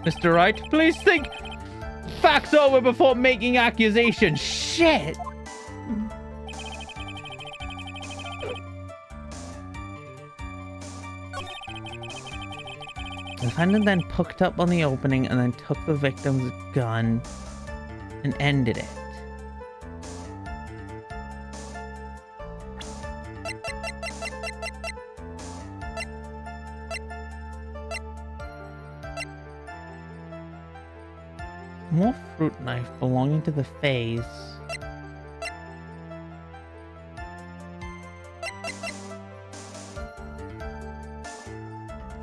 Mr. Wright, please think facts over before making accusations. Shit. The defendant then hooked up on the opening and then took the victim's gun and ended it. More fruit knife belonging to the phase.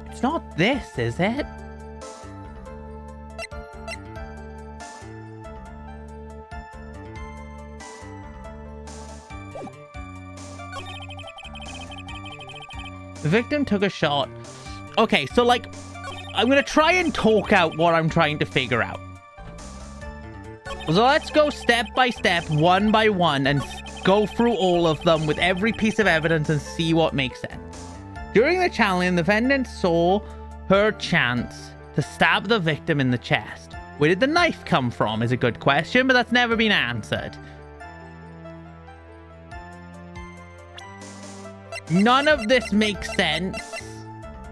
It's not this, is it? The victim took a shot. Okay, so I'm gonna try and talk out what I'm trying to figure out. So let's go step by step, one by one, and go through all of them with every piece of evidence and see what makes sense. During the challenge, the defendant saw her chance to stab the victim in the chest. Where did the knife come from is a good question, but that's never been answered. None of this makes sense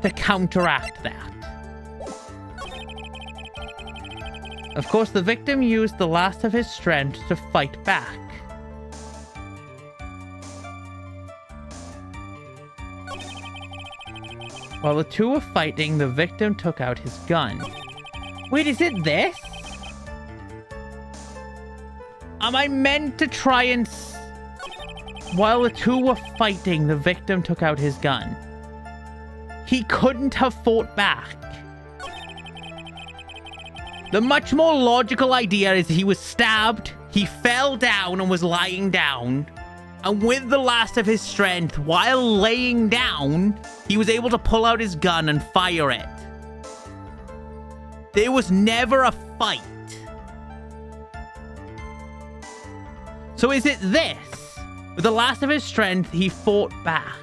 to counteract that. Of course, the victim used the last of his strength to fight back. While the two were fighting, the victim took out his gun. Wait, is it this? Am I meant to try and... While the two were fighting, the victim took out his gun. He couldn't have fought back. The much more logical idea is he was stabbed, he fell down and was lying down, and with the last of his strength, while laying down, he was able to pull out his gun and fire it. There was never a fight. So is it this? With the last of his strength, he fought back.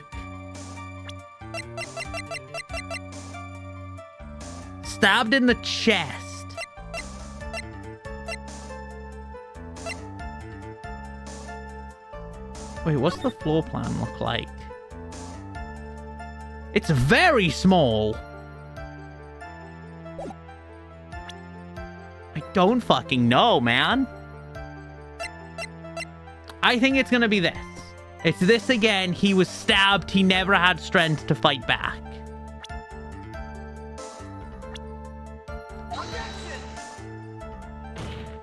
Stabbed in the chest. Wait, what's the floor plan look like? It's very small. I don't fucking know, man. I think it's gonna be this. It's this again. He was stabbed. He never had strength to fight back.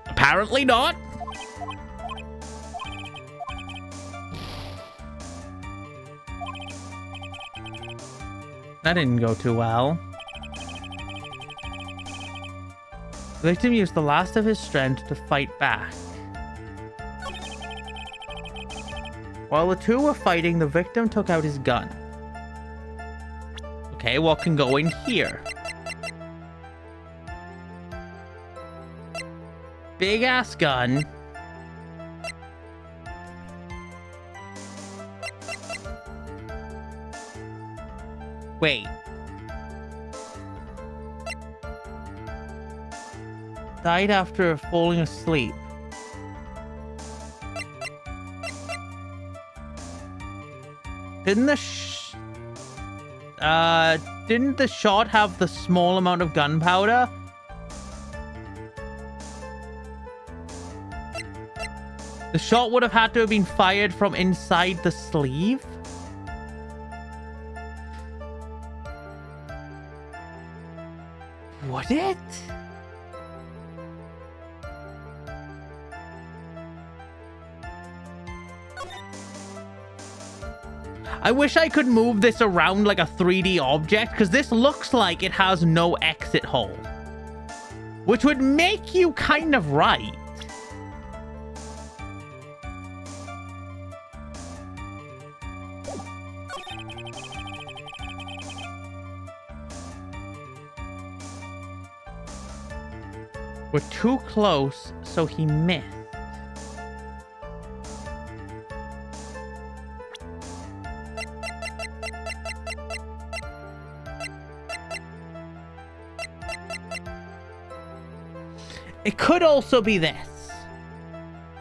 Apparently not. That didn't go too well. The victim used the last of his strength to fight back. While the two were fighting, the victim took out his gun. Okay, what can go in here? Big ass gun. Wait. Died after falling asleep. Didn't the shot have the small amount of gunpowder? The shot would have had to have been fired from inside the sleeve? Would it? I wish I could move this around like a 3D object, because this looks like it has no exit hole. Which would make you kind of right. We're too close, so he missed. It could also be this.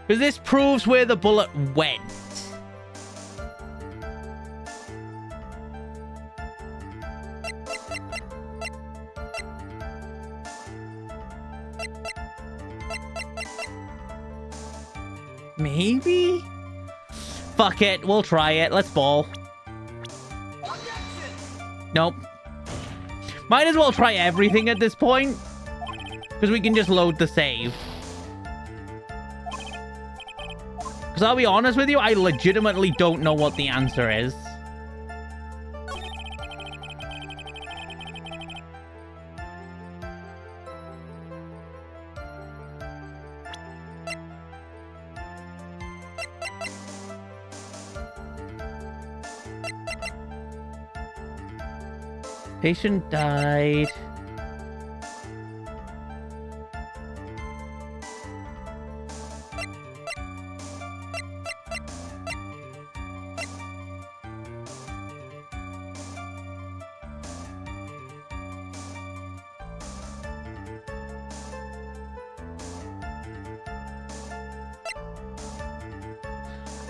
Because this proves where the bullet went. Maybe? Fuck it, we'll try it. Let's ball. Nope. Might as well try everything at this point. Because we can just load the save. Because I'll be honest with you, I legitimately don't know what the answer is. Patient died.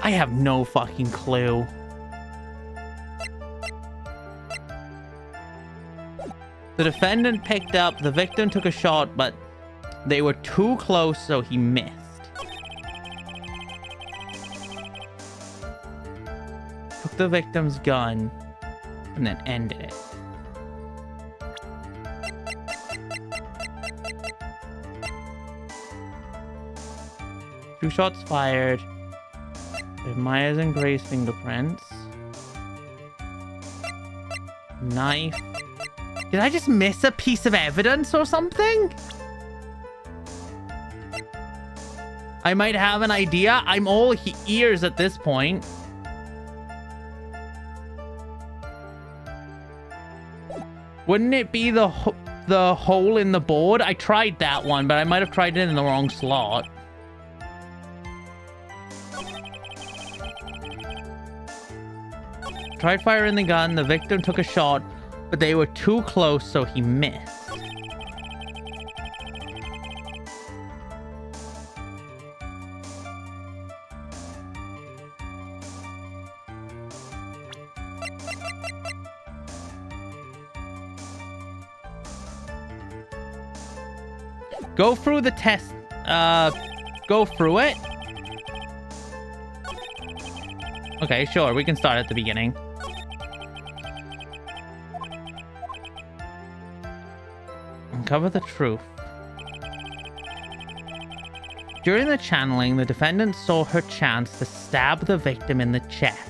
I have no fucking clue. The defendant picked up, the victim took a shot, but they were too close, so he missed. Took the victim's gun, and then ended it. Two shots fired. With Myers and Gray's fingerprints. Knife. Did I just miss a piece of evidence or something? I might have an idea. I'm all ears at this point. Wouldn't it be the hole in the board? I tried that one, but I might have tried it in the wrong slot. Tried firing the gun, the victim took a shot, but they were too close, so he missed. Go through the test. Go through it. Okay, sure. We can start at the beginning. Uncover the truth. During the channeling, the defendant saw her chance to stab the victim in the chest.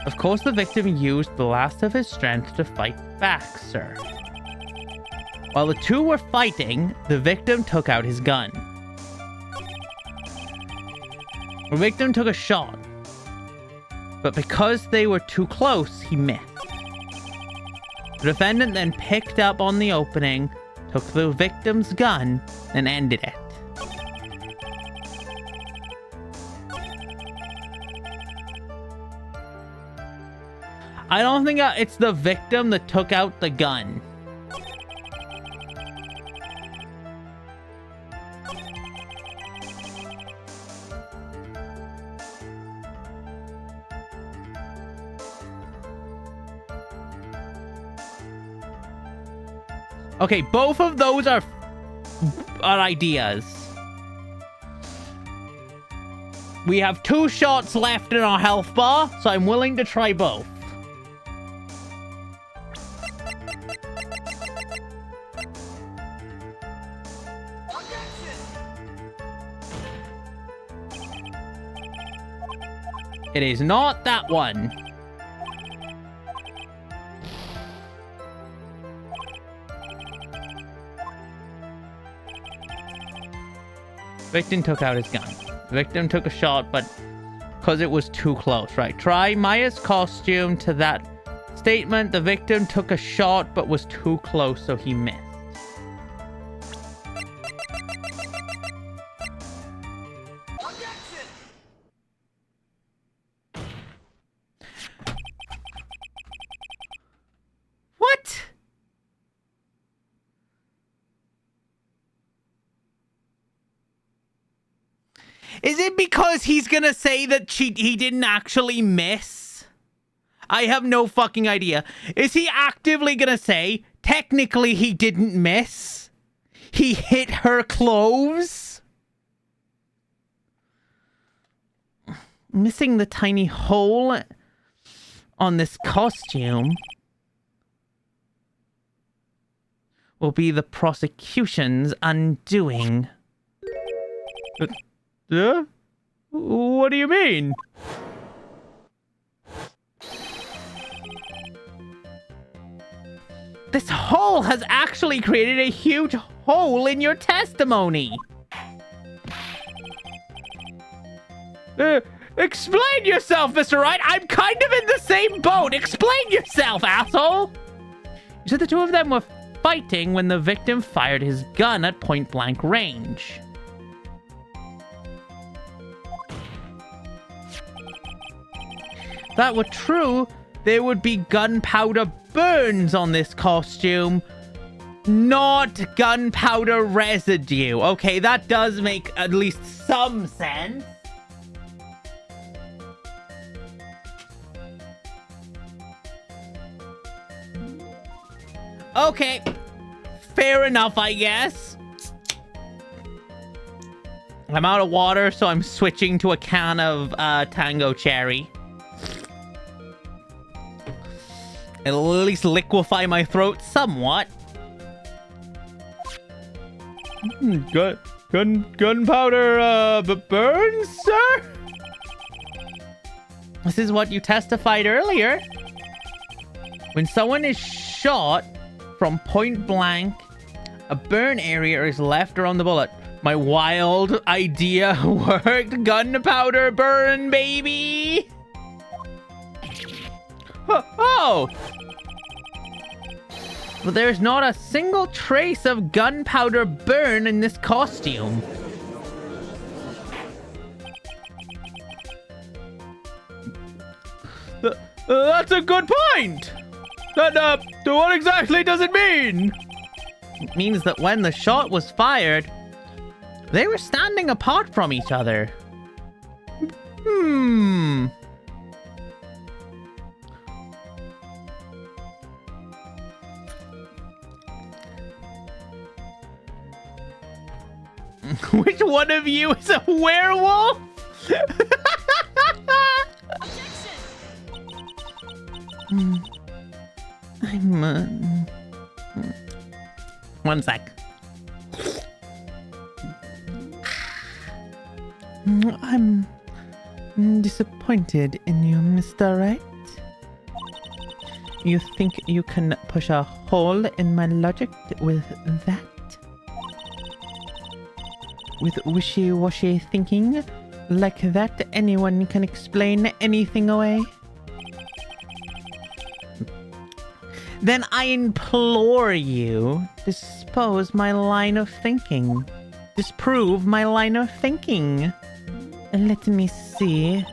Of course, the victim used the last of his strength to fight back, sir. While the two were fighting, the victim took out his gun. The victim took a shot, but because they were too close, he missed. The defendant then picked up on the opening, took the victim's gun, and ended it. I don't think it's the victim that took out the gun. Okay, both of those are ideas. We have 2 shots left in our health bar, so I'm willing to try both. It is not that one. Victim took out his gun. Victim took a shot, but because it was too close, right? Try Maya's costume to that statement. The victim took a shot, but was too close, so he missed. What? Is it because he's gonna say that he didn't actually miss? I have no fucking idea. Is he actively gonna say, technically he didn't miss? He hit her clothes? Missing the tiny hole on this costume will be the prosecution's undoing.
Yeah? What do you mean?
This hole has actually created a huge hole in your testimony.
Explain yourself, Mr. Wright. I'm kind of in the same boat. Explain yourself, asshole.
You said the two of them were fighting when the victim fired his gun at point-blank range. If that were true, there would be gunpowder burns on this costume, not gunpowder residue. Okay, that does make at least some sense. Okay, fair enough, I guess. I'm out of water, so I'm switching to a can of Tango Cherry. It'll at least liquefy my throat somewhat.
Gunpowder burns, sir?
This is what you testified earlier. When someone is shot from point blank, a burn area is left around the bullet. My wild idea worked. Gunpowder burn, baby!
Oh!
But there's not a single trace of gunpowder burn in this costume.
That's a good point! What exactly does it mean?
It means that when the shot was fired, they were standing apart from each other.
Which one of you is a werewolf?
I'm... One sec. I'm disappointed in you, Mr. Wright. You think you can push a hole in my logic with that? With wishy-washy thinking? Like that anyone can explain anything away? Then I implore you, disprove my line of thinking. Let me see.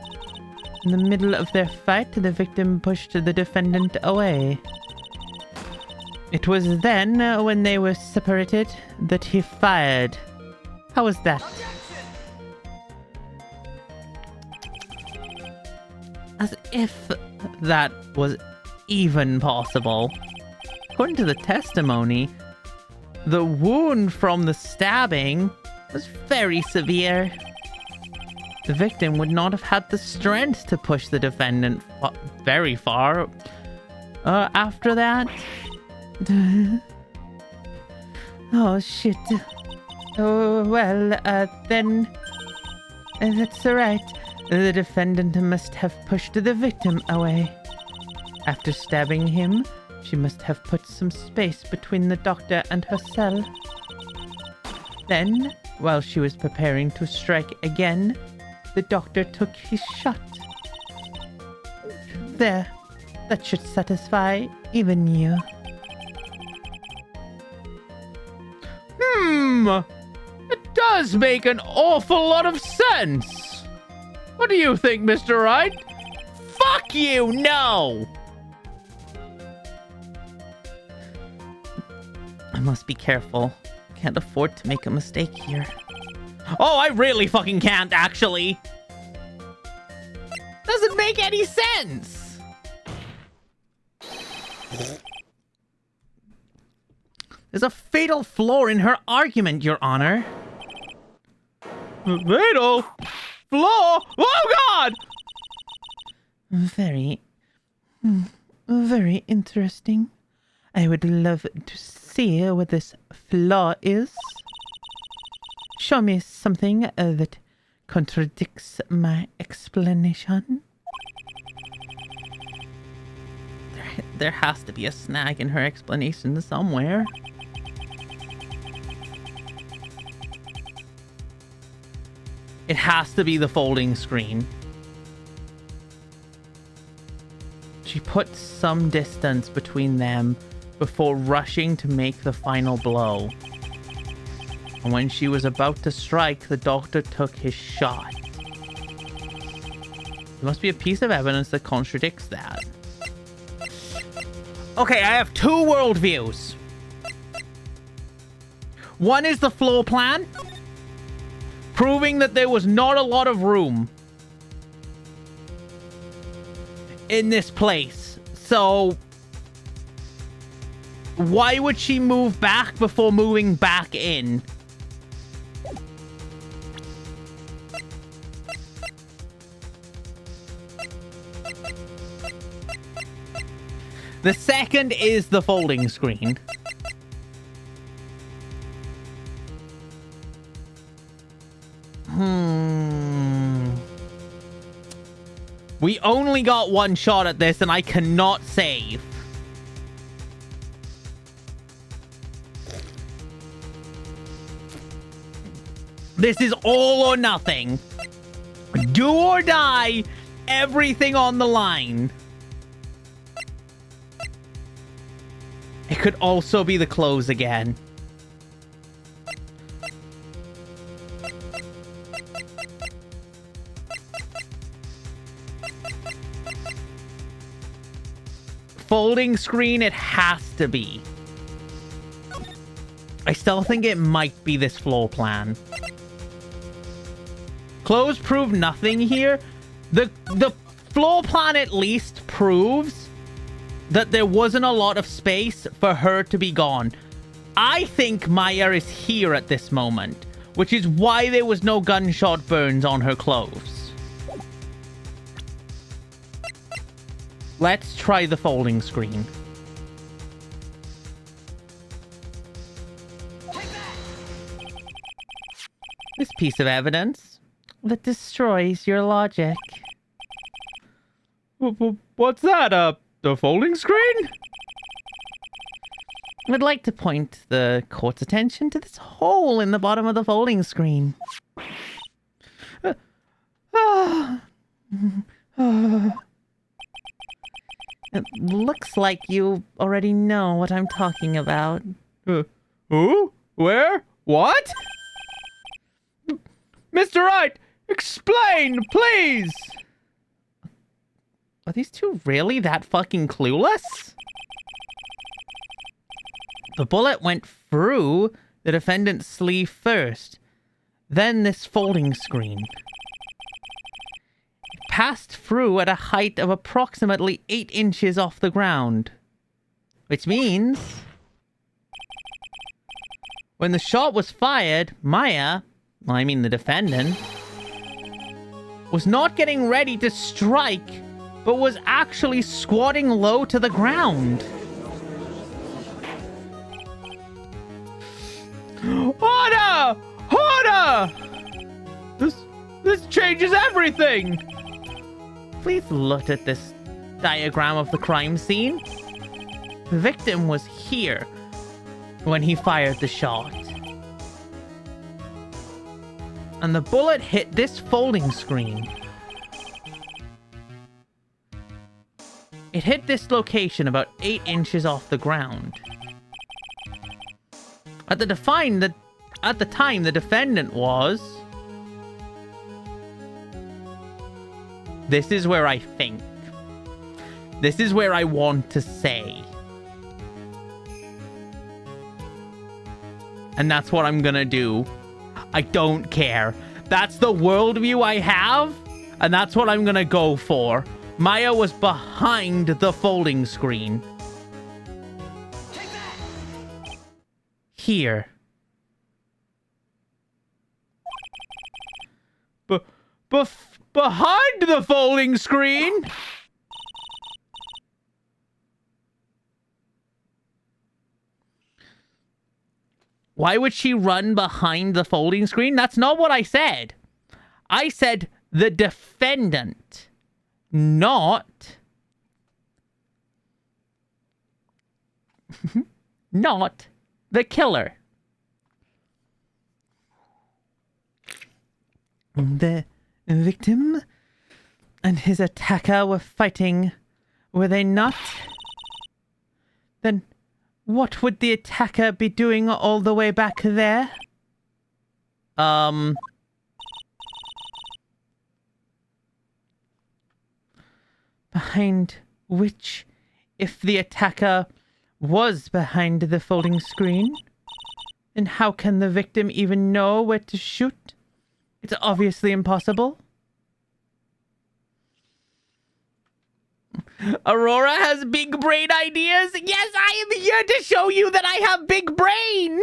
In the middle of their fight, the victim pushed the defendant away. It was then, when they were separated, that he fired. How was that? As if that was even possible. According to the testimony, the wound from the stabbing was very severe. The victim would not have had the strength to push the defendant very far. After that... Oh, shit. Oh, well, then... That's right. The defendant must have pushed the victim away. After stabbing him, she must have put some space between the doctor and her cell. Then, while she was preparing to strike again, the doctor took his shot. There. That should satisfy even you.
It does make an awful lot of sense. What do you think, Mr. Wright?
Fuck you, no! I must be careful. Can't afford to make a mistake here. Oh, I really fucking can't, actually. Doesn't make any sense. There's a fatal flaw in her argument, Your Honor.
Fatal flaw? Oh, God!
Very interesting. I would love to see what this flaw is. Show me something that contradicts my explanation. There has to be a snag in her explanation somewhere. It has to be the folding screen. She put some distance between them before rushing to make the final blow. And when she was about to strike, the doctor took his shot. There must be a piece of evidence that contradicts that. Okay, I have two worldviews. One is the floor plan, proving that there was not a lot of room in this place. So why would she move back before moving back in? The second is the folding screen. We only got one shot at this and I cannot save. This is all or nothing. Do or die. Everything on the line. It could also be the close again. Folding screen, it has to be. I still think it might be this floor plan. Close prove nothing here. The floor plan at least proves that there wasn't a lot of space for her to be gone. I think Maya is here at this moment, which is why there was no gunshot burns on her clothes. Let's try the folding screen. This piece of evidence that destroys your logic.
What's that? The folding screen?
I'd like to point the court's attention to this hole in the bottom of the folding screen. It looks like you already know what I'm talking about.
Who? Where? What? Mr. Wright, explain, please!
Are these two really that fucking clueless? The bullet went through the defendant's sleeve first, then this folding screen. It passed through at a height of approximately 8 inches off the ground. Which means... when the shot was fired, Maya, I mean the defendant, was not getting ready to strike, but was actually squatting low to the ground.
Order! Order! This changes everything!
Please look at this diagram of the crime scene. The victim was here when he fired the shot. And the bullet hit this folding screen. It hit this location about 8 inches off the ground. At the time, the defendant was... This is where I think. This is where I want to say. And that's what I'm gonna do. I don't care. That's the worldview I have, and that's what I'm gonna go for. Maya was behind the folding screen. Here.
Behind the folding screen?
Why would she run behind the folding screen? That's not what I said. I said the defendant, not the killer. The victim and his attacker were fighting, were they not? Then what would the attacker be doing all the way back there? Behind which, if the attacker was behind the folding screen, then how can the victim even know where to shoot? It's obviously impossible. Aurora has big brain ideas. Yes, I am here to show you that I have big brain.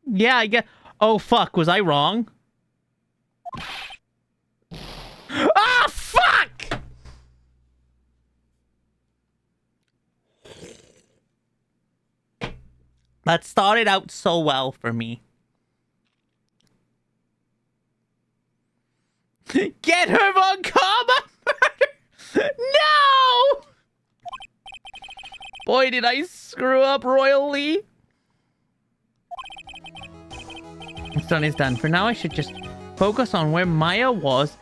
Yeah, I get... Oh, fuck. Was I wrong? Ah, fuck! That started out so well for me. Get her on karma! No! Boy, did I screw up royally. What's done is done. For now, I should just focus on where Maya was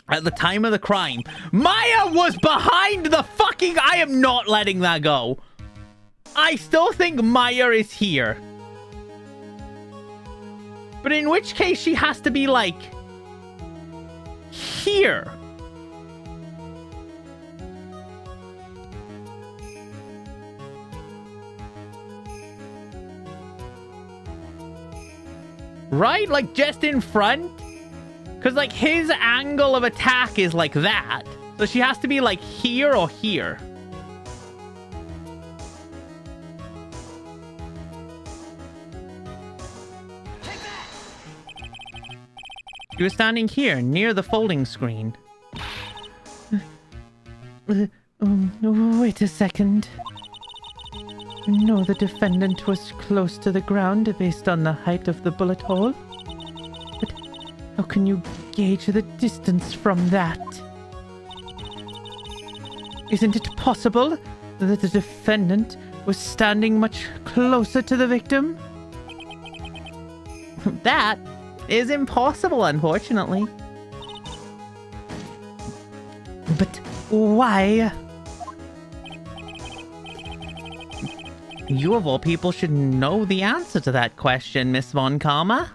at the time of the crime. Maya was behind the fucking... I am not letting that go. I still think Maya is here. But in which case, she has to be, like... here. Right? Like, just in front? Because, like, his angle of attack is like that. So she has to be, like, here or here. She was standing here, near the folding screen.
Wait a second. No, the defendant was close to the ground based on the height of the bullet hole. But how can you gauge the distance from that? Isn't it possible that the defendant was standing much closer to the victim?
That is impossible, unfortunately.
But why?
You of all people should know the answer to that question, Miss Von Karma.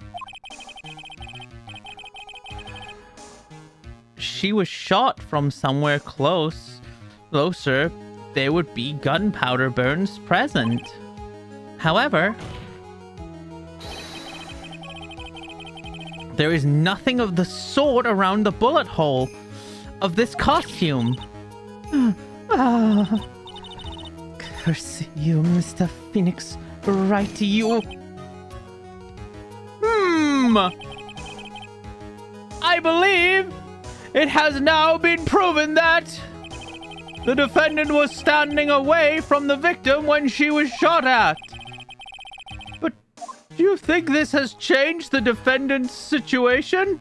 She was shot from somewhere closer. There would be gunpowder burns present. However, there is nothing of the sort around the bullet hole of this costume.
Curse you, Mr. Phoenix. Right, you.
I believe it has now been proven that the defendant was standing away from the victim when she was shot at. But do you think this has changed the defendant's situation?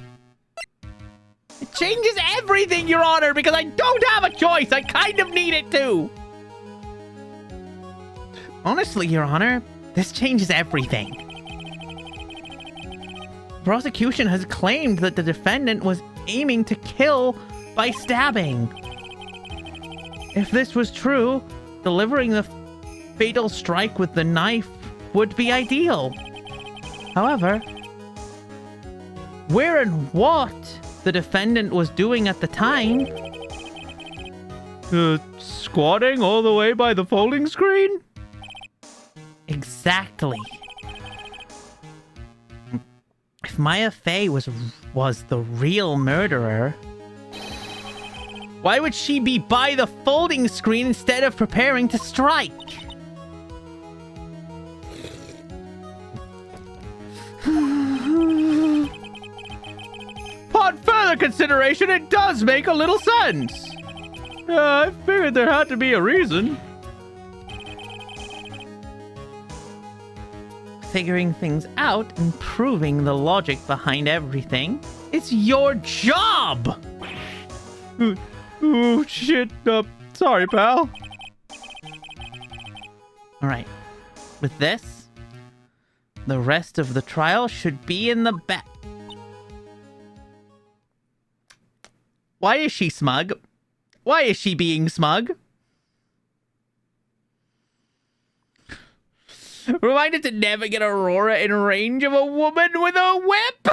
It changes everything, Your Honor, because I don't have a choice. I kind of need it too. Honestly, Your Honor, this changes everything. Prosecution has claimed that the defendant was aiming to kill by stabbing. If this was true, delivering the fatal strike with the knife would be ideal. However, where and what the defendant was doing at the time...
Squatting all the way by the folding screen?
Exactly. If Maya Fey was the real murderer, why would she be by the folding screen instead of preparing to strike?
Upon further consideration, it does make a little sense. I figured there had to be a reason.
Figuring things out and proving the logic behind everything is your job!
Oh, shit. Sorry, pal.
Alright. With this, the rest of the trial should be in the back. Why is she smug? Why is she being smug? Reminded to never get Aurora in range of a woman with a whip!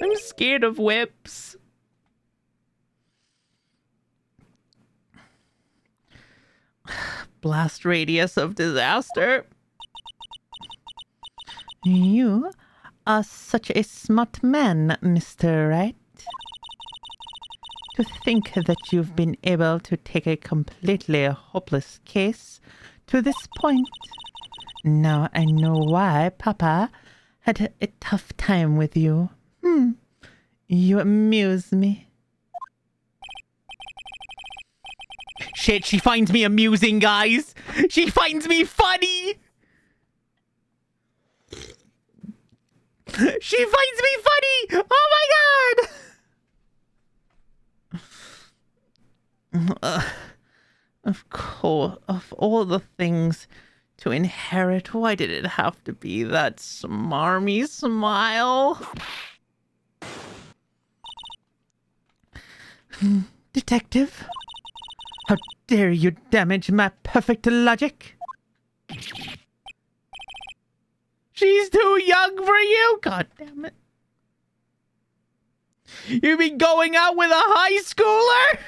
I'm scared of whips. Blast radius of disaster.
You are such a smart man, Mr. Wright. To think that you've been able to take a completely hopeless case to this point. Now I know why Papa had a tough time with you. You amuse me.
Shit, she finds me amusing, guys. She finds me funny. She finds me funny. Oh my god. Of course, of all the things to inherit, why did it have to be that smarmy smile?
Detective, how dare you damage my perfect logic?
She's too young for you. God damn it. You be going out with a high schooler?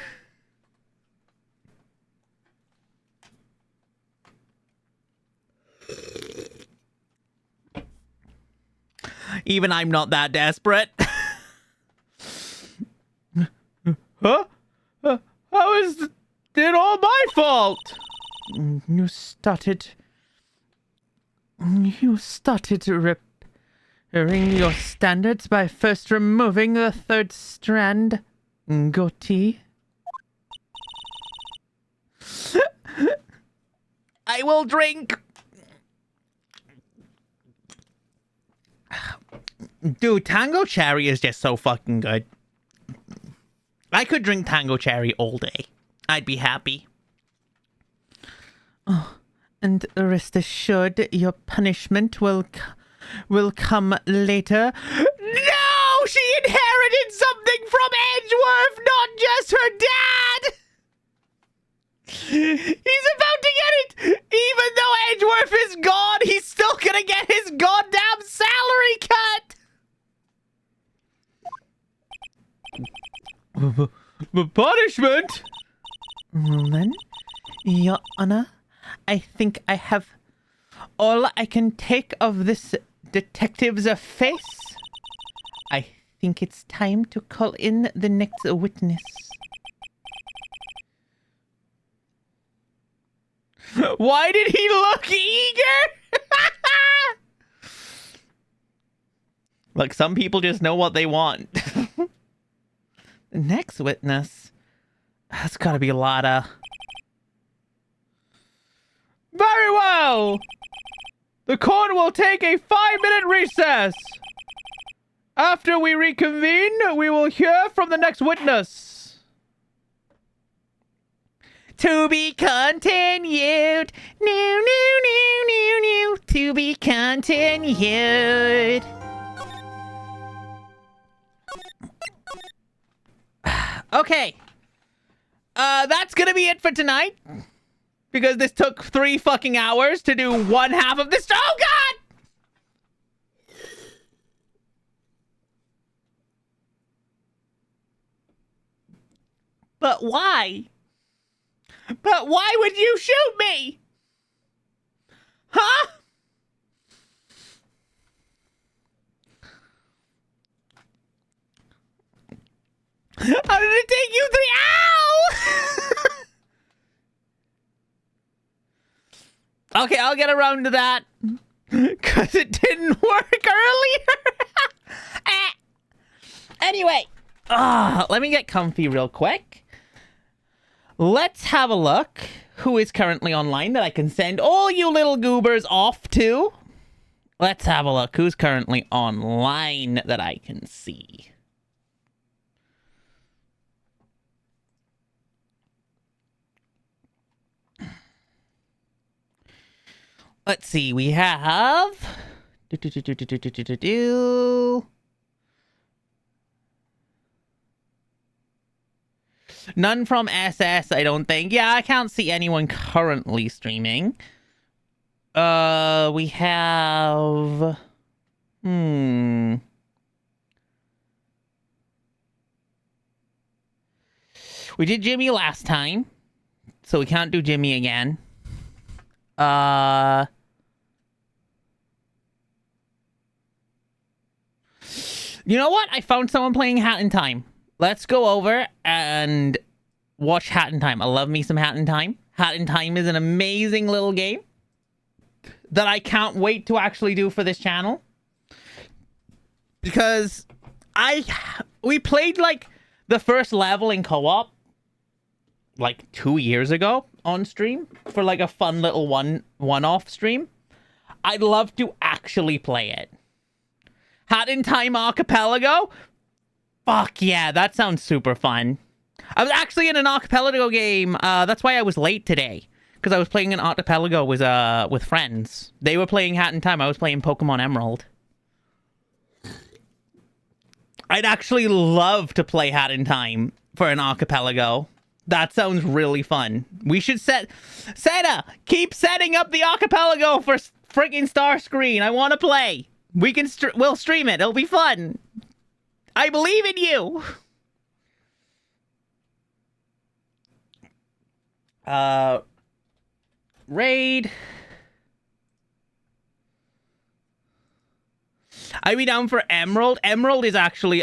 Even I'm not that desperate.
Huh? How is it all my fault?
You started repairing your standards by first removing the third strand
goatee.
I will drink. Dude, Tango Cherry is just so fucking good. I could drink Tango Cherry all day. I'd be happy.
Oh, and rest assured, your punishment will come later.
No! She inherited something from Edgeworth, not just her dad! He's about to get it! Even though Edgeworth is gone, he's still gonna get his goddamn salary cut!
Punishment?
Well then, Your Honor, I think I have all I can take of this detective's face. I think it's time to call in the next witness.
Why did he look eager? Look, some people just know what they want.
The next witness? That's gotta be Lotta.
Very well. The court will take a 5-minute recess. After we reconvene, we will hear from the next witness.
To be continued. New, new, new, new, new. To be continued.
Okay. That's gonna be it for tonight. Because this took 3 fucking hours to do one half of this. Oh, God! But why? But why would you shoot me? Huh? How did it take you 3? Ow! Okay, I'll get around to that. Because it didn't work earlier. Anyway. Let me get comfy real quick. Let's have a look who is currently online that I can send all you little goobers off to. Let's have a look who's currently online that I can see. Let's see, we have... None from SS, I don't think. Yeah, I can't see anyone currently streaming. We have... We did Jimmy last time, so we can't do Jimmy again. You know what? I found someone playing Hat in Time. Let's go over and watch Hat in Time. I love me some Hat in Time. Hat in Time is an amazing little game that I can't wait to actually do for this channel. Because we played like the first level in co-op like 2 years ago on stream for like a fun little one-off stream. I'd love to actually play it. Hat in Time Archipelago? Fuck yeah, that sounds super fun. I was actually in an Archipelago game. That's why I was late today. Because I was playing an Archipelago with friends. They were playing Hat in Time. I was playing Pokemon Emerald. I'd actually love to play Hat in Time for an Archipelago. That sounds really fun. We should Seta, keep setting up the Archipelago for freaking Starscreen. I want to play. We'll stream it. It'll be fun. I believe in you. Raid. I'd be down for Emerald. Emerald is actually,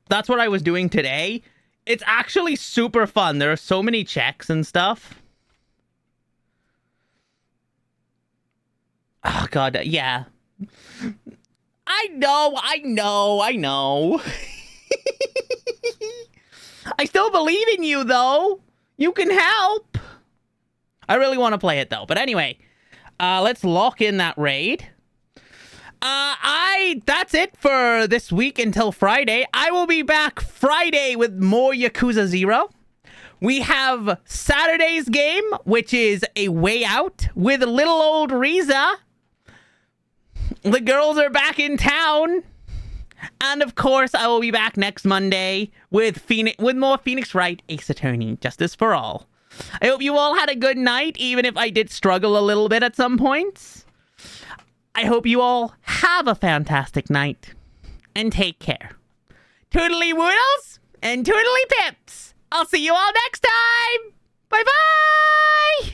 that's what I was doing today. It's actually super fun. There are so many checks and stuff. Oh, God, yeah. I know. I still believe in you, though. You can help. I really want to play it, though. But anyway, let's lock in that raid. That's it for this week until Friday. I will be back Friday with more Yakuza 0. We have Saturday's game, which is A Way Out with little old Riza. The girls are back in town. And of course, I will be back next Monday with more Phoenix Wright Ace Attorney, Justice for All. I hope you all had a good night, even if I did struggle a little bit at some points. I hope you all have a fantastic night, and take care. Toodly woodles and toodly pips. I'll see you all next time. Bye-bye.